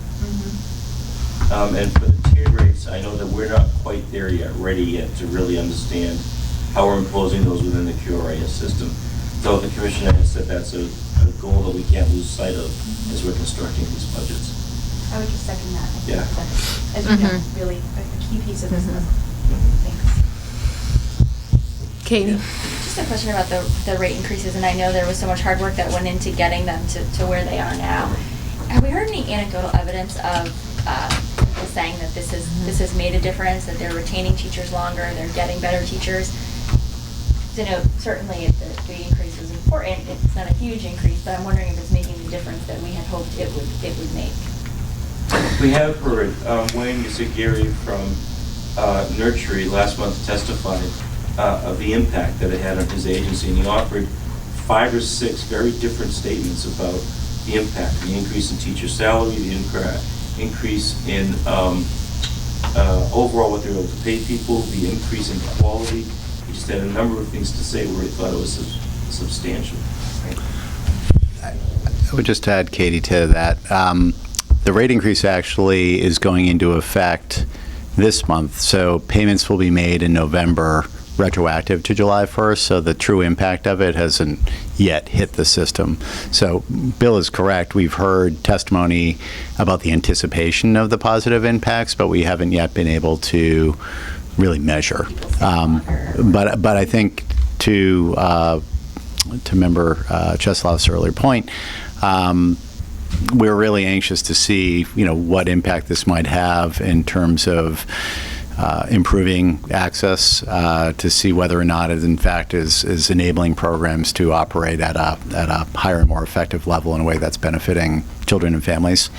And for the tiered rates, I know that we're not quite there yet, ready yet to really understand how we're imposing those within the QRIS system. So the commissioner has said that's a goal that we can't lose sight of as we're constructing these budgets. I would just second that. I think Yeah. that's, as you know, really a key piece of this. Thanks. Katie? Just a question about the rate increases, and I know there was so much hard work that went into getting them to where they are now. Have we heard any anecdotal evidence of people saying that this has made a difference, that they're retaining teachers longer, they're getting better teachers? Certainly the increase was important. It's not a huge increase, but I'm wondering if it's making the difference that we had hoped it would make. We have heard Wayne Yusagiri from Nursery last month testified of the impact that it had on his agency, and he offered 5 or 6 very different statements about the impact, the increase in teacher salary, the increase in overall what they were able to pay people, the increase in quality. He just had a number of things to say where he thought it was substantial. I would just add, Katie, to that. The rate increase actually is going into effect this month, so payments will be made in November, retroactive to July 1st, so the true impact of it hasn't yet hit the system. So Bill is correct. We've heard testimony about the anticipation of the positive impacts, but we haven't yet been able to really measure. But I think to Member Cheslov's earlier point, we're really anxious to see, what impact this might have in terms of improving access, to see whether or not it in fact is enabling programs to operate at a higher and more effective level in a way that's benefiting children and families.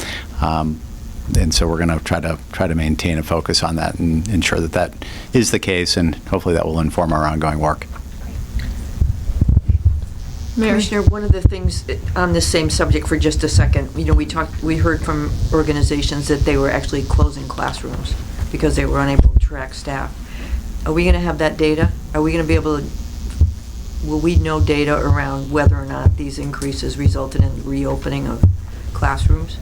And so we're going to try to maintain a focus on that and ensure that that is the case, and hopefully that will inform our ongoing work. Commissioner, one of the things on this same subject for just a second, we heard from organizations that they were actually closing classrooms because they were unable to track staff. Are we going to have that data? Are we going to be able to, will we know data around whether or not these increases resulted in reopening of classrooms?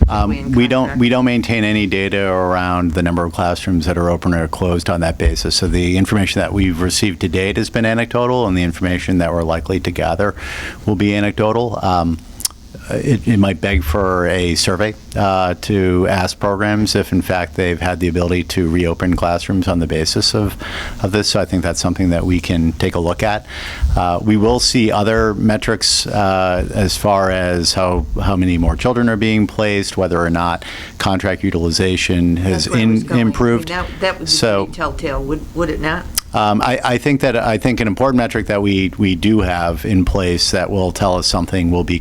We don't maintain any data around the number of classrooms that are open or closed on that basis. So the information that we've received to date has been anecdotal, and the information that we're likely to gather will be anecdotal. It might beg for a survey to ask programs if, in fact, they've had the ability to reopen classrooms on the basis of this. So I think that's something that we can take a look at. We will see other metrics as far as how many more children are being placed, whether or not contract utilization has improved. That would be pretty telltale, would it not? I think an important metric that we do have in place that will tell us something will be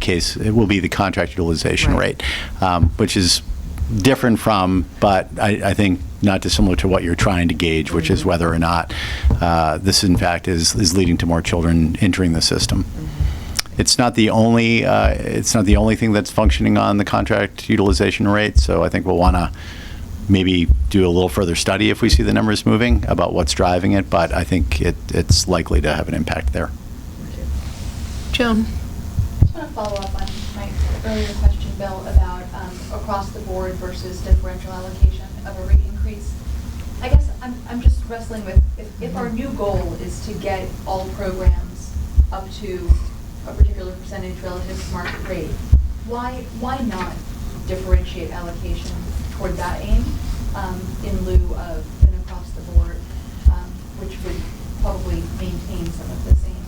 the contract utilization rate, which is different from, but I think not dissimilar to what you're trying to gauge, which is whether or not this in fact is leading to more children entering the system. It's not the only thing that's functioning on the contract utilization rate. So I think we'll want to maybe do a little further study if we see the numbers moving about what's driving it, but I think it's likely to have an impact there. Joan. I just want to follow up on my earlier question, Bill, about across the board versus differential allocation of a rate increase. I guess I'm just wrestling with if our new goal is to get all programs up to a particular percentage relative to market rate, why not differentiate allocation toward that aim in lieu of an across the board, which would probably maintain some of the same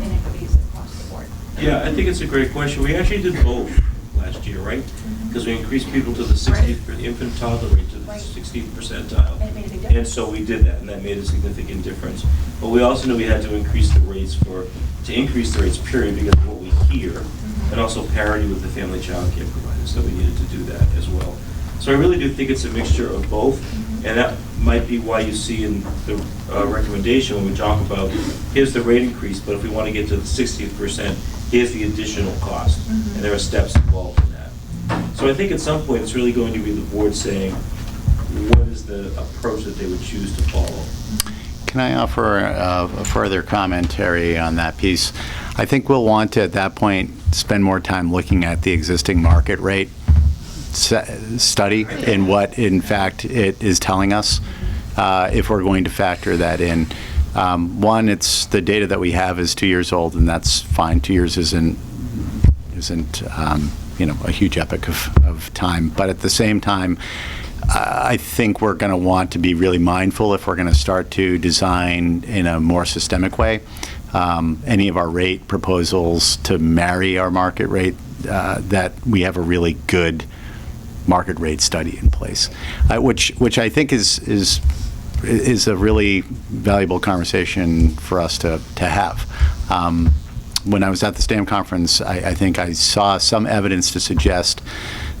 inequities across the board? Yeah, I think it's a great question. We actually did both last year, right? Because we increased people to the 60th, the infant toddler rate to the 60th percentile. And it made a big difference. And so we did that, and that made a significant difference. But we also knew we had to increase the rates period, because of what we hear, and also parity with the family child care providers, so we needed to do that as well. So I really do think it's a mixture of both, and that might be why you see in the recommendation when we talk about, here's the rate increase, but if we want to get to the 60th percent, here's the additional cost, and there are steps involved in that. So I think at some point it's really going to be the board saying, what is the approach that they would choose to follow? Can I offer a further commentary on that piece? I think we'll want to, at that point, spend more time looking at the existing market rate study and what, in fact, it is telling us if we're going to factor that in. One, it's the data that we have is 2 years old, and that's fine. 2 years isn't a huge epoch of time. But at the same time, I think we're going to want to be really mindful if we're going to start to design in a more systemic way any of our rate proposals to marry our market rate, that we have a really good market rate study in place, which I think is a really valuable conversation for us to have. When I was at the STAM conference, I think I saw some evidence to suggest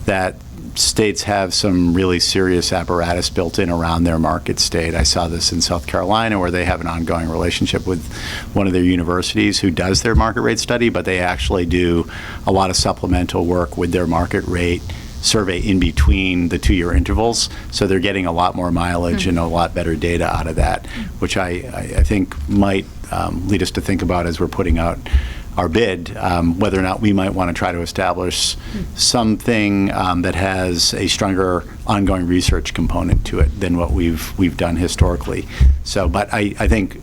that states have some really serious apparatus built in around their market state. I saw this in South Carolina, where they have an ongoing relationship with one of their universities who does their market rate study, but they actually do a lot of supplemental work with their market rate survey in between the 2-year intervals. So they're getting a lot more mileage and a lot better data out of that, which I think might lead us to think about as we're putting out our bid, whether or not we might want to try to establish something that has a stronger ongoing research component to it than what we've done historically. So, but I think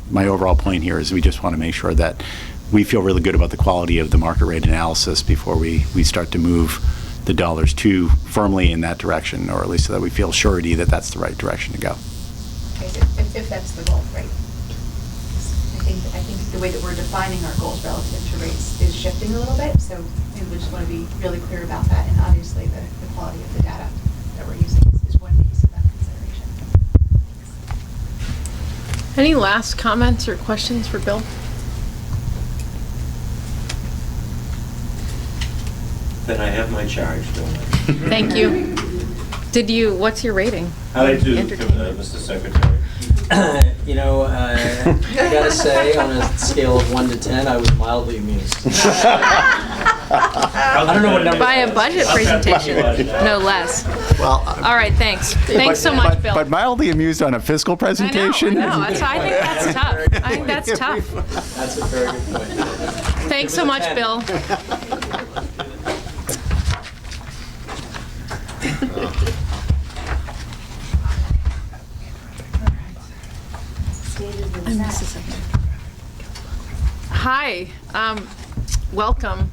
my overall point here is we just want to make sure that we feel really good about the quality of the market rate analysis before we start to move the dollars too firmly in that direction, or at least so that we feel surety that that's the right direction to go. Okay, so if that's the goal, right? I think the way that we're defining our goals relative to rates is shifting a little bit. So And we just want to be really clear about that, and obviously the quality of the data that we're using is one piece of that consideration. Any last comments or questions for Bill? Then I have my charge, don't I? Thank you. What's your rating? How did I do, Entertainment. Mr. Secretary? You know, I gotta say, on a scale of 1 to 10, I was mildly amused. I don't know what number. By a budget presentation, no less. Well, All right, thanks. Thanks so much, Bill. But mildly amused on a fiscal presentation? I know. I think that's tough. I think that's tough. That's a very good point. Thanks so much, Bill. Hi, welcome,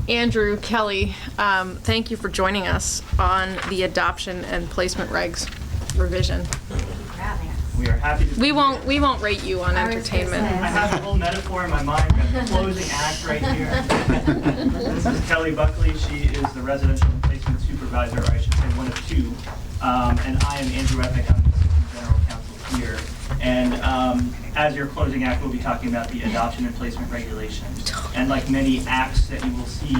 Andrew, Kelly. Thank you for joining us on the adoption and placement regs revision. We are happy to. We won't rate you on entertainment. I have a whole metaphor in my mind. We have the closing act right here. This is Kelly Buckley. She is the residential and placement supervisor, or I should say one of two. And I am Andrew Epic. I'm the assistant general counsel here. And as your closing act, we'll be talking about the adoption and placement regulations. And like many acts that you will see,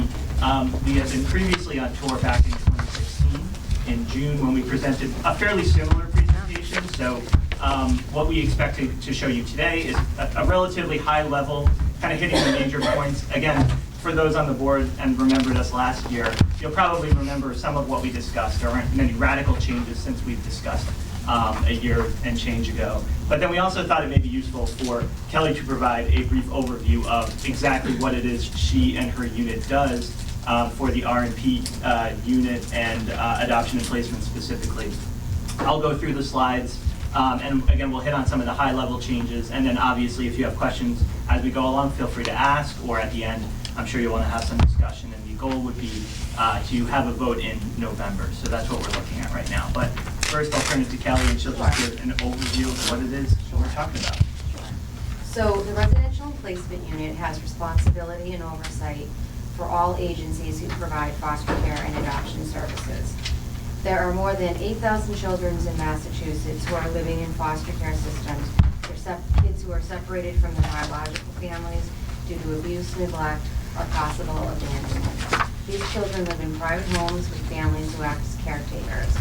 we have been previously on tour back in 2016, in June, when we presented a fairly similar presentation. So what we expect to show you today is a relatively high level, kind of hitting the major points. Again, for those on the board and remembered us last year, you'll probably remember some of what we discussed. There aren't many radical changes since we've discussed a year and change ago. But then we also thought it may be useful for Kelly to provide a brief overview of exactly what it is she and her unit does for the R&P unit and adoption and placement specifically. I'll go through the slides, and again, we'll hit on some of the high-level changes, and then obviously if you have questions as we go along, feel free to ask, or at the end, I'm sure you'll want to have some discussion, and the goal would be to have a vote in November. So that's what we're looking at right now. But first, I'll turn it to Kelly, and she'll just give an overview of what it is that we're talking about. So the residential placement unit has responsibility and oversight for all agencies who provide foster care and adoption services. There are more than 8,000 children in Massachusetts who are living in foster care systems. They're kids who are separated from their biological families due to abuse, neglect, or possible abandonment. These children live in private homes with families who act as caretakers.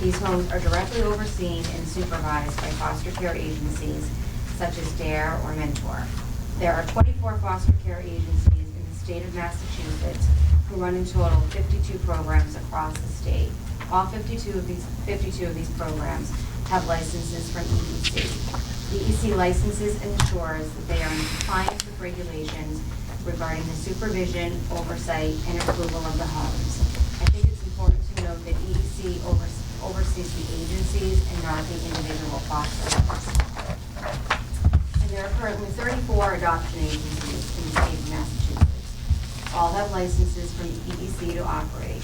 These homes are directly overseen and supervised by foster care agencies such as DARE or Mentor. There are 24 foster care agencies in the state of Massachusetts who run in total 52 programs across the state. All 52 of these programs have licenses from EDC. The EDC licenses and ensures that they are in compliance with regulations regarding the supervision, oversight, and approval of the homes. I think it's important to note that EDC oversees the agencies and not the individual foster homes. And there are currently 34 adoption agencies in the state of Massachusetts. All have licenses from EDC to operate.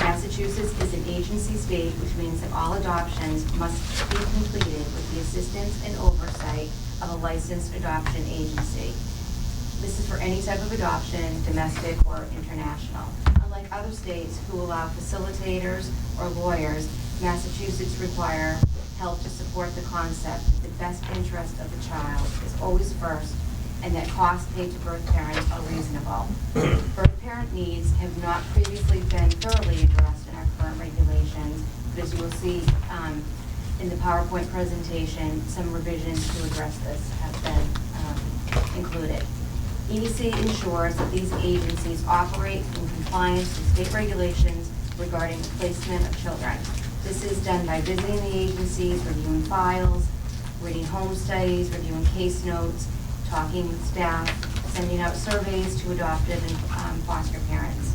Massachusetts is an agency state, which means that all adoptions must be completed with the assistance and oversight of a licensed adoption agency. This is for any type of adoption, domestic or international. Unlike other states who allow facilitators or lawyers, Massachusetts require help to support the concept that the best interest of the child is always first, and that costs paid to birth parents are reasonable. Birth parent needs have not previously been thoroughly addressed in our current regulations, but as you will see in the PowerPoint presentation, some revisions to address this have been included. EDC ensures that these agencies operate in compliance with state regulations regarding the placement of children. This is done by visiting the agencies, reviewing files, reading home studies, reviewing case notes, talking with staff, sending out surveys to adoptive and foster parents.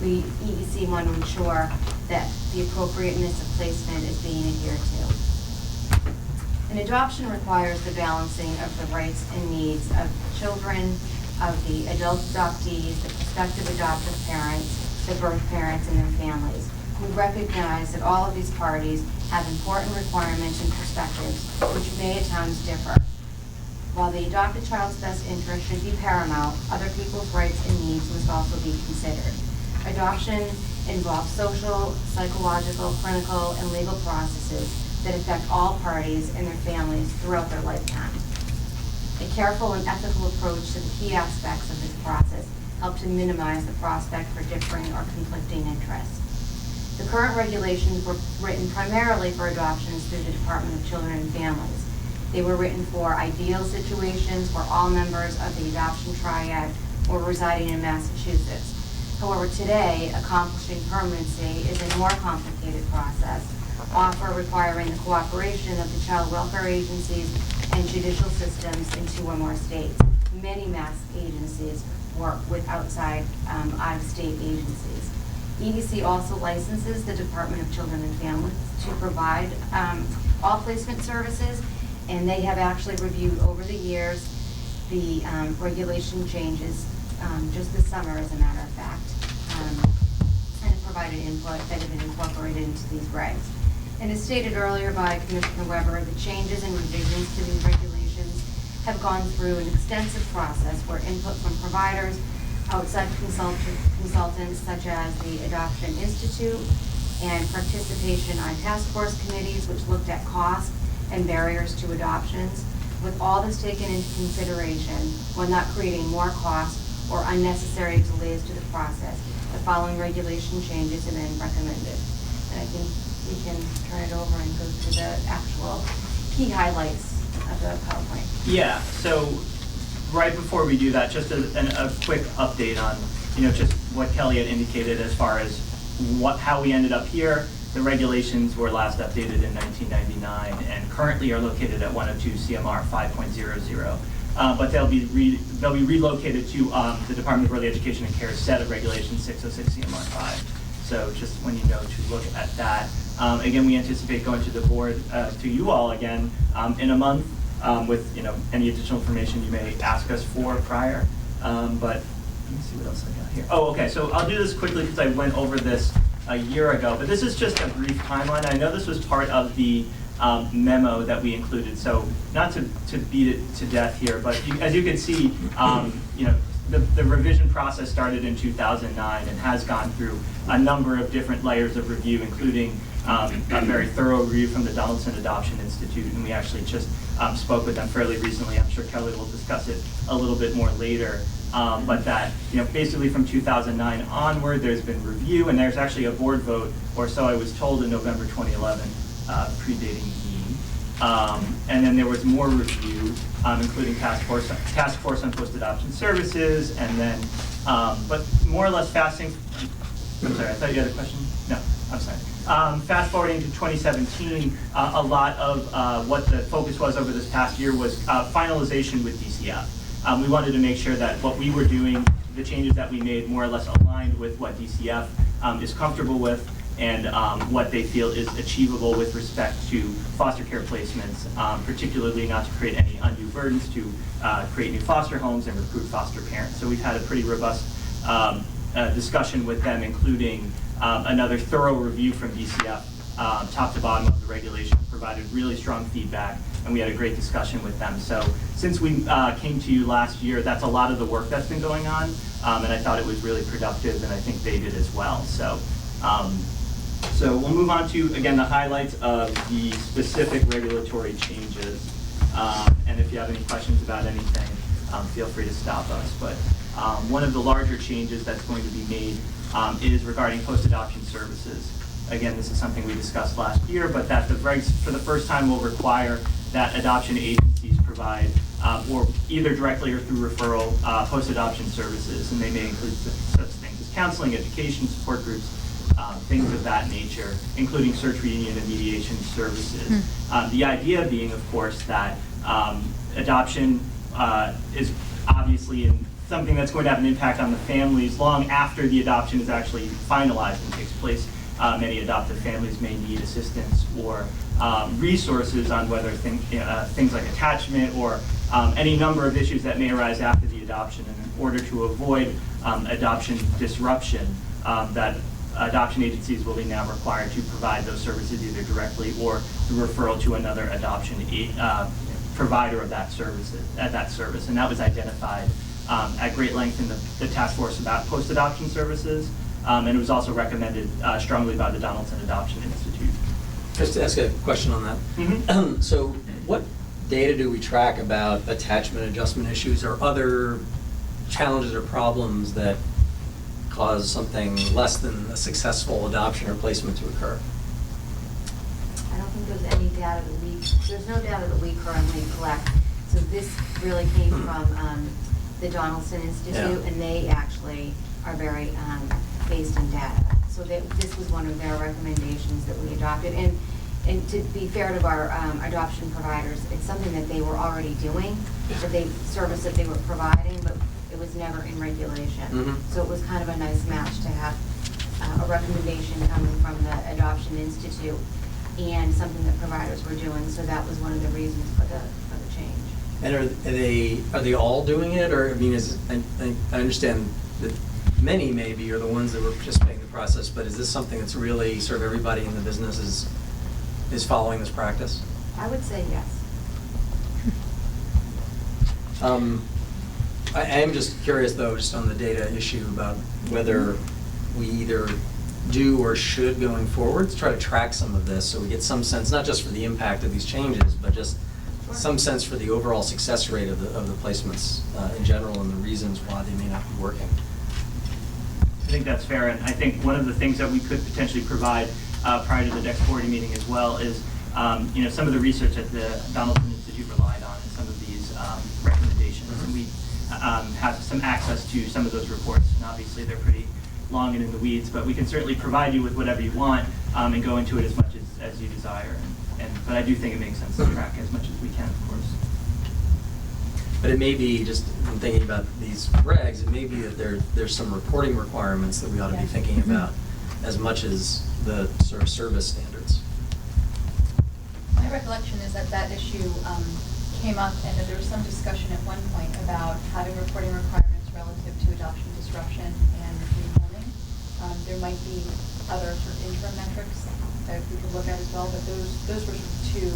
We, EDC, want to ensure that the appropriateness of placement is being adhered to. An adoption requires the balancing of the rights and needs of children, of the adult adoptees, the prospective adoptive parents, the birth parents, and their families. We recognize that all of these parties have important requirements and perspectives which may at times differ. While the adopted child's best interest should be paramount, other people's rights and needs must also be considered. Adoption involves social, psychological, clinical, and legal processes that affect all parties and their families throughout their lifetime. A careful and ethical approach to the key aspects of this process help to minimize the prospect for differing or conflicting interests. The current regulations were written primarily for adoptions through the Department of Children and Families. They were written for ideal situations where all members of the adoption triad were residing in Massachusetts. However, today, accomplishing permanency is a more complicated process, often requiring the cooperation of the child welfare agencies and judicial systems in 2 or more states. Many mass agencies work with out-of-state agencies. EDC also licenses the Department of Children and Families to provide all placement services, and they have actually reviewed over the years the regulation changes just this summer, as a matter of fact, and provided input that have been incorporated into these regs. And as stated earlier by Commissioner Weber, the changes and revisions to these regulations have gone through an extensive process where input from providers, outside consultants such as the Adoption Institute, and participation on task force committees which looked at cost and barriers to adoptions. With all this taken into consideration, while not creating more cost or unnecessary delays to the process, the following regulation changes have been recommended. And I think we can turn it over and go through the actual key highlights of the PowerPoint. Yeah, so right before we do that, just a quick update on, just what Kelly had indicated as far as how we ended up here. The regulations were last updated in 1999 and currently are located at 102 CMR 5.00. But they'll be relocated to the Department of Early Education and Care's set of regulations 606 CMR 5. So just when you know to look at that. Again, we anticipate going to the board, to you all again in a month with any additional information you may ask us for prior. But let me see what else I got here. Oh, okay. So I'll do this quickly because I went over this a year ago. But this is just a brief timeline. I know this was part of the memo that we included. So not to beat it to death here, but as you can see, the revision process started in 2009 and has gone through a number of different layers of review, including a very thorough review from the Donaldson Adoption Institute, and we actually just spoke with them fairly recently. I'm sure Kelly will discuss it a little bit more later. But that, basically from 2009 onward, there's been review, and there's actually a board vote, or so I was told, in November 2011, predating me. And then there was more review, including task force on post-adoption services, and then, but more or less fasting. I'm sorry, I thought you had a question. No, I'm sorry. Fast forwarding to 2017, a lot of what the focus was over this past year was finalization with DCF. We wanted to make sure that what we were doing, the changes that we made, more or less aligned with what DCF is comfortable with and what they feel is achievable with respect to foster care placements, particularly not to create any undue burdens to create new foster homes and recruit foster parents. So we've had a pretty robust discussion with them, including another thorough review from DCF, top to bottom of the regulation, provided really strong feedback, and we had a great discussion with them. So since we came to you last year, that's a lot of the work that's been going on, and I thought it was really productive, and I think they did as well. So, so we'll move on to, again, the highlights of the specific regulatory changes, and if you have any questions about anything, feel free to stop us. But one of the larger changes that's going to be made is regarding post-adoption services. Again, this is something we discussed last year, but that the regs for the first time will require that adoption agencies provide, or either directly or through referral, post-adoption services, and they may include such things as counseling, education, support groups, things of that nature, including search, reunion, and mediation services. The idea being, of course, that adoption is obviously something that's going to have an impact on the families long after the adoption is actually finalized and takes place. Many adoptive families may need assistance or resources on whether things like attachment or any number of issues that may arise after the adoption. And in order to avoid adoption disruption, that adoption agencies will be now required to provide those services either directly or through referral to another adoption provider of that service, and that was identified at great length in the task force about post-adoption services, and it was also recommended strongly by the Donaldson Adoption Institute. Just to ask a question on that. Mm-hmm. So what data do we track about attachment adjustment issues or other challenges or problems that cause something less than a successful adoption or placement to occur? I don't think there's any data there's no data that we currently collect. So this really came from the Donaldson Institute, and they actually are very based in data. So this was one of their recommendations that we adopted. And to be fair to our adoption providers, it's something that they were already doing, service that they were providing, but it was never in regulation. Mm-hmm. So it was kind of a nice match to have a recommendation coming from the Adoption Institute and something that providers were doing. So that was one of the reasons for the change. And are they all doing it, or I mean, I understand that many maybe are the ones that were participating in the process, but is this something that's really sort of everybody in the business is following this practice? I would say yes. I am just curious though, just on the data issue about whether we either do or should going forward to try to track some of this so we get some sense, not just for the impact of these changes, but just some sense for the overall success rate of the placements in general and the reasons why they may not be working. I think that's fair, and I think one of the things that we could potentially provide prior to the next board meeting as well is some of the research that the Donaldson Institute relied on in some of these recommendations. Mm-hmm. And we have some access to some of those reports, and obviously they're pretty long and in the weeds, but we can certainly provide you with whatever you want and go into it as much as you desire. But I do think it makes sense to track as much as we can, of course. But it may be, just in thinking about these regs, it may be that there's some reporting requirements that we ought to be thinking about as much as the sort of service standards. My recollection is that issue came up and that there was some discussion at one point about having reporting requirements relative to adoption disruption and reholding. There might be other sort of interim metrics that we could look at as well, but those were sort of two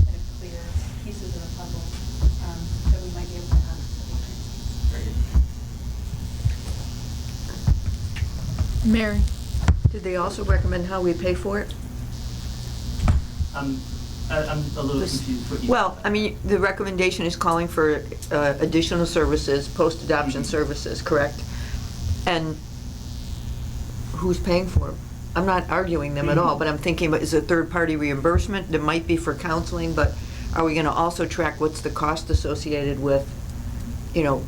kind of clear pieces of the puzzle that we might be able to have. Very good. Mary? Did they also recommend how we pay for it? I'm a little confused what you Well, I mean, the recommendation is calling for additional services, post-adoption services, correct? And who's paying for them? I'm not arguing them at all, but I'm thinking, about is it third-party reimbursement? There might be for counseling, but are we going to also track what's the cost associated with,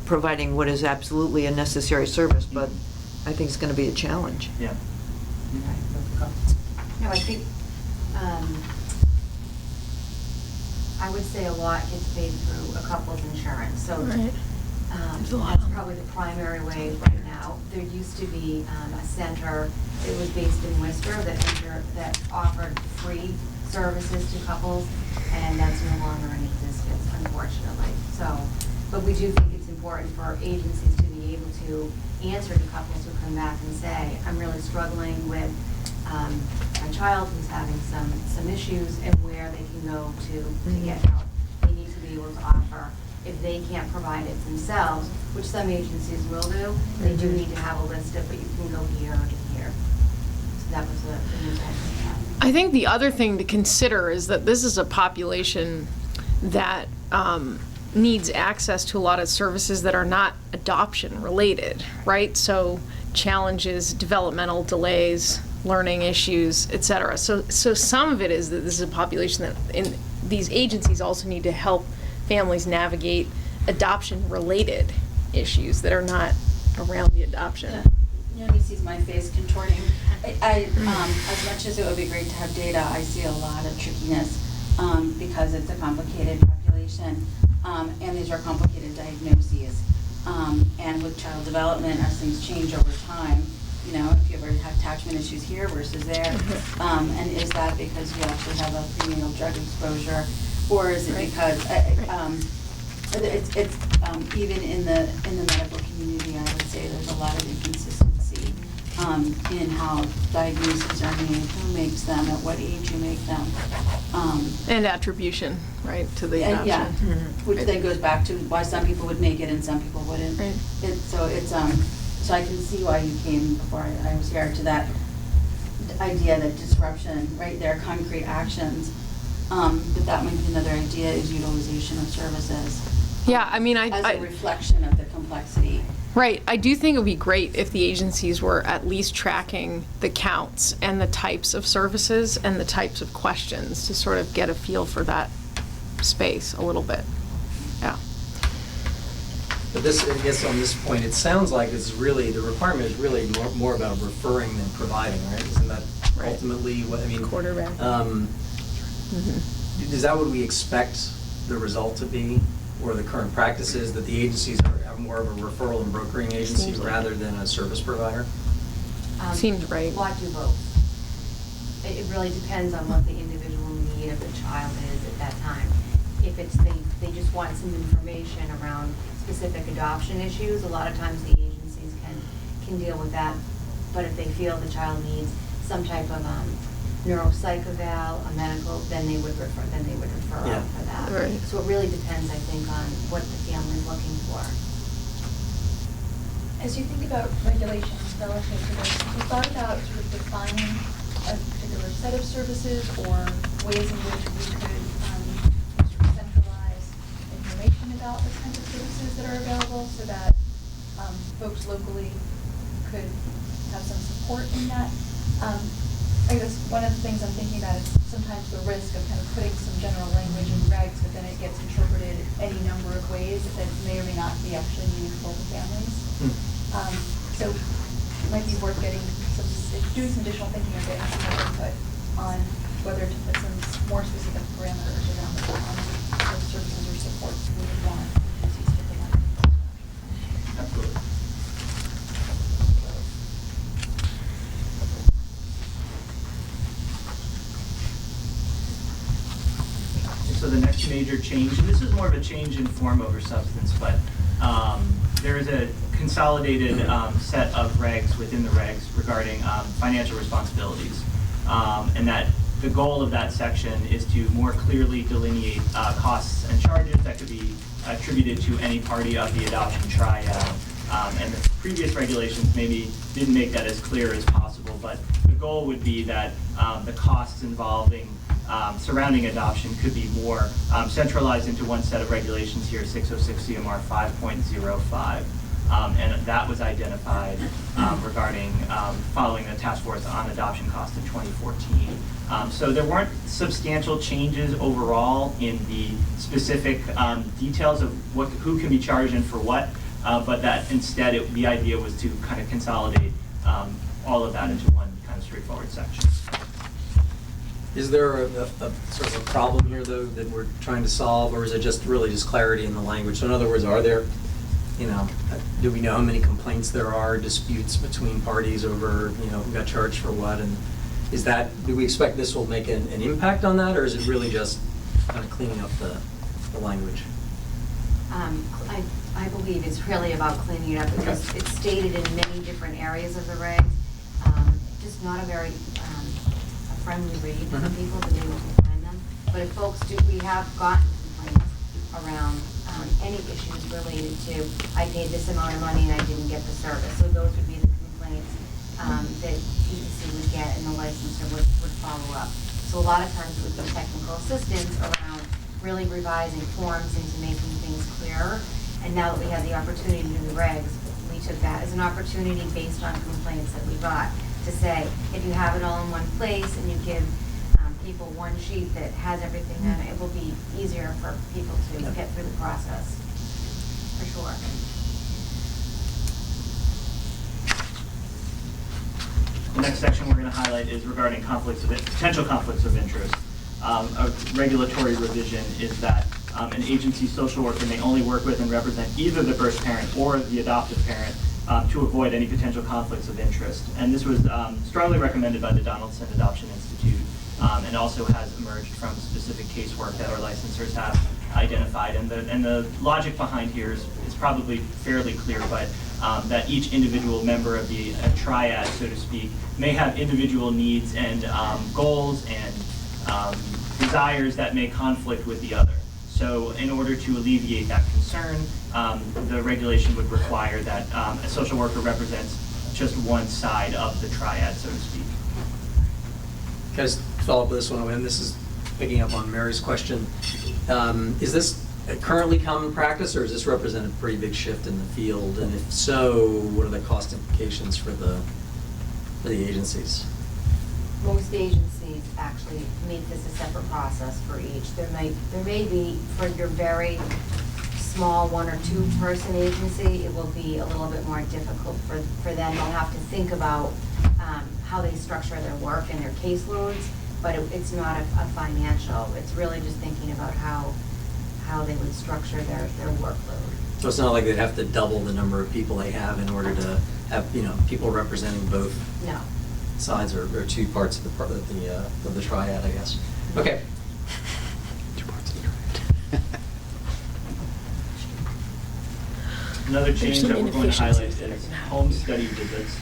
providing what is absolutely a necessary service? But I think it's going to be a challenge. Yeah. No, I think, I would say a lot gets paid through a couple's insurance, so that's probably the primary way right now. There used to be a center, it was based in Worcester, that offered free services to couples, and that's no longer in existence, unfortunately. So, but we do think it's important for agencies to be able to answer to couples who come back and say, I'm really struggling with my child who's having some issues, and where they can go to get help. They need to be able to offer, if they can't provide it themselves, which some agencies will do, they do need to have a list of, but you can go here or to here. So that was the intent. I think the other thing to consider is that this is a population that needs access to a lot of services that are not adoption related, right? So challenges, developmental delays, learning issues, et cetera. So some of it is that this is a population that these agencies also need to help families navigate adoption related issues that are not around the adoption. He sees my face contorting. I as much as it would be great to have data, I see a lot of trickiness because it's a complicated population, and these are complicated diagnoses. And with child development, as things change over time, if you ever have attachment issues here versus there, and is that because you actually have a prenatal drug exposure, or is it because it's even in the medical community, I would say there's a lot of inconsistency in how diagnoses are made, who makes them, at what age you make them. And attribution, right, to the And, yeah, adoption. which Right. then goes back to why some people would make it and some people wouldn't. Right. So I can see why you came before I was here to that idea that disruption, right, there are concrete actions. But that might be another idea is utilization of services. Yeah, I mean, As a reflection of the complexity. Right. I do think it would be great if the agencies were at least tracking the counts and the types of services and the types of questions to sort of get a feel for that space a little bit. Yeah. But this, I guess on this point, it sounds like it's really, the requirement is really more about referring than providing, right? Isn't that ultimately what, I mean? Quarterback. Is that what we expect the result to be? Or the current practices that the agencies are more of a referral and brokering agency Seems like rather than a service provider? Seems right. Well, I do both. It really depends on what the individual need of the child is at that time. If it's they just want some information around specific adoption issues, a lot of times the agencies can deal with that. But if they feel the child needs some type of neuropsych eval, a medical, then they would refer out for that. Right. So it really depends, I think, on what the family is looking for. As you think about regulations relative to this, have you thought about sort of defining a particular set of services or ways in which we could sort of centralize information about the kinds of services that are available so that folks locally could have some support in that? I guess one of the things I'm thinking about is sometimes the risk of kind of putting some general language in regs, but then it gets interpreted any number of ways that may or may not be actually meaningful to families. So it might be worth doing some additional thinking or getting some more input on whether to put some more specific parameters around the services or supports we would want agencies to provide. Absolutely. So the next major change, and this is more of a change in form over substance, but there is a consolidated set of regs within the regs regarding financial responsibilities. And that the goal of that section is to more clearly delineate costs and charges that could be attributed to any party of the adoption triad. And the previous regulations maybe didn't make that as clear as possible, but the goal would be that the costs involving surrounding adoption could be more centralized into one set of regulations here, 606 CMR 5.05. And that was identified regarding following the task force on adoption costs in 2014. So there weren't substantial changes overall in the specific details of who can be charged and for what, but that instead the idea was to kind of consolidate all of that into one kind of straightforward section. Is there a sort of a problem here, though, that we're trying to solve, or is it just really just clarity in the language? So in other words, are there, do we know how many complaints there are, disputes between parties over, who got charged for what, and do we expect this will make an impact on that, or is it really just kind of cleaning up the language? I believe it's really about cleaning it up because it's stated in many different areas of the regs. Just not a very friendly read for people to be able to find them. But if folks we have gotten complaints around any issues related to, I paid this amount of money and I didn't get the service. So those would be the complaints that EEC would get and the licensor would follow up. So a lot of times it would be technical assistance around really revising forms into making things clearer. And now that we have the opportunity to do the regs, we took that as an opportunity based on complaints that we got to say, if you have it all in one place and you give people one sheet that has everything in it, it will be easier for people to get through the process, for sure. The next section we're going to highlight is regarding potential conflicts of interest. A regulatory revision is that an agency social worker may only work with and represent either the birth parent or the adoptive parent to avoid any potential conflicts of interest. And this was strongly recommended by the Donaldson Adoption Institute and also has emerged from specific casework that our licensors have identified. And the logic behind here is probably fairly clear, but that each individual member of the triad, so to speak, may have individual needs and goals and desires that may conflict with the other. So in order to alleviate that concern, the regulation would require that a social worker represents just one side of the triad, so to speak. Can I just follow up with this one, and this is picking up on Mary's question. Is this a currently common practice, or does this represent a pretty big shift in the field? And if so, what are the cost implications for the agencies? Most agencies actually make this a separate process for each. There may be, for your very small 1 or 2 person agency, it will be a little bit more difficult for them. They'll have to think about how they structure their work and their caseloads, but it's not a financial. It's really just thinking about how they would structure their workload. So it's not like they'd have to double the number of people they have in order to have, people representing both No. sides or 2 parts of the triad, I guess. Okay. 2 parts of the triad. Another change that we're going to highlight is home study visits.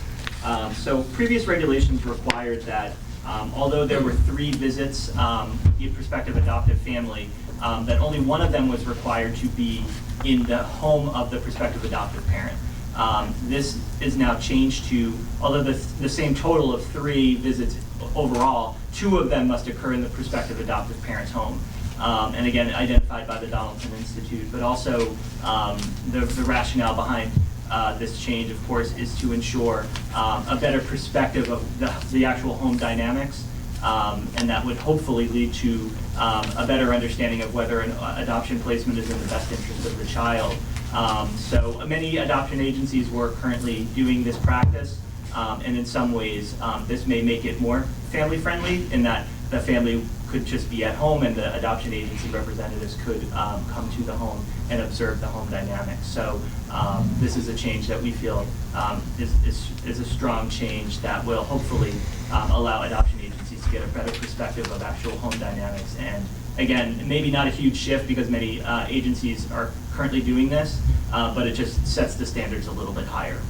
So previous regulations required that although there were 3 visits with the prospective adoptive family, that only one of them was required to be in the home of the prospective adoptive parent. This is now changed to, although the same total of 3 visits overall, 2 of them must occur in the prospective adoptive parent's home. And again, identified by the Donaldson Institute, but also the rationale behind this change, of course, is to ensure a better perspective of the actual home dynamics, and that would hopefully lead to a better understanding of whether an adoption placement is in the best interest of the child. So many adoption agencies were currently doing this practice, and in some ways, this may make it more family-friendly in that the family could just be at home and the adoption agency representatives could come to the home and observe the home dynamics. So this is a change that we feel is a strong change that will hopefully allow adoption agencies to get a better perspective of actual home dynamics. And again, maybe not a huge shift because many agencies are currently doing this, but it just sets the standards a little bit higher.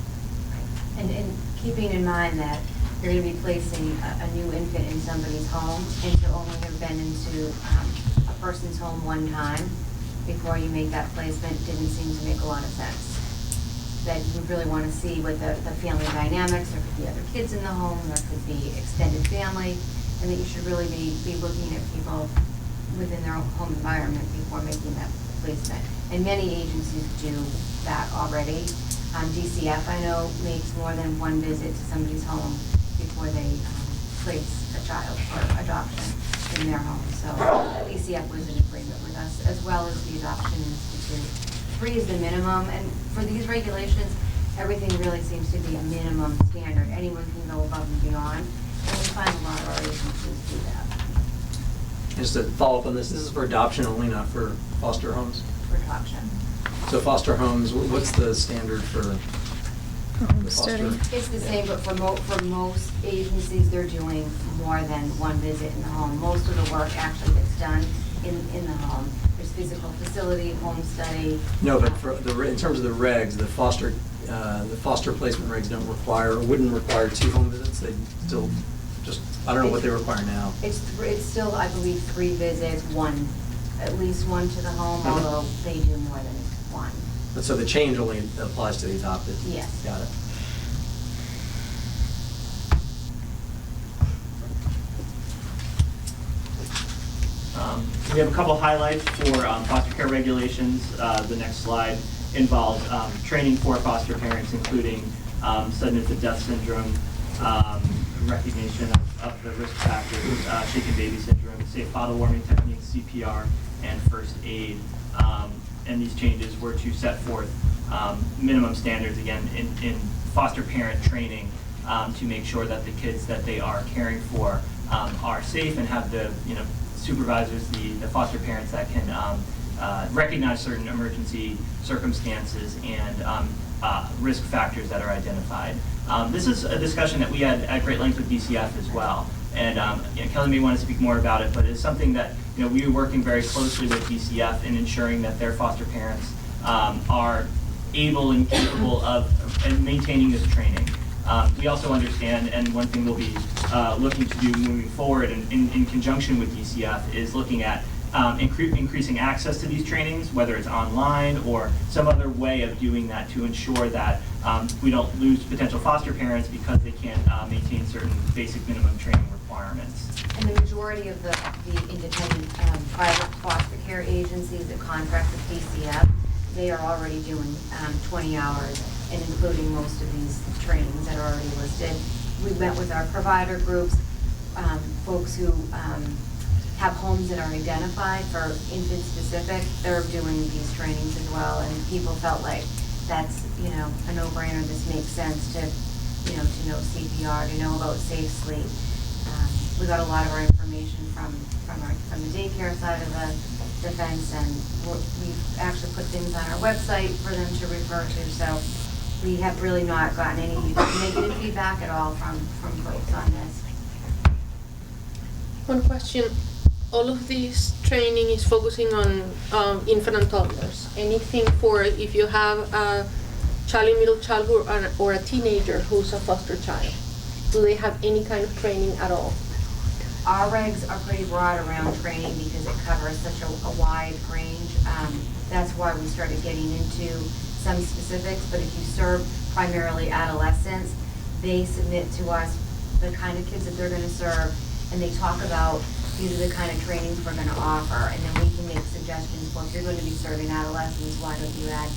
And keeping in mind that you're going to be placing a new infant in somebody's home, and to only have been into a person's home one time before you make that placement didn't seem to make a lot of sense. That you really want to see what the family dynamics, there could be other kids in the home, there could be extended family, and that you should really be looking at people within their own home environment before making that placement. And many agencies do that already. DCF, I know, makes more than 1 visit to somebody's home before they place a child for adoption in their home. So DCF was in agreement with us, as well as the Adoption Institute. 3 is the minimum, and for these regulations, everything really seems to be a minimum standard. Anyone can go above and beyond, and we find a lot of our agencies do that. Just to follow up on this is for adoption only, not for foster homes? For adoption. So foster homes, what's the standard for the foster? It's the same, but for most agencies, they're doing more than 1 visit in the home. Most of the work actually gets done in the home. There's physical facility, home study. No, but for in terms of the regs, the foster placement regs wouldn't require 2 home visits. They still just, I don't know what they require now. It's still, I believe, 3 visits, at least 1 to the home, although they do more than 1. But so the change only applies to the adopted? Yes. Got it. We have a couple highlights for foster care regulations. The next slide involves training for foster parents, including sudden infant death syndrome, recognition of the risk factors, shaken baby syndrome, safe bottle warming techniques, CPR, and first aid. And these changes were to set forth minimum standards, again, in foster parent training to make sure that the kids that they are caring for are safe and have the supervisors, the foster parents that can recognize certain emergency circumstances and risk factors that are identified. This is a discussion that we had at great length with DCF as well. And Kelly may want to speak more about it, but it's something that we are working very closely with DCF in ensuring that their foster parents are able and capable of maintaining this training. We also understand, and one thing we'll be looking to do moving forward in conjunction with DCF is looking at increasing access to these trainings, whether it's online or some other way of doing that to ensure that we don't lose potential foster parents because they can't maintain certain basic minimum training requirements. And the majority of the independent private foster care agencies that contract with DCF, they are already doing 20 hours and including most of these trainings that are already listed. We met with our provider groups, folks who have homes that are identified for infant specific. They're doing these trainings as well, and people felt like that's, you know, a no-brainer. This makes sense to, you know, to know CPR, to know about safe sleep. We got a lot of our information from the daycare side of the fence, and we've actually put things on our website for them to refer to. So we have really not gotten any negative feedback at all from folks on this. One question. All of this training is focusing on infant and toddlers. Anything for if you have a child in middle childhood or a teenager who's a foster child? Do they have any kind of training at all? Our regs are pretty broad around training because it covers such a wide range. That's why we started getting into some specifics, but if you serve primarily adolescents, they submit to us the kind of kids that they're going to serve, and they talk about these are the kind of trainings we're going to offer, and then we can make suggestions. Well, if you're going to be serving adolescents, why don't you add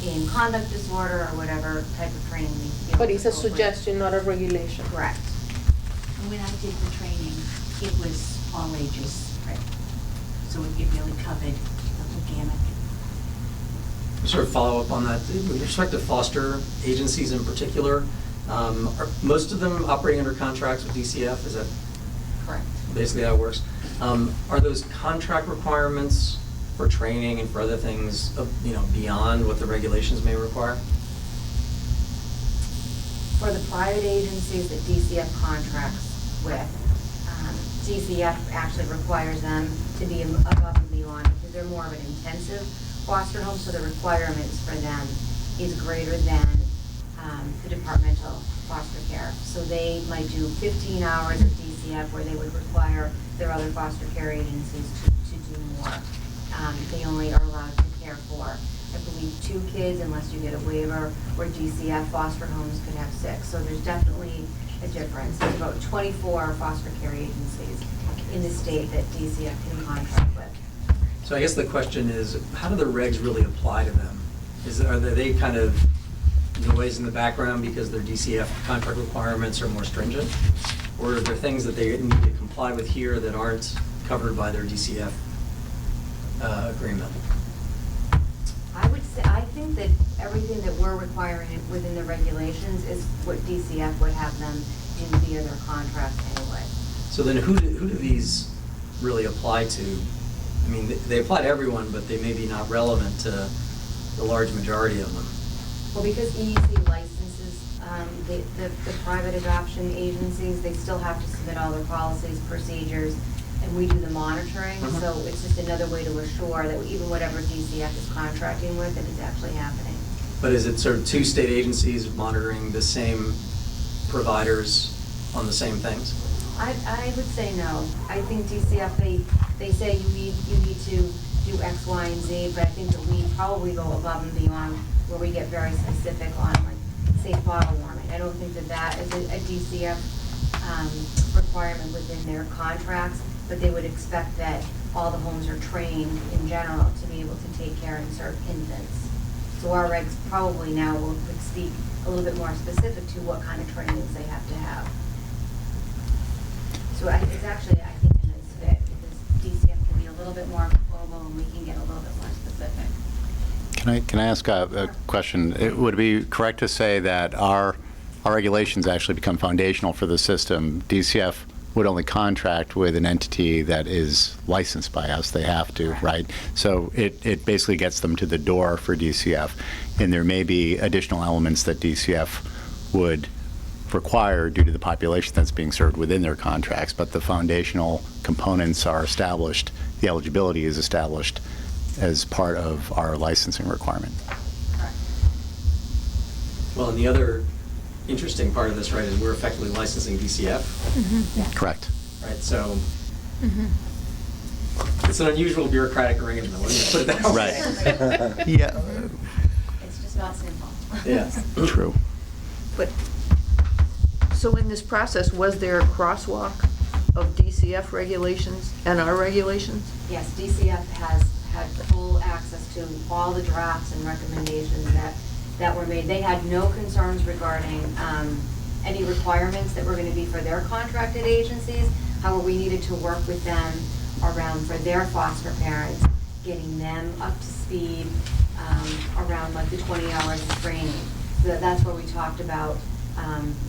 in conduct disorder or whatever type of training needs to be. But it's a suggestion, not a regulation. Correct. When I did the training, it was all ages. Right. So it really covered the gamut. Sort of follow up on that, with respect to foster agencies in particular, are most of them operating under contracts with DCF? Is that correct? Basically how it works. Are those contract requirements for training and for other things, you know, beyond what the regulations may require? For the private agencies that DCF contracts with, DCF actually requires them to be above and beyond because they're more of an intensive foster home, so the requirements for them is greater than the departmental foster care. So they might do 15 hours of DCF where they would require their other foster care agencies to do more. They only are allowed to care for, I believe, 2 kids unless you get a waiver, where DCF foster homes could have 6. So there's definitely a difference. There's about 24 foster care agencies in the state that DCF can contract with. So I guess the question is, how do the regs really apply to them? Are they kind of noise in the background because their DCF contract requirements are more stringent? Or are there things that they need to comply with here that aren't covered by their DCF agreement? I think that everything that we're requiring within the regulations is what DCF would have them do via their contract anyway. So then who do these really apply to? I mean, they apply to everyone, but they may be not relevant to the large majority of them. Well, because EEC licenses the private adoption agencies, they still have to submit all their policies, procedures, and we do the monitoring. Mm-hmm. So it's just another way to assure that even whatever DCF is contracting with, that it's actually happening. But is it sort of 2 state agencies monitoring the same providers on the same things? I would say no. I think DCF, they say you need to do X, Y, and Z, but I think that we probably go above and beyond where we get very specific on, like, safe bottle warming. I don't think that is a DCF requirement within their contracts, but they would expect that all the homes are trained in general to be able to take care and serve infants. So our regs probably now would speak a little bit more specific to what kind of trainings they have to have. So it's actually, I think, a nice fit because DCF can be a little bit more global and we can get a little bit more specific. Can I ask a question? Would it be correct to say that our regulations actually become foundational for the system? DCF would only contract with an entity that is licensed by us. They have to, right? So it basically gets them to the door for DCF. And there may be additional elements that DCF would require due to the population that's being served within their contracts, but the foundational components are established, the eligibility is established as part of our licensing requirement. Well, and the other interesting part of this, right, is we're effectively licensing DCF. Correct. Right, so it's an unusual bureaucratic arrangement, let me just put it that way. Right. Yeah. It's just not simple. Yeah. True. But, so in this process, was there a crosswalk of DCF regulations and our regulations? Yes, DCF has had full access to all the drafts and recommendations that were made. They had no concerns regarding any requirements that were going to be for their contracted agencies. However, we needed to work with them around for their foster parents, getting them up to speed around like the 20 hours of training. So that's where we talked about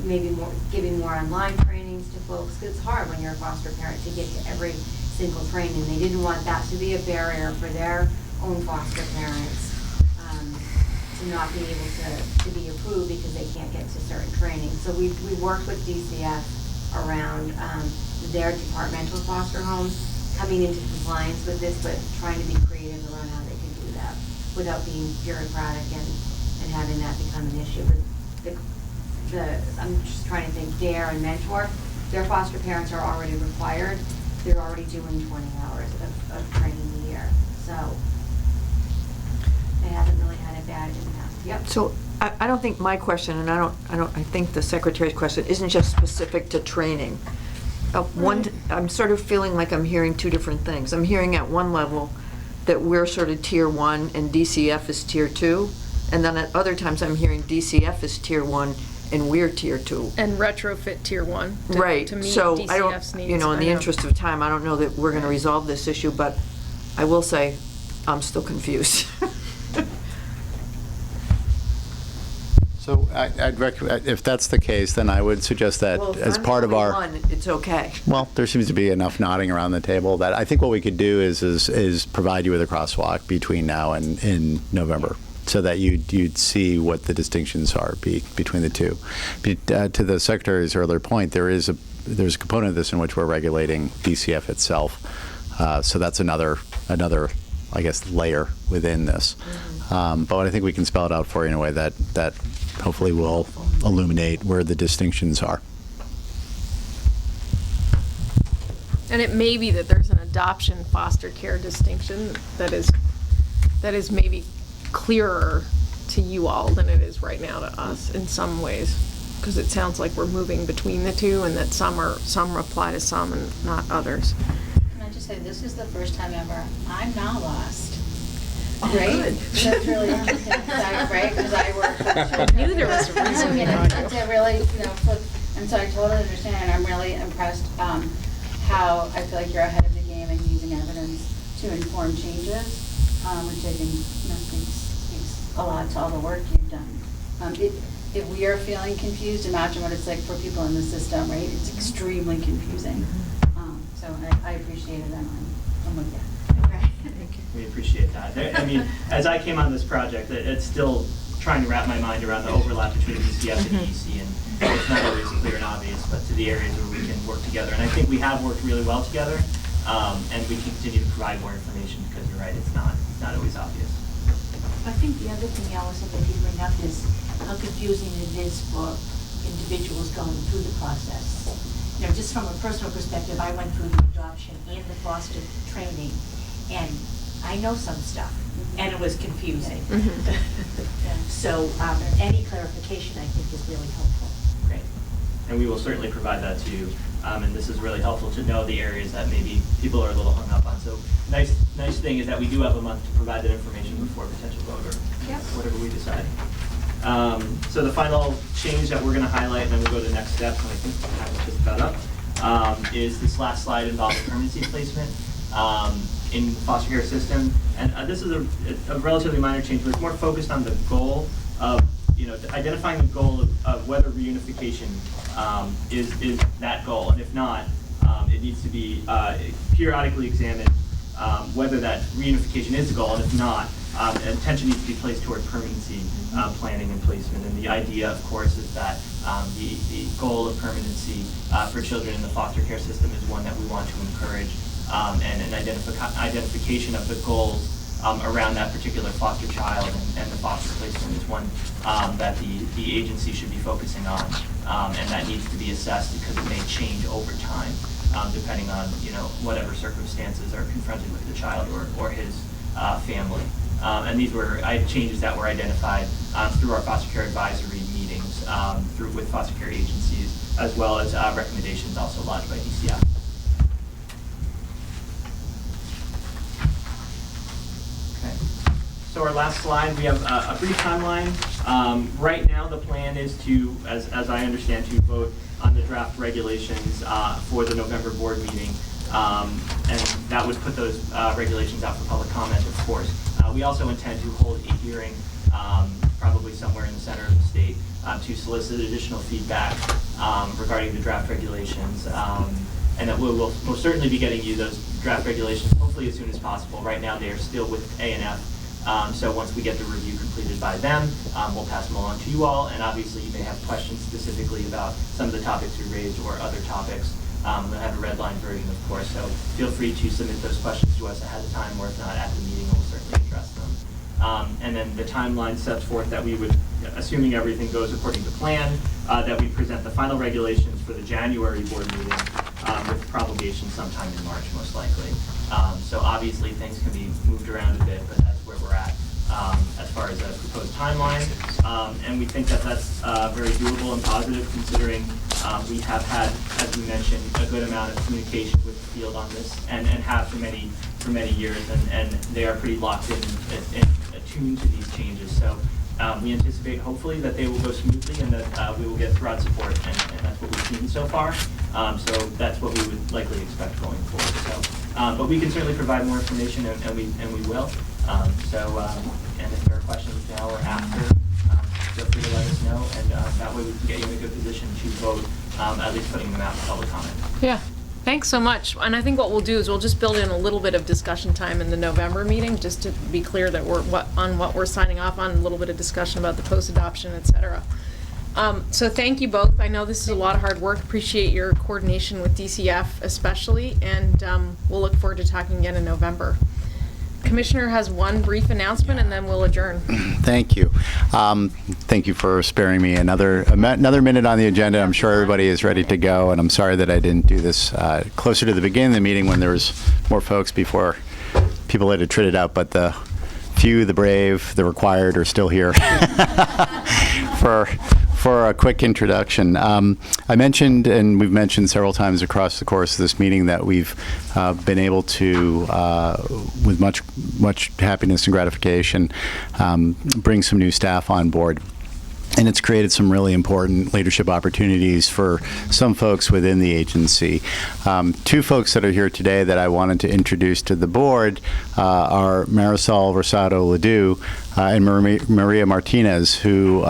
maybe more, giving more online trainings to folks, because it's hard when you're a foster parent to get to every single training. They didn't want that to be a barrier for their own foster parents to not be able to be approved because they can't get to certain trainings. So we worked with DCF around their departmental foster homes coming into compliance with this, but trying to be creative around how they can do that without being bureaucratic and having that become an issue. But I'm just trying to think, DARE and Mentor, their foster parents are already required. They're already doing 20 hours of training a year. So they haven't really had a bad impact. Yep. So I don't think my question, and I think the Secretary's question isn't just specific to training. I'm sort of feeling like I'm hearing two different things. I'm hearing at one level that we're sort of tier 1 and DCF is tier 2. And then at other times I'm hearing DCF is tier 1 and we're tier 2. And retrofit tier 1 Right. to meet So DCF's I don't, needs. in I the know. interest of time, I don't know that we're going to resolve this issue, but I will say I'm still confused. So I'd recommend, if that's the case, then I would suggest that Well, if as I'm the part of only our. one, it's okay. Well, there seems to be enough nodding around the table that I think what we could do is provide you with a crosswalk between now and in November, so that you'd see what the distinctions are between the two. To the Secretary's earlier point, there's a component of this in which we're regulating DCF itself. So that's another, I guess, layer within this. But I think we can spell it out for you in a way that hopefully will illuminate where the distinctions are. And it may be that there's an adoption foster care distinction that is maybe clearer to you all than it is right now to us in some ways, because it sounds like we're moving between the two and that some apply to some and not others. Can I just say, this is the first time ever I'm now lost. Oh, Right? good. That's really interesting, right? Because I work with children. I knew there was a reason I mean, behind and you. to really, flip, and so I totally understand, and I'm really impressed how I feel like you're ahead of the game and using evidence to inform changes, which I think speaks a lot to all the work you've done. If we are feeling confused, imagine what it's like for people in the system, right? It's extremely confusing. So I appreciate it, and I'm with you. We appreciate that. I mean, as I came on this project, it's still trying to wrap my mind around the overlap between DCF and EC, and it's not always clear and obvious, but to the areas where we can work together. And I think we have worked really well together, and we can continue to provide more information, because you're right, it's not always obvious. I think the other thing, Allison, that you bring up is how confusing it is for individuals going through the process. Just from a personal perspective, I went through the adoption and the foster training, and I know some stuff, and it was confusing. So any clarification, I think, is really helpful. Great. And we will certainly provide that to you. And this is really helpful to know the areas that maybe people are a little hung up on. So nice thing is that we do have a month to provide that information before potential vote or whatever we decide. So the final change that we're going to highlight, and then we'll go to the next steps, and I think the time is just about up, is this last slide involving permanency placement in foster care system. And this is a relatively minor change, but it's more focused on the goal of, identifying the goal of whether reunification is that goal. And if not, it needs to be periodically examined whether that reunification is the goal. And if not, attention needs to be placed toward permanency planning and placement. And the idea, of course, is that the goal of permanency for children in the foster care system is one that we want to encourage, and an identification of the goals around that particular foster child, and the foster placement is one that the agency should be focusing on, and that needs to be assessed because it may change over time, depending on whatever circumstances are confronted with the child or his family. And these were changes that were identified through our foster care advisory meetings with foster care agencies, as well as recommendations also lodged by DCF. Okay. So our last slide, we have a brief timeline. Right now, the plan is to, as I understand, to vote on the draft regulations for the November board meeting, and that would put those regulations out for public comment, of course. We also intend to hold a hearing, probably somewhere in the center of the state, to solicit additional feedback regarding the draft regulations, and that we'll certainly be getting you those draft regulations hopefully as soon as possible. Right now, they are still with A&F. So once we get the review completed by them, we'll pass them along to you all, and obviously you may have questions specifically about some of the topics we raised or other topics. We'll have a red line version, of course, so feel free to submit those questions to us ahead of time, or if not at the meeting, we'll certainly address them. And then the timeline sets forth that we would, assuming everything goes according to plan, that we present the final regulations for the January board meeting with promulgation sometime in March, most likely. So obviously things can be moved around a bit, but that's where we're at as far as a proposed timeline. And we think that that's very doable and positive, considering we have had, as we mentioned, a good amount of communication with the field on this, and have for many years, and they are pretty locked in and attuned to these changes. So we anticipate, hopefully, that they will go smoothly and that we will get broad support, and that's what we've seen so far. So that's what we would likely expect going forward. So, but we can certainly provide more information, and we will. And if there are questions now or after, feel free to let us know, and that way we can get you in a good position to vote, at least putting them out for public comment. Yeah, thanks so much. And I think what we'll do is we'll just build in a little bit of discussion time in the November meeting, just to be clear that we're what we're signing off on, a little bit of discussion about the post-adoption, et cetera. So thank you both. I know this is a lot of hard work. Appreciate your coordination with DCF especially, and we'll look forward to talking again in November. Commissioner has one brief announcement, and then we'll adjourn. Thank you. Thank you for sparing me another minute on the agenda. I'm sure everybody is ready to go, and I'm sorry that I didn't do this closer to the beginning of the meeting when there was more folks before people had attrited out, but the few, the brave, the required are still here for a quick introduction. I mentioned, and we've mentioned several times across the course of this meeting, that we've been able to, with much happiness and gratification, bring some new staff on board. And it's created some really important leadership opportunities for some folks within the agency. Two folks that are here today that I wanted to introduce to the board are Marisol Rosado-Ledoux and Maria Martinez, who,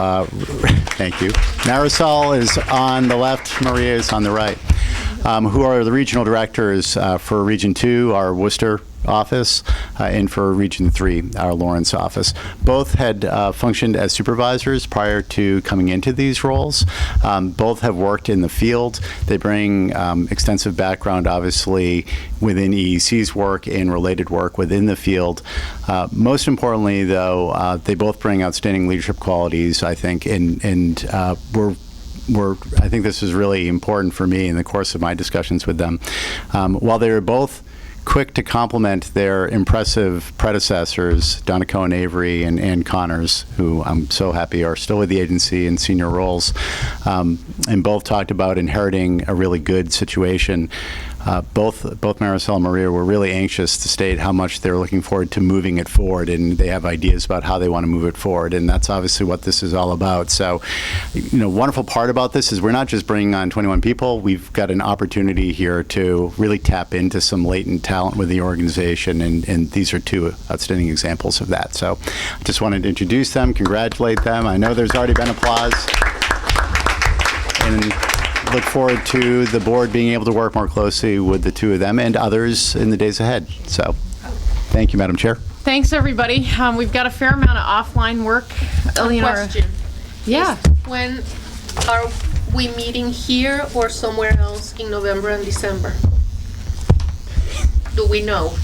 thank you. Marisol is on the left, Maria is on the right, who are the regional directors for Region 2, our Worcester office, and for Region 3, our Lawrence office. Both had functioned as supervisors prior to coming into these roles. Both have worked in the field. They bring extensive background, obviously, within EEC's work and related work within the field. Most importantly, though, they both bring outstanding leadership qualities, I think, and I think this is really important for me in the course of my discussions with them. While they were both quick to compliment their impressive predecessors, Donna Cohen-Avery and Ann Connors, who I'm so happy are still with the agency in senior roles, and both talked about inheriting a really good situation. Both Marisol and Maria were really anxious to state how much they're looking forward to moving it forward, and they have ideas about how they want to move it forward, and that's obviously what this is all about. So, wonderful part about this is we're not just bringing on 21 people. We've got an opportunity here to really tap into some latent talent with the organization, and these are two outstanding examples of that. So, I just wanted to introduce them, congratulate them. I know there's already been applause, and look forward to the board being able to work more closely with the two of them and others in the days ahead. So, thank you, Madam Chair. Thanks, everybody. We've got a fair amount of offline work. Question. Yeah. When are we meeting here or somewhere else in November and December? Do we know?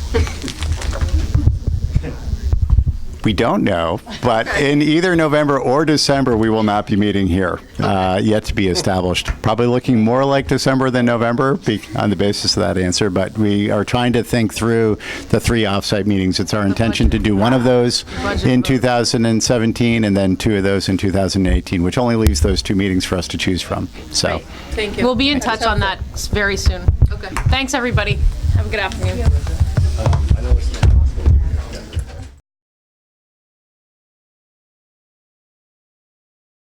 We don't know, but in either November or December, we will not be meeting here, yet to be established. Probably looking more like December than November on the basis of that answer, but we are trying to think through the 3 offsite meetings. It's our intention to do one of those in 2017 and then 2 of those in 2018, which only leaves those 2 meetings for us to choose from. So, Thank you. We'll be in touch on that very soon. Okay. Thanks, everybody. Have a good afternoon. I know it's